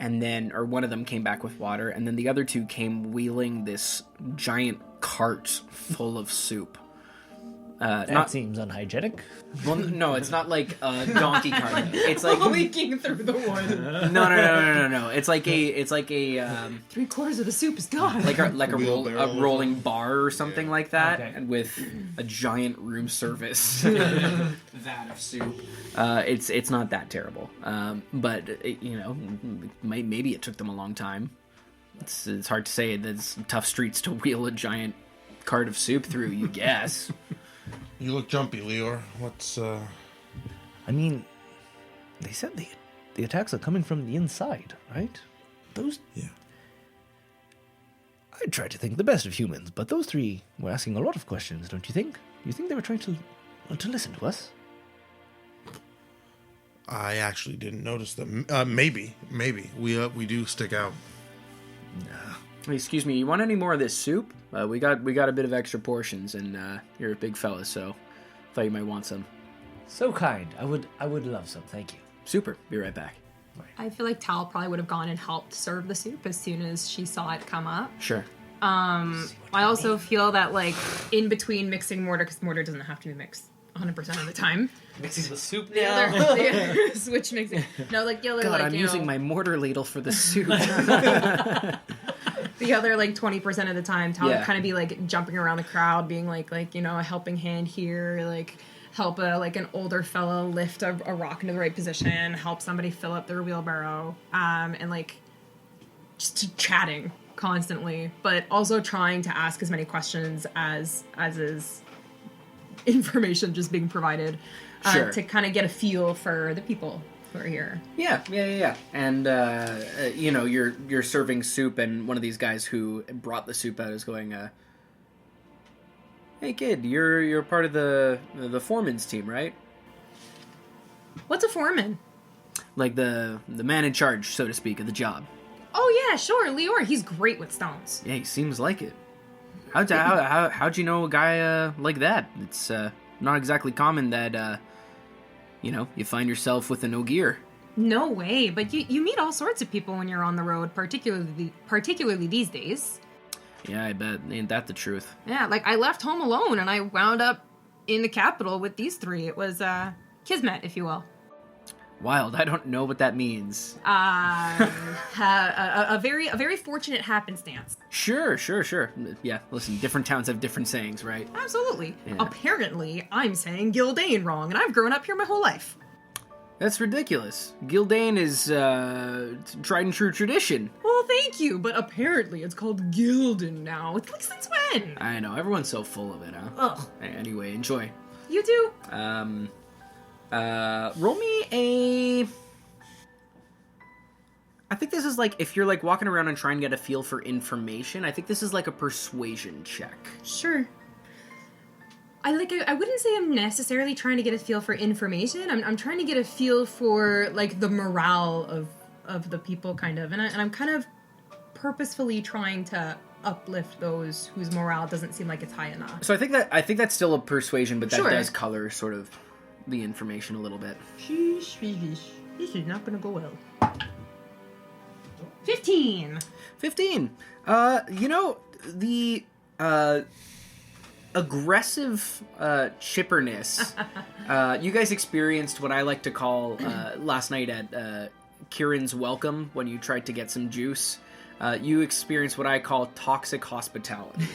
and then, or one of them came back with water, and then the other 2 came wheeling this giant cart full of soup.
That seems unhygienic.
Well, no, it's not like a donkey cart. It's like
Leaking through the wood.
no. It's like a
3/4 of the soup is gone.
like a rolling bar or something like that,
Okay.
and with a giant room service vat of soup. It's not that terrible, but maybe it took them a long time. It's hard to say. There's tough streets to wheel a giant cart of soup through, you guess.
You look jumpy, Leor. What's,
I mean, they said the attacks are coming from the inside, right? Those...
Yeah.
I try to think the best of humans, but those three were asking a lot of questions, don't you think? You think they were trying to listen to us?
I actually didn't notice them. Maybe. We do stick out.
Hey, excuse me, you want any more of this soup? We got a bit of extra portions, and you're a big fella, so thought you might want some.
So kind. I would love some, thank you.
Super. Be right back.
I feel like Tal probably would have gone and helped serve the soup as soon as she saw it come up.
Sure.
I also feel that, like, in between mixing mortar, because mortar doesn't have to be mixed 100% of the time.
Mixing the soup
The
now.
other, switch mixing. No, like, the other,
God,
like,
I'm
you
using
know,
my mortar ladle for the soup.
the other, like, 20% of the time, Tal
Yeah.
would kind of be, like, jumping around the crowd, being, like, you know, a helping hand here, like... help an older fellow lift a rock into the right position, help somebody fill up their wheelbarrow, and like just chatting constantly, but also trying to ask as many questions as is information just being provided
Sure.
to kind of get a feel for the people who are here.
Yeah. And you know, you're serving soup, and one of these guys who brought the soup out is going, "Hey kid, you're part of the foreman's team, right?
What's a foreman?
Like the man in charge, so to speak, of the job."
Oh yeah, sure, Leor. He's great with stones.
Yeah, he seems like it. How'd you know a guy like that? It's not exactly common that you know, you find yourself with an Ogier.
No way, but you meet all sorts of people when you're on the road, particularly these days.
Yeah, I bet. Ain't that the truth?
Yeah, like, I left home alone, and I wound up in the capital with these three. It was, kismet, if you will.
Wild. I don't know what that means.
A very fortunate happenstance.
Sure. Yeah, listen, different towns have different sayings, right?
Absolutely.
Yeah.
Apparently, I'm saying Gildane wrong, and I've grown up here my whole life.
That's ridiculous. Gildane is, tried and true tradition.
Well, thank you, but apparently it's called Gildan now. It's like, since when?
I know, everyone's so full of it, huh?
Ugh.
Anyway, enjoy.
You do?
Roll me a... I think this is like, if you're like walking around and trying to get a feel for information, I think this is like a persuasion check.
Sure. I wouldn't say I'm necessarily trying to get a feel for information. I'm trying to get a feel for, like, the morale of the people, kind of. And I'm kind of purposefully trying to uplift those whose morale doesn't seem like it's high enough.
So I think that's still a persuasion, but that
Sure.
does color sort of the information a little bit.
This is not gonna go well. 15!
15. You know, the aggressive chipperness you guys experienced what I like to call last night at Kieran's Welcome when you tried to get some juice. You experienced what I call toxic hospitality.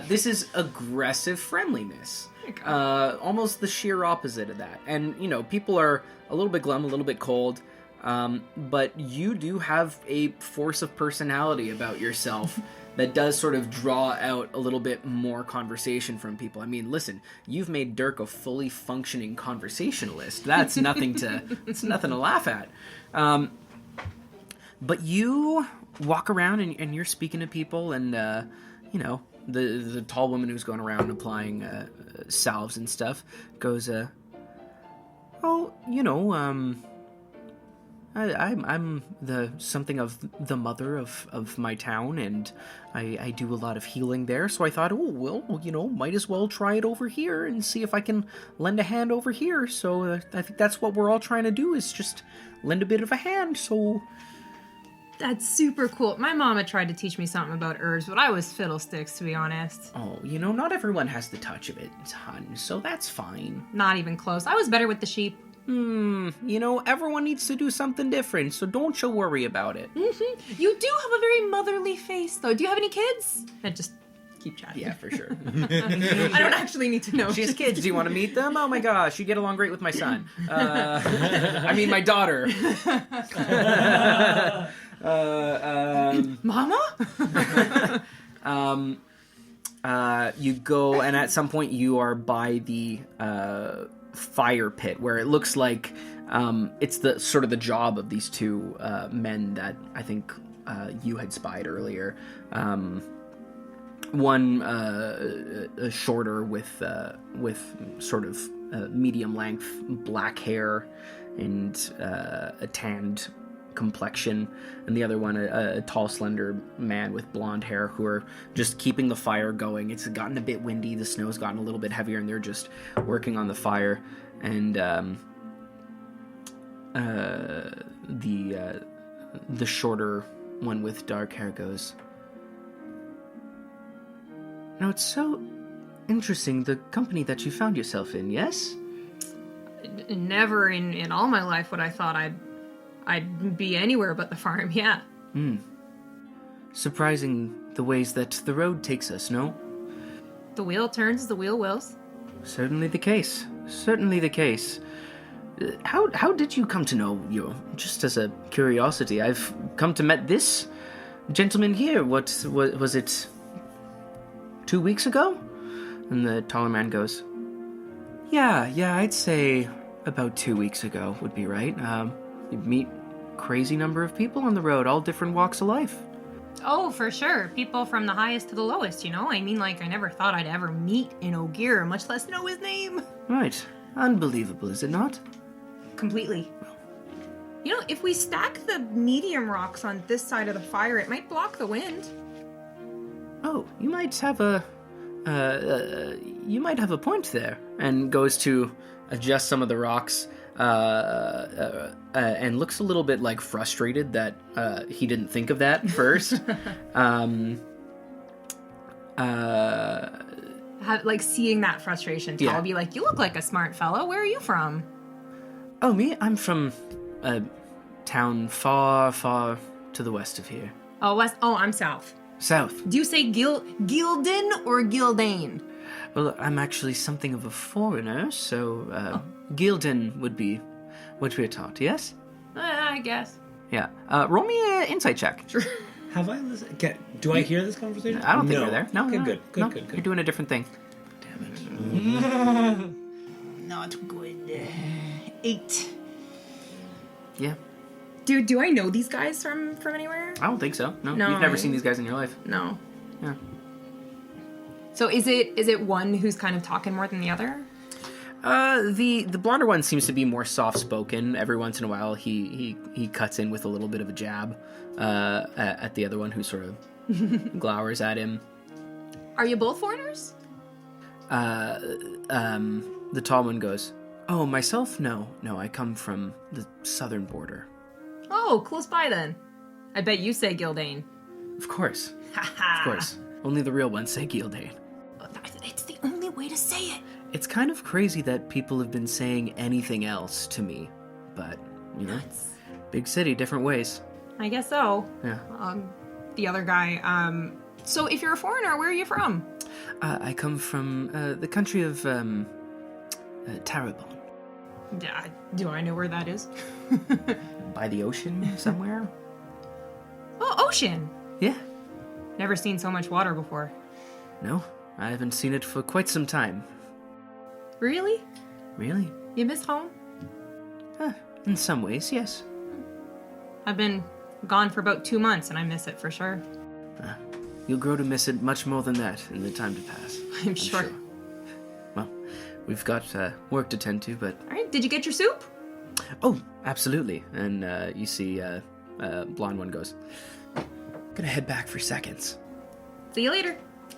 This is aggressive friendliness. Almost the sheer opposite of that. And, you know, people are a little bit glum, a little bit cold. But you do have a force of personality about yourself that does sort of draw out a little bit more conversation from people. I mean, listen, you've made Dirk a fully functioning conversationalist. That's nothing to laugh at. But you walk around and you're speaking to people, and you know, the tall woman who's going around applying salves and stuff goes, "Oh, you know, I'm the something of the mother of my town, and I do a lot of healing there, so I thought, oh, well, you know, might as well try it over here and see if I can lend a hand over here. So I think that's what we're all trying to do, is just lend a bit of a hand, so..."
That's super cool. My mama tried to teach me something about herbs, but I was fiddlesticks, to be honest.
Oh, you know, not everyone has the touch of it, hon, so that's fine.
Not even close. I was better with the sheep.
You know, everyone needs to do something different, so don't you worry about it.
Mm-hmm. You do have a very motherly face, though. Do you have any kids? Just keep chatting.
Yeah, for sure.
I don't actually need to know.
She has kids. Do you want to meet them? Oh my gosh, you get along great with my son. I mean, my daughter.
Mama?
You go, and at some point you are by the fire pit, where it looks like it's the sort of the job of these two men that I think you had spied earlier. One shorter with sort of medium length black hair and a tanned complexion, and the other one a tall slender man with blonde hair, who are just keeping the fire going. It's gotten a bit windy, the snow's gotten a little bit heavier, and they're just working on the fire. And the shorter one with dark hair goes, "Now it's so interesting, the company that you found yourself in, yes?"
Never in all my life would I thought I'd be anywhere but the farm, yeah.
Surprising the ways that the road takes us, no?
The wheel turns, the wheel wills.
Certainly the case. Certainly the case. How did you come to know you? Just as a curiosity, I've come to met this gentleman here. What was it? 2 weeks ago? And the taller man goes, Yeah, I'd say about 2 weeks ago would be right. You meet crazy number of people on the road, all different walks of life.
Oh, for sure. People from the highest to the lowest, you know? I mean, like, I never thought I'd ever meet an Ogier, much less know his name.
Right. Unbelievable, is it not?
Completely. You know, if we stack the medium rocks on this side of the fire, it might block the wind.
Oh, you might have a point there. And goes to adjust some of the rocks, and looks a little bit like frustrated that he didn't think of that first.
Like seeing that frustration, Tal will be like, "You look like a smart fellow. Where are you from?"
Oh, me? I'm from a town far, far to the west of here.
Oh, west. Oh, I'm south.
South.
Do you say Gildan or Gildane?
Well, I'm actually something of a foreigner, so Gildan would be what we're taught, yes?
I guess.
Yeah. Roll me an insight check. Sure.
Have I listened? Do I hear this conversation?
I don't think you're there. No,
Okay,
no,
good.
You're doing a different thing.
Damn it.
Not good. 8.
Yeah.
Dude, do I know these guys from anywhere?
I don't think so. No.
No,
You've never
right?
seen these guys in your life.
No.
Yeah.
So is it one who's kind of talking more than the other?
The blonder one seems to be more soft spoken. Every once in a while, he cuts in with a little bit of a jab at the other one, who sort of glowers at him.
Are you both foreigners?
The tall one goes, "Oh, myself? No, I come from the southern border."
Oh, close by then. I bet you say Gildane.
Of course.
Ha
Of course. Only the real ones say Gildane.
It's the only way to say it.
It's kind of crazy that people have been saying anything else to me, but, you know, big city, different ways.
I guess so.
Yeah.
The other guy, so if you're a foreigner, where are you from?
I come from the country of Tarabon.
Do I know where that is?
By the ocean somewhere?
Oh, ocean.
Yeah.
Never seen so much water before.
No, I haven't seen it for quite some time.
Really?
Really?
You miss home?
In some ways, yes.
I've been gone for about 2 months and I miss it for sure.
You'll grow to miss it much more than that in the time to pass.
I'm sure.
Well, we've got work to tend to, but...
All right, did you get your soup?
Oh, absolutely. And you see blonde one goes, "Gonna head back for seconds.
See you later.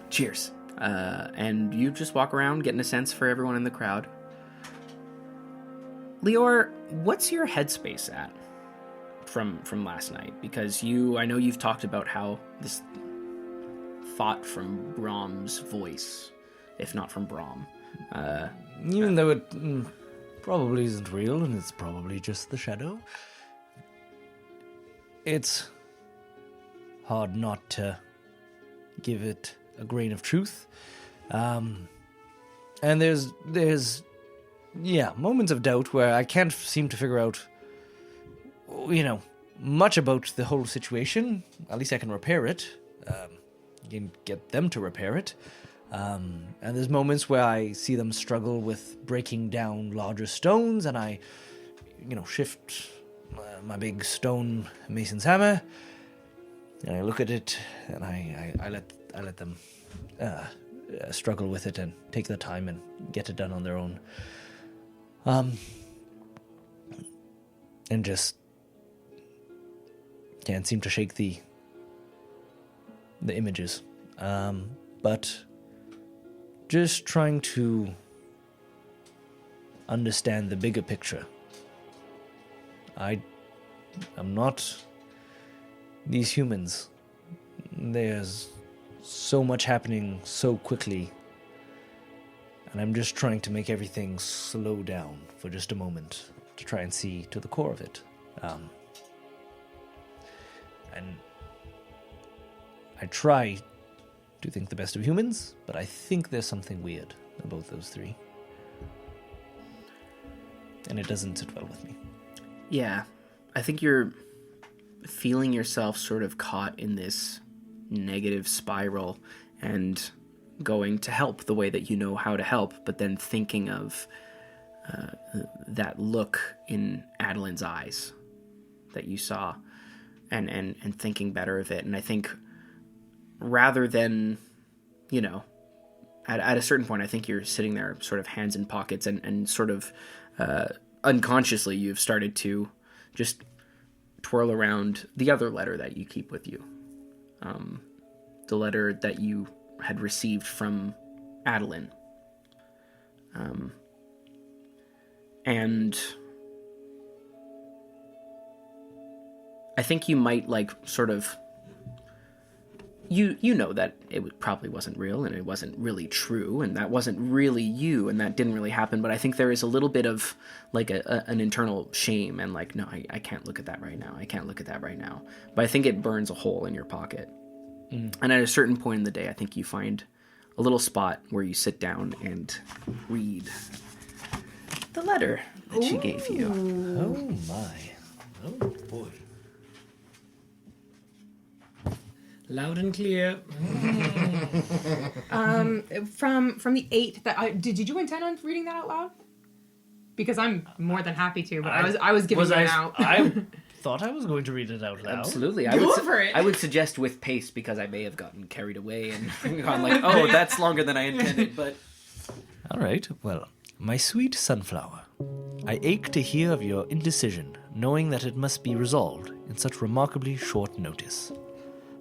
Cheers." And you just walk around getting a sense for everyone in the crowd. Lior, what's your headspace at from last night? Because I know you've talked about how this thought from Brahm's voice, if not from Brahm.
Even though it probably isn't real and it's probably just the shadow, it's hard not to give it a grain of truth. And there's moments of doubt where I can't seem to figure out, much about the whole situation. At least I can repair it. You can get them to repair it. And there's moments where I see them struggle with breaking down larger stones, and I, shift my big stone mason's hammer, and I look at it, and I let them struggle with it and take their time and get it done on their own. And just can't seem to shake the images. But just trying to understand the bigger picture. I'm not these humans. There's so much happening so quickly, and I'm just trying to make everything slow down for just a moment to try and see to the core of it. And I try to think the best of humans, but I think there's something weird about those three. And it doesn't sit well with me.
Yeah, I think you're feeling yourself sort of caught in this negative spiral and going to help the way that you know how to help, but then thinking of that look in Adeline's eyes that you saw and thinking better of it. And I think rather than, at a certain point, I think you're sitting there sort of hands in pockets and sort of unconsciously you've started to just twirl around the other letter that you keep with you. The letter that you had received from Adeline. And I think you might sort of, you know that it probably wasn't real and it wasn't really true and that wasn't really you and that didn't really happen, but I think there is a little bit of an internal shame and no, I can't look at that right now. I can't look at that right now. But I think it burns a hole in your pocket. And at a certain point in the day, I think you find a little spot where you sit down and read the letter that she gave you.
Oh my. Oh boy.
Loud and clear.
From the 8 that did you intend on reading that out loud? Because I'm more than happy to, but I was giving it out.
I thought I was going to read it out loud.
Absolutely.
For it.
I would suggest with pace because I may have gotten carried away and gone oh, that's longer than I intended, but...
All right, well, my sweet sunflower, I ache to hear of your indecision, knowing that it must be resolved in such remarkably short notice.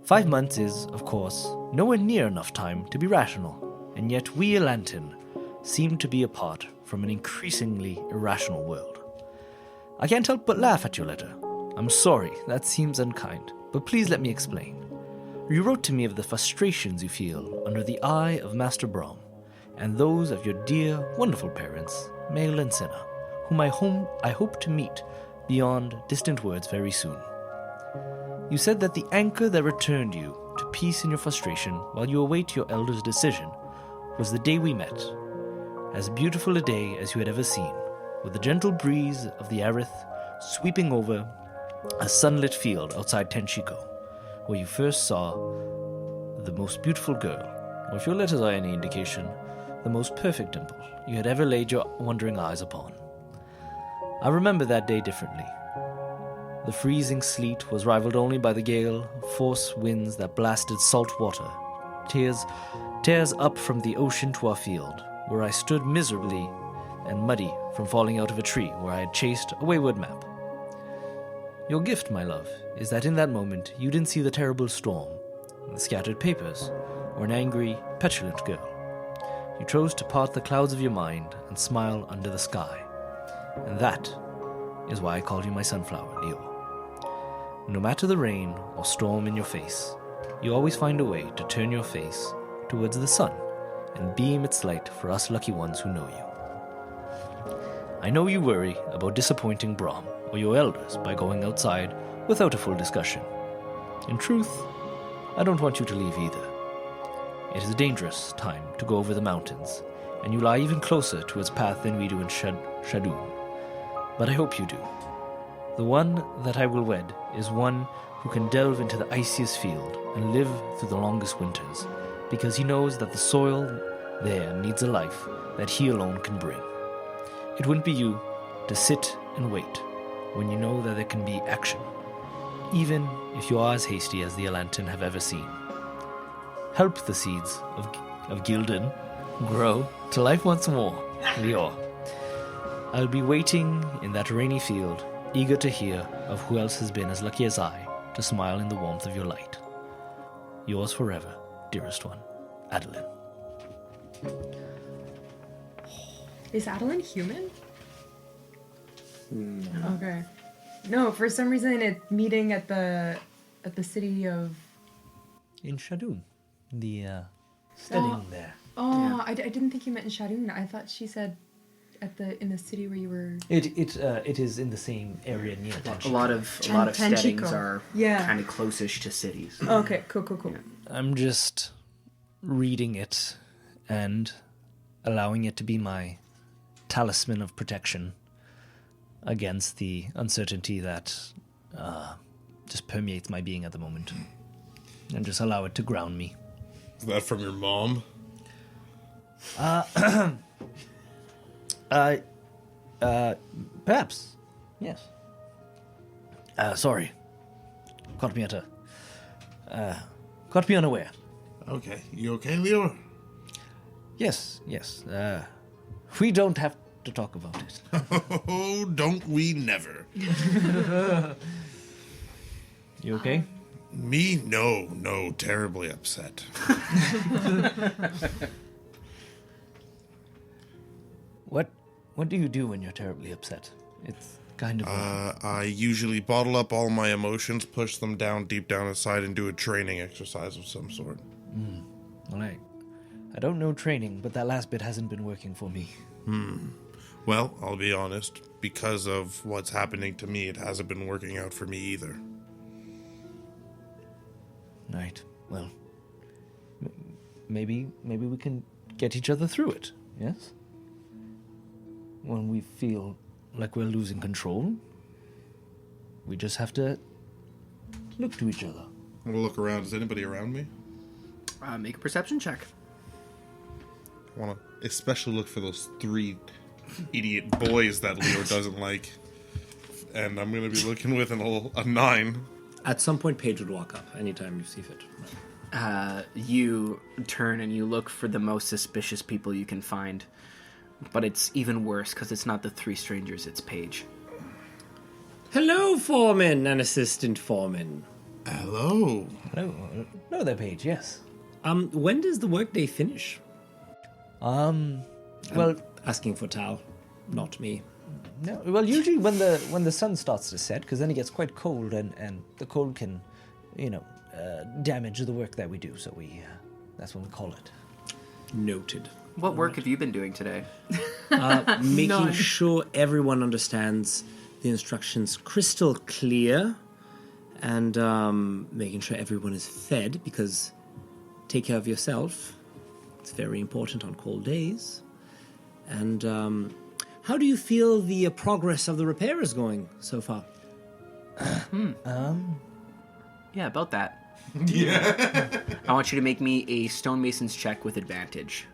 5 months is, of course, nowhere near enough time to be rational, and yet we Elantin seem to be apart from an increasingly irrational world. I can't help but laugh at your letter. I'm sorry, that seems unkind, but please let me explain. You wrote to me of the frustrations you feel under the eye of Master Brahm, and those of your dear, wonderful parents, Mael and Senna, whom I hope to meet beyond distant words very soon. You said that the anchor that returned you to peace in your frustration while you await your elder's decision was the day we met, as beautiful a day as you had ever seen, with the gentle breeze of the Arith sweeping over a sunlit field outside Tenshiko, where you first saw the most beautiful girl, or if your letters are any indication, the most perfect dimple you had ever laid your wondering eyes upon. I remember that day differently. The freezing sleet was rivaled only by the gale force winds that blasted salt water, tears up from the ocean to our field, where I stood miserably and muddy from falling out of a tree where I had chased a wayward map. Your gift, my love, is that in that moment you didn't see the terrible storm, the scattered papers, or an angry, petulant girl. You chose to part the clouds of your mind and smile under the sky. And that is why I called you my sunflower, Leo. No matter the rain or storm in your face, you always find a way to turn your face towards the sun and beam its light for us lucky ones who know you. I know you worry about disappointing Brahm or your elders by going outside without a full discussion. In truth, I don't want you to leave either. It is a dangerous time to go over the mountains, and you lie even closer to its path than we do in Shadun. But I hope you do. The one that I will wed is one who can delve into the iciest field and live through the longest winters, because he knows that the soil there needs a life that he alone can bring. It wouldn't be you to sit and wait when you know that there can be action, even if you are as hasty as the Elanton have ever seen. Help the seeds of Gildan grow to life once more, Lior. I'll be waiting in that rainy field, eager to hear of who else has been as lucky as I to smile in the warmth of your light. Yours forever, dearest one, Adeline.
Is Adeline human? Okay. No, for some reason it's meeting at the city of.
In Shadoon, the studying there.
Oh, I didn't think you meant in Shadoon. I thought she said in the city where you were.
It is in the same area near
A
Tenchi.
lot of
Tenchico.
steadings are
Yeah.
kind of close-ish to cities.
Okay, cool.
I'm just reading it and allowing it to be my talisman of protection against the uncertainty that just permeates my being at the moment. And just allow it to ground me.
Is that from your mom?
Perhaps. Yes. Sorry. Caught me unaware.
Okay. You okay, Leo?
Yes. We don't have to talk about it.
Oh, don't we never.
You okay?
Me? No, terribly upset.
What do you do when you're terribly upset? It's kind of
I usually bottle up all my emotions, push them down deep down inside, and do a training exercise of some sort.
all right. I don't know training, but that last bit hasn't been working for me.
Well, I'll be honest. Because of what's happening to me, it hasn't been working out for me either.
Right. Well, maybe we can get each other through it. Yes. When we feel like we're losing control, we just have to look to each other.
I'm gonna look around. Is anybody around me?
Make a perception check.
I want to especially look for those 3 idiot boys that Leo doesn't like. And I'm going to be looking with a 9.
At some point, Paige would walk up anytime you see fit.
You turn and you look for the most suspicious people you can find. But it's even worse because it's not the 3 strangers, it's Paige.
Hello, foreman and assistant foreman.
Hello.
Hello there, Paige. Yes.
When does the workday finish?
Well,
Asking for Tal, not me.
no. Well, usually when the sun starts to set, because then it gets quite cold, and the cold can, damage the work that we do. So that's when we call it.
Noted.
What work have you been doing today?
Making sure everyone understands the instructions crystal clear, and making sure everyone is fed, because take care of yourself. It's very important on cold days. And how do you feel the progress of the repair is going so far?
Yeah, about that. Yeah. I want you to make me a stonemason's check with advantage.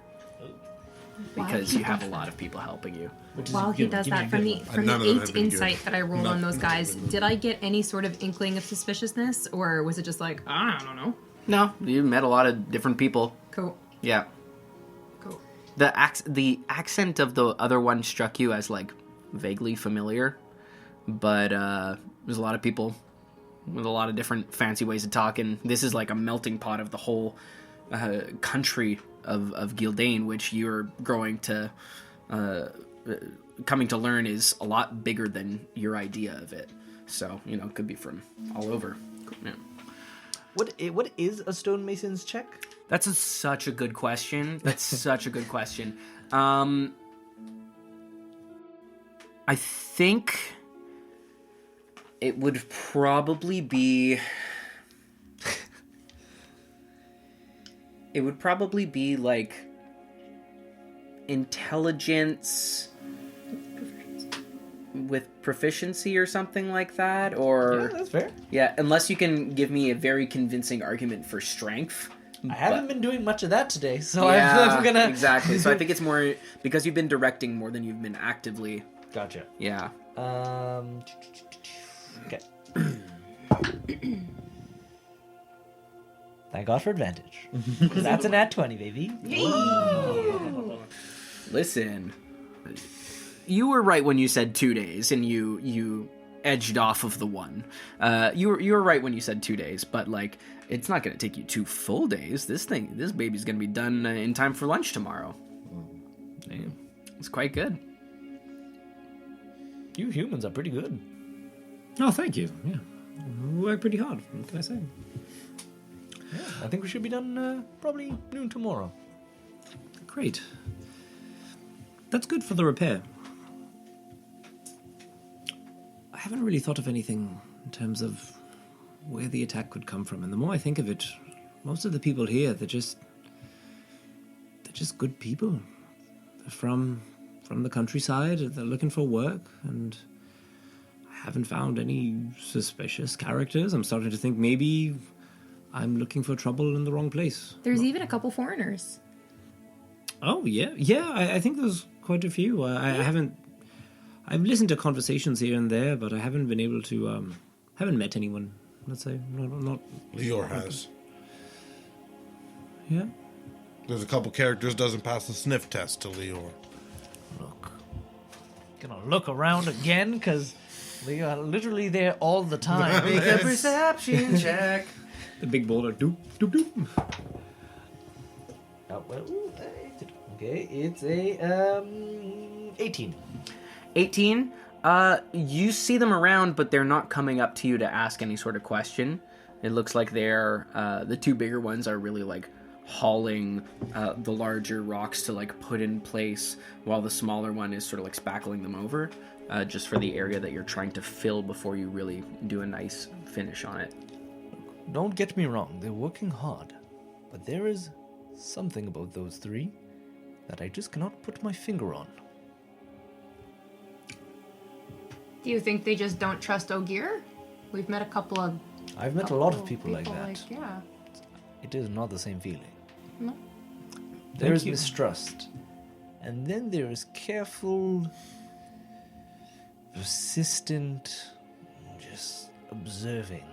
Because you have a lot of people helping you.
While he does that, from the
None of them have
8
been
insight
good.
that I rolled on those guys, did I get any sort of inkling of suspiciousness, or was it just like, I don't know?
No, you met a lot of different people.
Cool.
Yeah.
Cool.
The accent of the other one struck you as, like, vaguely familiar. But there's a lot of people with a lot of different fancy ways of talking. This is like a melting pot of the whole country of Gildane, which you're growing to... coming to learn is a lot bigger than your idea of it. So, it could be from all over. Yeah.
What is a stonemason's check?
That's such a good question. I think it would probably be... It would probably be, like, intelligence with proficiency or something like that, or...
Yeah, that's fair.
Yeah, unless you can give me a very convincing argument for strength,
I haven't been doing much of that today, so
Yeah,
I'm gonna...
exactly. So I think it's more because you've been directing more than you've been actively.
Gotcha.
Yeah.
Okay. Thank God for advantage. That's an at 20, baby.
Listen, you were right when you said 2 days, and you edged off of the one. You were right when you said 2 days, but like it's not gonna take you 2 full days. This baby's gonna be done in time for lunch tomorrow. Yeah, it's quite good.
You humans are pretty good.
Oh, thank you. Yeah. We work pretty hard, what can I say?
Yeah, I think we should be done probably noon tomorrow.
Great. That's good for the repair. I haven't really thought of anything in terms of where the attack could come from, and the more I think of it, most of the people here, they're just good people. They're from the countryside, they're looking for work, and I haven't found any suspicious characters. I'm starting to think maybe I'm looking for trouble in the wrong place.
There's even a couple foreigners.
Oh, yeah. Yeah, I think there's quite a few. I've listened to conversations here and there, but I haven't been able to, haven't met anyone, let's say. Not
Lior has.
Yeah?
There's a couple characters doesn't pass the sniff test to Lior.
Look. Gonna look around again, because they are literally there all the time.
Make a perception check.
The big boulder. Doop, doop, doop.
Oh, well, okay, it's a 18.
18. You see them around, but they're not coming up to you to ask any sort of question. It looks like they're the 2 bigger ones are really like hauling the larger rocks to like put in place, while the smaller one is sort of like spackling them over, just for the area that you're trying to fill before you really do a nice finish on it.
Don't get me wrong, they're working hard, but there is something about those 3 that I just cannot put my finger on.
Do you think they just don't trust Ogier? We've met a couple of...
I've met a lot of people like that.
yeah.
It is not the same feeling.
No.
There is
you.
mistrust. And then there is careful, persistent, just observing,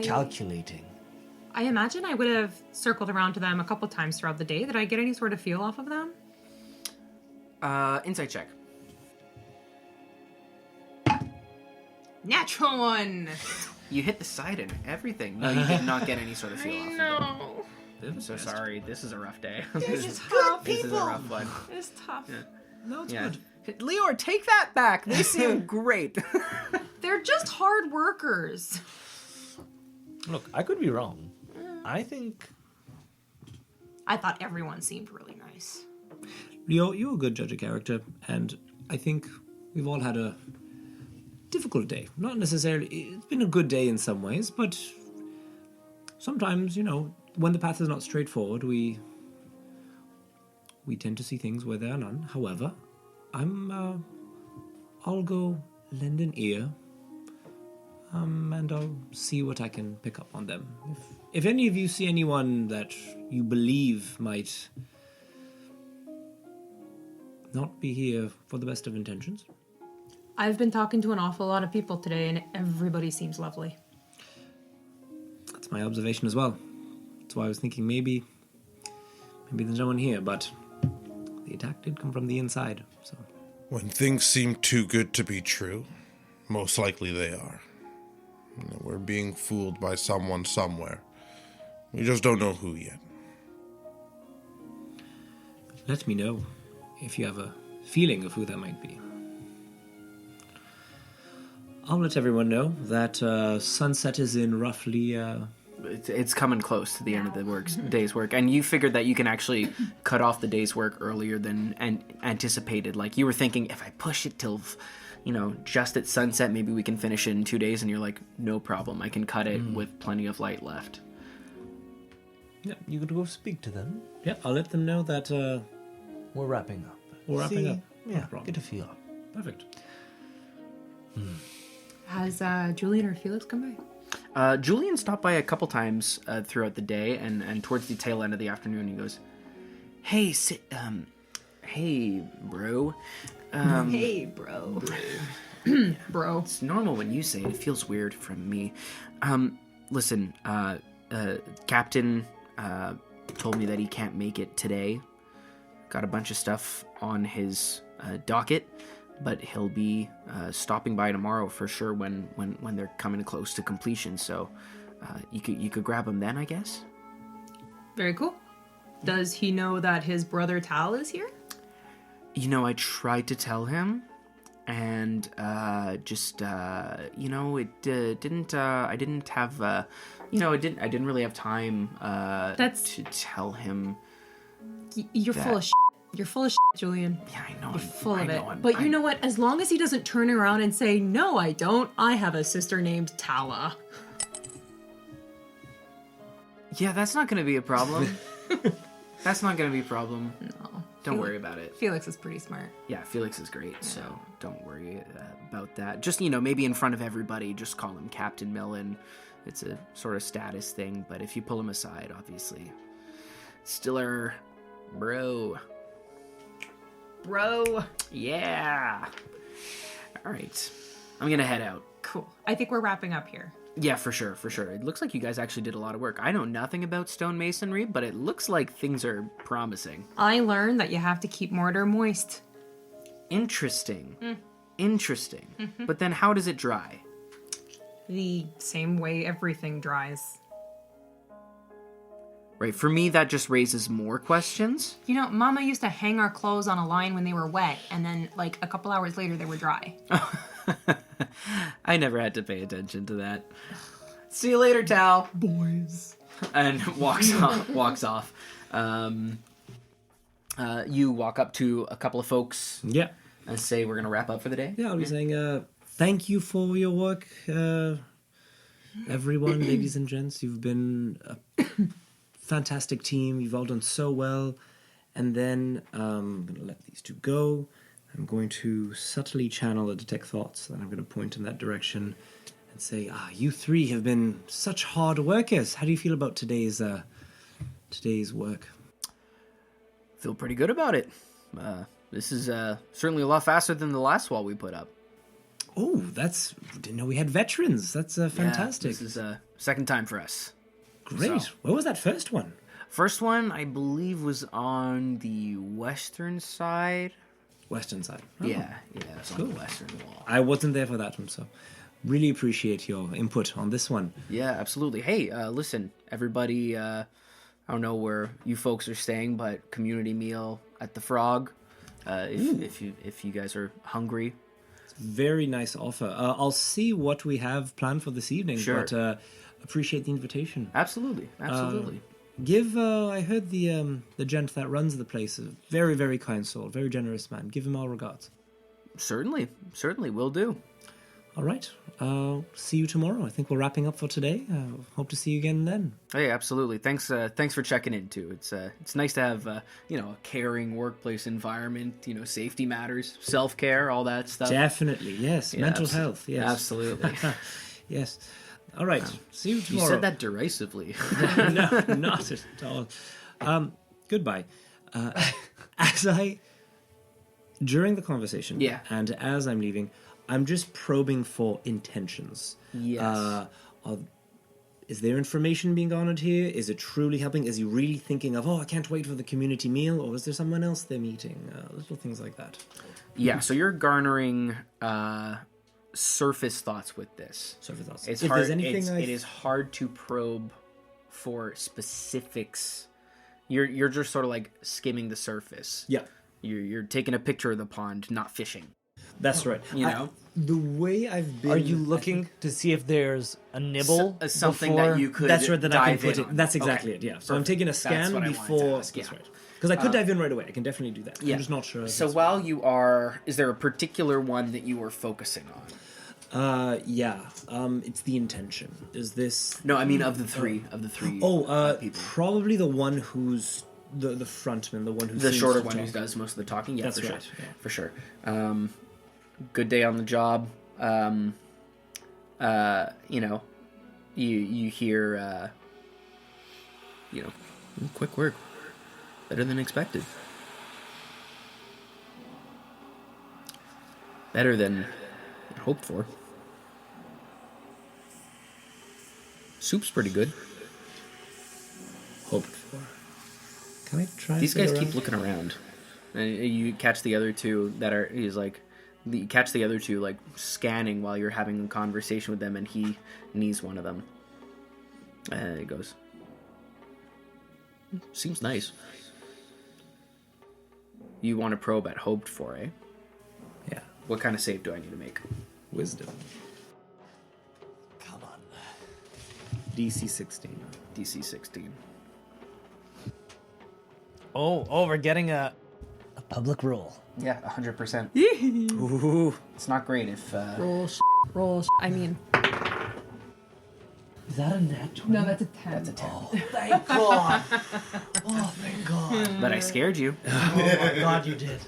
calculating.
I imagine I would have circled around to them a couple times throughout the day. Did I get any sort of feel off of them?
Insight check.
Natural one!
You hit the side and everything. No, you did not get any sort of feel off of
No.
it. I'm so sorry. This is a rough day.
They're just tough
This is a
people.
rough one.
It's tough.
No, it's
Yeah.
good.
Lior, take that back. They seem great.
They're just hard workers.
Look, I could be wrong. I think...
I thought everyone seemed really nice.
You're a good judge of character, and I think we've all had a difficult day. Not necessarily... It's been a good day in some ways, but sometimes, when the path is not straightforward, we tend to see things where there are none. However, I'll go lend an ear, and I'll see what I can pick up on them. If any of you see anyone that you believe might not be here for the best of intentions.
I've been talking to an awful lot of people today, and everybody seems lovely.
That's my observation as well. That's why I was thinking maybe there's no one here, but the attack did come from the inside, so...
When things seem too good to be true, most likely they are. We're being fooled by someone somewhere. We just don't know who yet.
Let me know if you have a feeling of who that might be. I'll let everyone know that sunset is in roughly...
It's coming close to the end of the day's work, and you figured that you can actually cut off the day's work earlier than anticipated. Like, you were thinking, if I push it till, just at sunset, maybe we can finish it in 2 days, and you're like, no problem, I can cut it with plenty of light left.
Yeah, you could go speak to them.
Yeah, I'll let them know that
We're wrapping up.
we're wrapping up. No
Yeah,
problem.
get a feel.
Perfect.
Has Julian or Felix come by?
Julian stopped by a couple times throughout the day, and towards the tail end of the afternoon, he goes, "Hey, hey, bro."
Hey, bro. Bro.
It's normal when you say it. It feels weird from me. Listen, Captain told me that he can't make it today. Got a bunch of stuff on his docket, but he'll be stopping by tomorrow for sure when they're coming close to completion. So you could grab him then, I guess.
Very cool. Does he know that his brother Tal is here?
You know, I tried to tell him, and just it didn't. I didn't have. I didn't really have time. To tell him.
You're full of shit. You're full of shit, Julian.
Yeah, I know.
You're full of it. But you know what? As long as he doesn't turn around and say, "No, I don't. I have a sister named Tala."
Yeah, that's not going to be a problem. That's not going to be a problem.
No.
Don't worry about it.
Felix is pretty smart.
Yeah, Felix is great, so don't worry about that. Just, maybe in front of everybody, just call him Captain Millen. It's a sort of status thing, but if you pull him aside, obviously, Stiller, bro.
Bro.
Yeah. All right. I'm going to head out.
Cool. I think we're wrapping up here.
Yeah, for sure. It looks like you guys actually did a lot of work. I know nothing about stonemasonry, but it looks like things are promising.
I learned that you have to keep mortar moist.
Interesting. Interesting. Mm-hmm. But then how does it dry?
The same way everything dries.
Right, for me, that just raises more questions.
Mama used to hang our clothes on a line when they were wet, and then, a couple hours later, they were dry.
I never had to pay attention to that. See you later, Tal.
Boys.
And walks off. You walk up to a couple of folks.
Yeah.
And say we're going to wrap up for the day.
Yeah, I'll be saying thank you for your work, everyone, ladies and gents. You've been a fantastic team. You've all done so well. And then I'm going to let these two go. I'm going to subtly channel the detect thoughts, and I'm going to point in that direction and say, you three have been such hard workers. How do you feel about today's work?
Feel pretty good about it. This is certainly a lot faster than the last wall we put up.
Oh, didn't know we had veterans. That's fantastic.
Yeah, this is second time for us.
Great.
So.
Where was that first one?
First one, I believe, was on the western side.
Western side. Oh.
Yeah, it was on the western wall.
I wasn't there for that one, so really appreciate your input on this one.
Yeah, absolutely. Hey, listen, everybody, I don't know where you folks are staying, but community meal at the Frog, if you guys are hungry.
Very nice offer. I'll see what we have planned for this evening,
sure.
But appreciate the invitation.
Absolutely.
I heard the gent that runs the place, a very, very kind soul, very generous man. Give him our regards.
Certainly, will do.
All right. See you tomorrow. I think we're wrapping up for today. Hope to see you again then.
Hey, absolutely. Thanks for checking in too. It's nice to have a caring workplace environment. Safety matters, self-care, all that stuff.
Definitely, yes.
Yeah,
mental health, yes.
Absolutely.
Yes. All right. See you tomorrow.
You said that derisively.
No, not at all. Goodbye. During the conversation,
yeah,
and as I'm leaving, I'm just probing for intentions.
Yes.
Is there information being garnered here? Is it truly helping? Is he really thinking of, I can't wait for the community meal? Or is there someone else they're meeting? Little things like that.
Yeah, so you're garnering surface thoughts with this.
Surface thoughts.
It's
if
hard,
there's anything
it is hard to probe for specifics. You're just sort of like skimming the surface.
Yeah.
You're taking a picture of the pond, not fishing.
That's right. The way I've been...
Are you looking to see if there's a nibble?
Something
before...
that you could
That's right, that I can put
in
it. That's exactly it, yeah. So I'm taking a scan before...
That's
right. Because I could dive in right away. I can definitely do that.
Yeah.
I'm just not sure.
So while you are... Is there a particular one that you are focusing on?
Yeah. It's the intention. Is this...
No, I mean of the three. People.
Probably the one who's... The frontman, the one who's...
The shorter one who does most of the talking? Yeah,
that's
for
right.
sure.
Yeah.
For sure. Good day on the job. You hear, quick work, better than expected, better than hoped for. Soup's pretty good. Hoped for.
Can I try?
These guys keep looking around. And you catch the other two you catch the other two, like, scanning while you're having a conversation with them, and he knees one of them. And he goes, seems nice. You want to probe at hoped for, eh?
Yeah.
What kind of save do I need to make?
Wisdom.
Come on.
DC 16.
DC 16.
Oh, we're getting a public roll.
Yeah, 100%.
Ooh.
It's not great if...
Roll. I mean,
Is that a nat 20?
No, that's a 10.
That's a 10.
Thank God. Oh, thank God.
But I scared you.
Oh, my God, you did.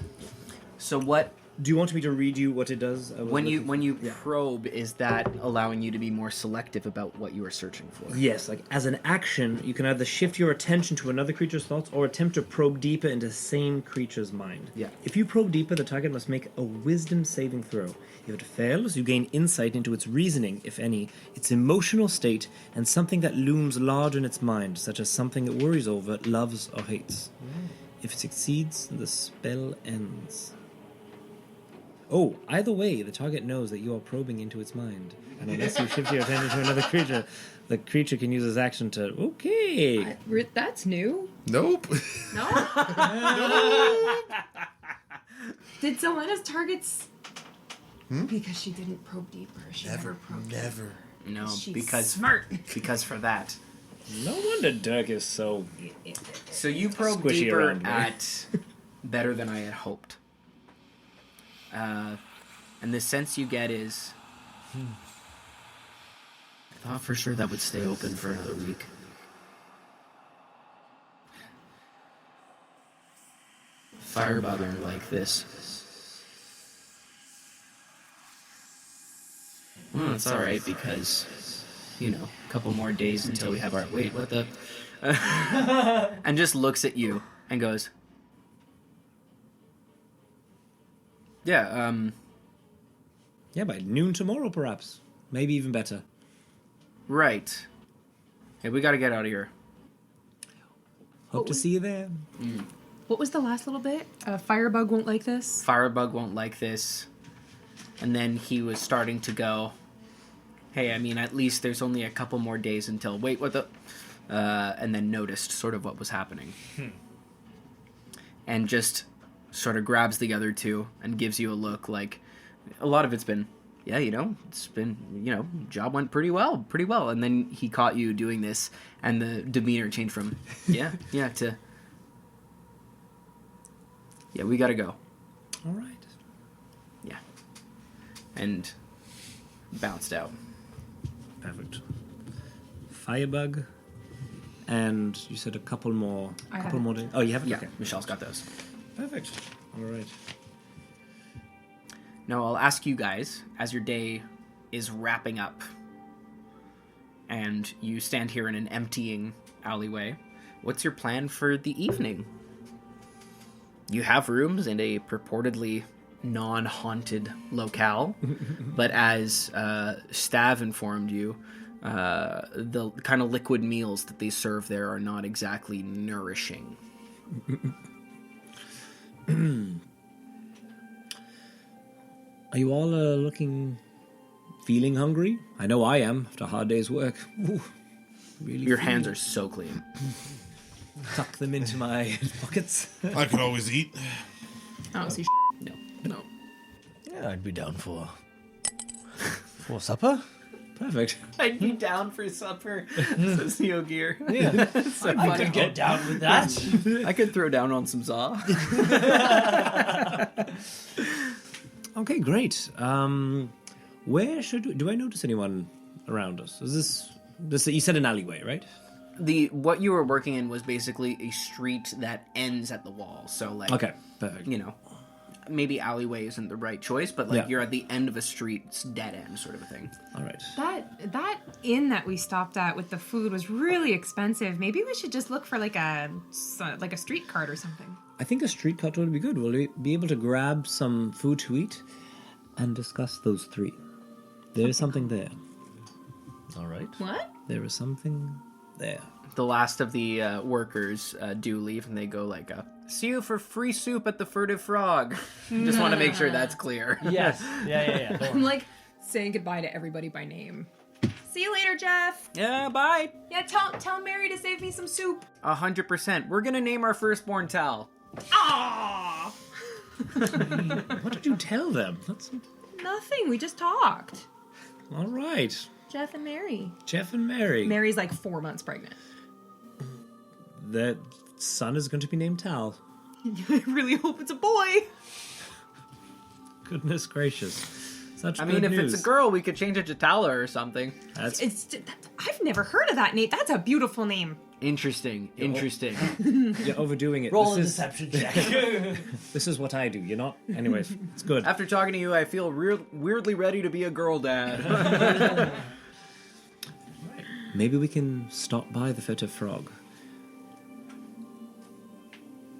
So what...
Do you want me to read you what it does?
When you probe, is that allowing you to be more selective about what you are searching for?
Yes, like as an action, you can either shift your attention to another creature's thoughts or attempt to probe deeper into the same creature's mind.
Yeah.
If you probe deeper, the target must make a wisdom saving throw. If it fails, you gain insight into its reasoning, if any, its emotional state, and something that looms large in its mind, such as something it worries over, loves, or hates. If it succeeds, the spell ends. Oh, either way, the target knows that you are probing into its mind. And unless you shift your attention to another creature, the creature can use its action to... Okay.
that's new.
Nope.
No? Did Selena's targets... Because she didn't probe deeper. She never probed.
Never.
No,
She's
because
smart.
Because for that.
No wonder Dirk is so...
So you probe
Squishy
deeper
around me.
at better than I had hoped. And the sense you get is... I thought for sure that would stay open for another week. Firebug aren't like this. Well, it's alright because, a couple more days until we have our... Wait, what the... and just looks at you and goes... Yeah,
Yeah, by noon tomorrow, perhaps. Maybe even better.
right. Hey, we gotta get out of here.
Hope to see you there.
What was the last little bit? Firebug won't like this.
Firebug won't like this. And then he was starting to go, hey, I mean, at least there's only a couple more days until... Wait, what the... and then noticed sort of what was happening. And just sort of grabs the other two and gives you a look like... A lot of it's been, yeah, it's been, job went pretty well. And then he caught you doing this, and the demeanor changed from, yeah, to... Yeah, we gotta go.
All right.
Yeah. And bounced out.
Perfect. Firebug. And you said a couple more days. Oh, you have it?
Yeah,
Okay.
Michelle's got those.
Perfect. All right.
Now, I'll ask you guys, as your day is wrapping up, and you stand here in an emptying alleyway, what's your plan for the evening? You have rooms in a purportedly non-haunted locale, but as Stav informed you, the kind of liquid meals that they serve there are not exactly nourishing.
Are you all feeling hungry? I know I am after a hard day's work. Ooh, really.
Your hands are so clean.
Tuck them into my pockets.
I could always eat.
I don't see.
No.
Yeah, I'd be down for supper.
Perfect.
I'd be down for supper, says Neo Gear.
Yeah, I could get down with that.
I could throw down on some Zaw.
Okay, great. Where do I notice anyone around us? Is this you said an alleyway, right?
What you were working in was basically a street that ends at the wall. So like,
Okay, perfect.
maybe alleyway isn't the right choice, but like
Yeah.
you're at the end of a street, it's dead end sort of a thing.
All right.
That inn that we stopped at with the food was really expensive. Maybe we should just look for like a street cart or something.
I think a street cart would be good. We'll be able to grab some food to eat and discuss those three. There is something there.
All right.
What?
There is something there.
The last of the workers do leave, and they go like, "See you for free soup at the Furtive Frog." Just want to make sure that's clear.
Yes. Yeah. Don't
I'm
worry.
like saying goodbye to everybody by name. See you later, Jeff.
Yeah, bye.
Yeah, tell Mary to save me some soup.
100%. We're gonna name our firstborn Tal.
Ah,
What did you tell them? That's
nothing. We just talked.
all right.
Jeff and Mary.
Jeff and Mary.
Mary's like 4 months pregnant.
Their son is going to be named Tal.
I really hope it's a boy.
Goodness gracious. Such
I
good
mean, if
news.
it's a girl, we could change it to Tala or something.
That's
I've never heard of that name. That's a beautiful name.
Interesting.
you're overdoing it.
Roll a
this is
deception check.
this is what I do. You're not. Anyways, it's good.
After talking to you, I feel weirdly ready to be a girl dad.
Maybe we can stop by the Furtive Frog.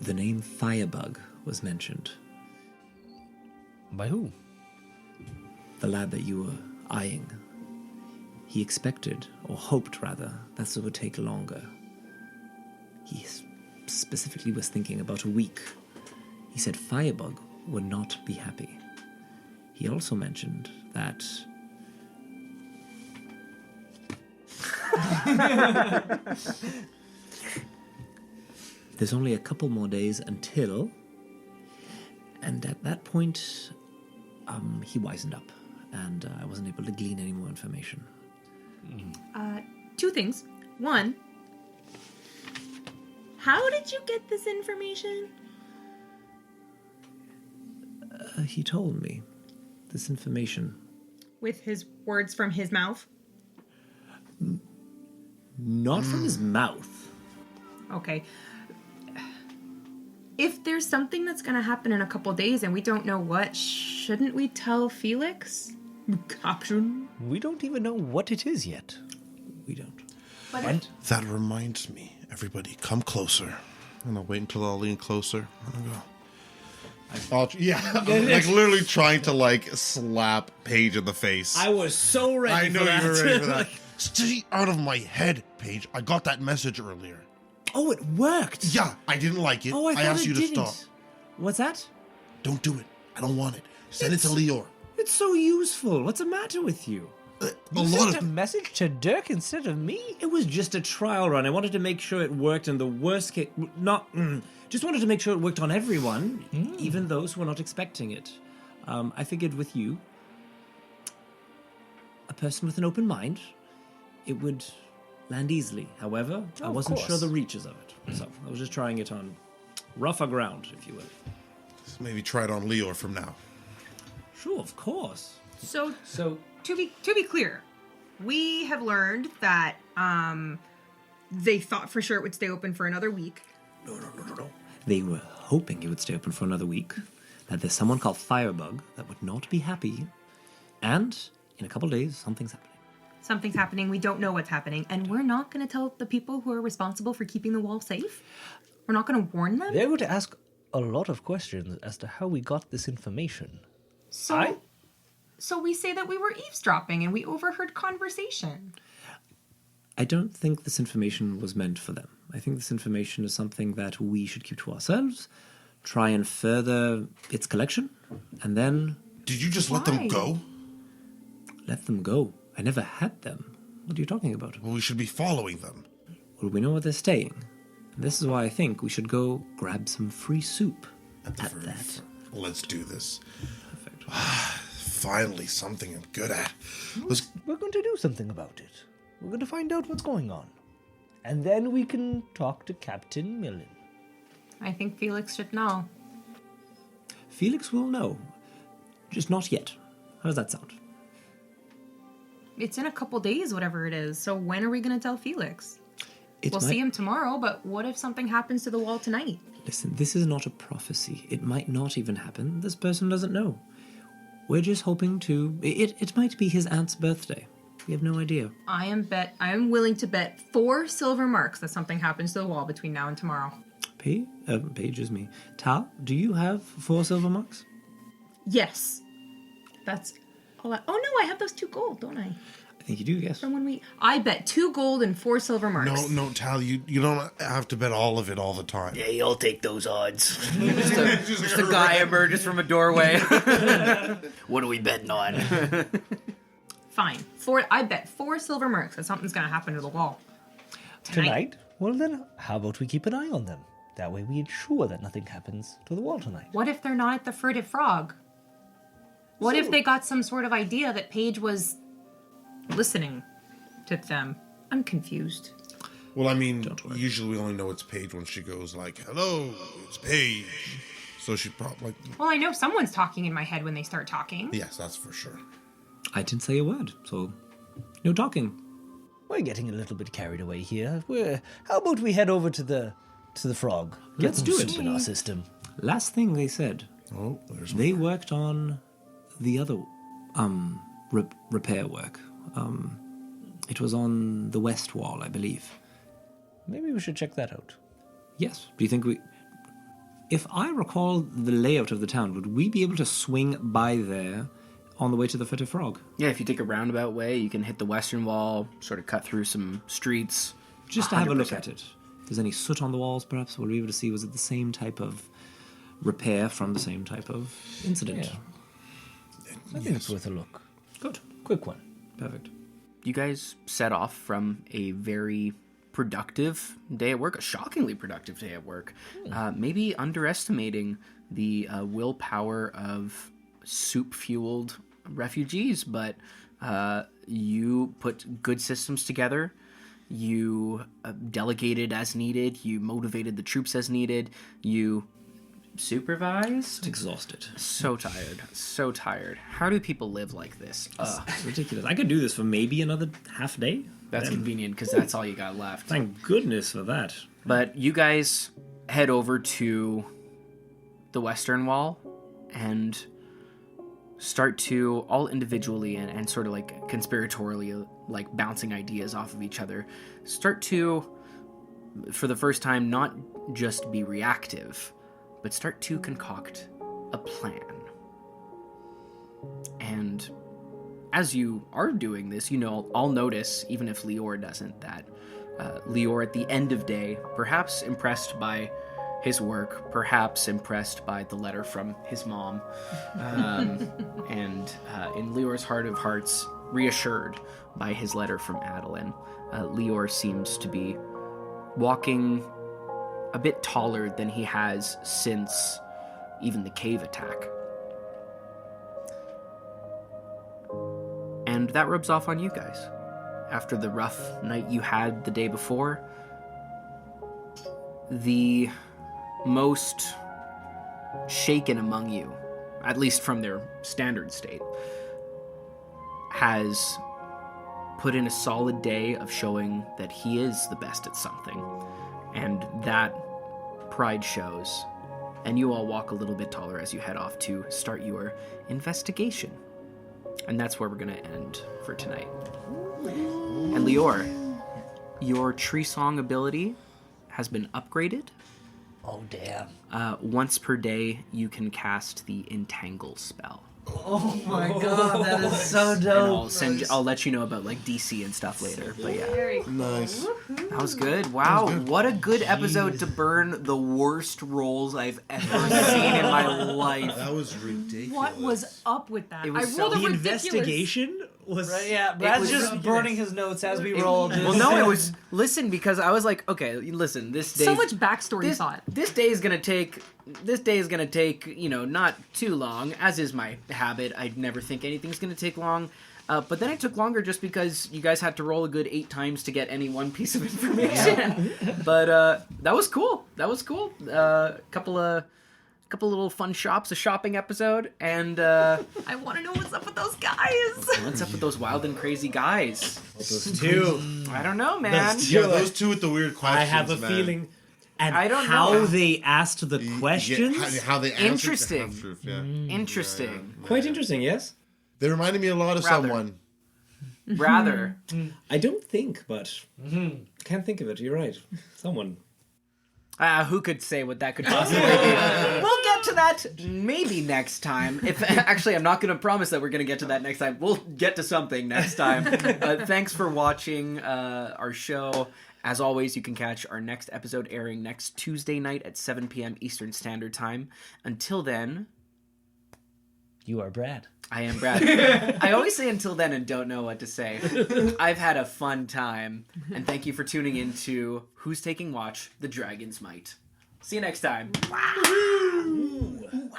The name Firebug was mentioned.
By who?
The lad that you were eyeing. He expected, or hoped rather, that it would take longer. He specifically was thinking about a week. He said Firebug would not be happy. He also mentioned that there's only a couple more days until, and at that point, he wisened up, and I wasn't able to glean any more information.
Two things. One, how did you get this information?
He told me this information.
With his words from his mouth?
Not from his mouth.
Okay. If there's something that's going to happen in a couple days and we don't know what, shouldn't we tell Felix? Caption.
We don't even know what it is yet.
We don't.
But
That reminds me. Everybody, come closer. And I'll wait until I'll lean closer. And I'll go. I'm like literally trying to like slap Paige in the face.
I was so ready
I know
for that.
you were ready for that. Stay out of my head, Paige. I got that message earlier.
Oh, it worked.
Yeah, I didn't like it.
Oh, I thought
asked
it
you to
didn't.
stop.
What's that?
Don't do it. I don't want it. Send it to Leor.
It's so useful. What's the matter with you?
A
You
lot
sent
of
a message to Dirk instead of me?
It was just a trial run. I wanted to make sure it worked in the worst case. Just wanted to make sure it worked on everyone, even those who were not expecting it. I figured with you, a person with an open mind, it would land easily. However, I
Of
wasn't sure
course.
the reaches of it. So I was just trying it on rougher ground, if you will.
maybe try it on Leor from now.
Sure, of course.
So
So
to be clear, we have learned that they thought for sure it would stay open for another week.
No. They were hoping it would stay open for another week, that there's someone called Firebug that would not be happy, and in a couple days, something's happening.
Something's happening. We don't know what's happening, and we're not going to tell the people who are responsible for keeping the wall safe. We're not going to warn them.
They're going to ask a lot of questions as to how we got this information.
So we say that we were eavesdropping and we overheard conversation.
I don't think this information was meant for them. I think this information is something that we should keep to ourselves, try and further its collection, and then
Did you just let them
Why?
go?
let them go. I never had them. What are you talking about?
Well, we should be following them.
Well, we know where they're staying. This is why I think we should go grab some free soup
At the
at
very
that.
front. Let's do this.
Perfect.
Finally, something I'm good at. Let's.
We're going to do something about it. We're going to find out what's going on. And then we can talk to Captain Millen.
I think Felix should know.
Felix will know. Just not yet. How does that sound?
It's in a couple days, whatever it is. So when are we going to tell Felix?
It
We'll
might-
see him tomorrow, but what if something happens to the wall tonight?
Listen, this is not a prophecy. It might not even happen. This person doesn't know. We're just hoping to... It might be his aunt's birthday. We have no idea.
I am willing to bet 4 silver marks that something happens to the wall between now and tomorrow.
Paige is me. Tal, do you have 4 silver marks?
Yes. That's all oh no, I have those 2 gold, don't I?
I think you do, yes.
From when I bet 2 gold and 4 silver marks.
No, Tal, you don't have to bet all of it all the time.
Yeah, I'll take those odds. just a guy emerges from a doorway. What are we betting on?
Fine. I bet 4 silver marks that something's going to happen to the wall.
Tonight? Well then, how about we keep an eye on them? That way we ensure that nothing happens to the wall tonight.
What if they're not at the Furtive Frog? What if they got some sort of idea that Paige was listening to them? I'm confused.
Well, I mean, usually we only know it's Paige when she goes like, "Hello, it's Paige." So she probably...
Well, I know someone's talking in my head when they start talking.
Yes, that's for sure.
I didn't say a word, so no talking.
We're getting a little bit carried away here. How about we head over to the frog?
Let's do it.
Soup in our system.
Last thing they said,
Oh, there's
they worked on the other repair work. It was on the west wall, I believe.
Maybe we should check that out.
Yes. Do you think we... If I recall the layout of the town, would we be able to swing by there on the way to the Furtive Frog?
Yeah, if you take a roundabout way, you can hit the western wall, sort of cut through some streets.
Just to have a look
100%.
at it. If there's any soot on the walls, perhaps we'll be able to see, was it the same type of repair from the same type of incident?
Yeah. I think it's worth a look.
Good.
Quick one.
Perfect.
You guys set off from a very productive day at work, a shockingly productive day at work. Maybe underestimating the willpower of soup-fueled refugees, but you put good systems together. You delegated as needed. You motivated the troops as needed. You supervised.
Exhausted.
So tired. How do people live like this?
It's ridiculous. I could do this for maybe another half day.
That's convenient because that's all you got left.
Thank goodness for that.
But you guys head over to the western wall and start to, all individually and sort of like conspiratorially, like bouncing ideas off of each other, start to, for the first time, not just be reactive, but start to concoct a plan. And as you are doing this, I'll notice, even if Lior doesn't, that Lior at the end of day, perhaps impressed by his work, perhaps impressed by the letter from his mom, and in Lior's heart of hearts, reassured by his letter from Adeline, Lior seems to be walking a bit taller than he has since even the cave attack. And that rubs off on you guys. After the rough night you had the day before, the most shaken among you, at least from their standard state, has put in a solid day of showing that he is the best at something. And that pride shows. And you all walk a little bit taller as you head off to start your investigation. And that's where we're going to end for tonight. And Lior, your tree song ability has been upgraded.
Oh, damn.
Once per day, you can cast the Entangle spell.
Oh my god, that is so
And
dope.
I'll let you know about like DC and stuff later. But yeah,
Very cool.
Nice.
that was good. Wow, what a good episode to burn the worst rolls I've ever seen in my life.
That was ridiculous.
What was up with that?
It was
I
so-
rolled a
The
ridiculous.
Investigation was
Right, yeah, Brad's
was
just burning his notes as we roll.
Well, no, it was because I was like, okay, listen, this day
So much backstory thought.
This day is gonna take not too long, as is my habit. I never think anything's gonna take long. But then it took longer just because you guys had to roll a good 8 times to get any one piece of information. But that was cool. Couple little fun shops, a shopping episode, and
I want to know what's up with those guys.
what's up with those wild and crazy guys?
those two.
I don't know, man.
Those
Yeah, those two with the weird questions.
I have a
man.
feeling
and
I don't
how
know.
they asked the questions.
How they answered
Interesting.
the half-truth, yeah.
Interesting.
Quite interesting, yes.
They reminded me a lot of
Rather.
someone.
Rather.
I don't think, but can't think of it. You're right. Someone.
Who could say what that could possibly be? We'll get to that maybe next time. If actually, I'm not going to promise that we're going to get to that next time. We'll get to something next time. Thanks for watching our show. As always, you can catch our next episode airing next Tuesday night at 7 p.m. Eastern Standard Time. Until then,
You are Brad.
I am Brad. I always say until then and don't know what to say. I've had a fun time, and thank you for tuning in to Who's Taking Watch? The Dragon's Might. See you next time. Wow.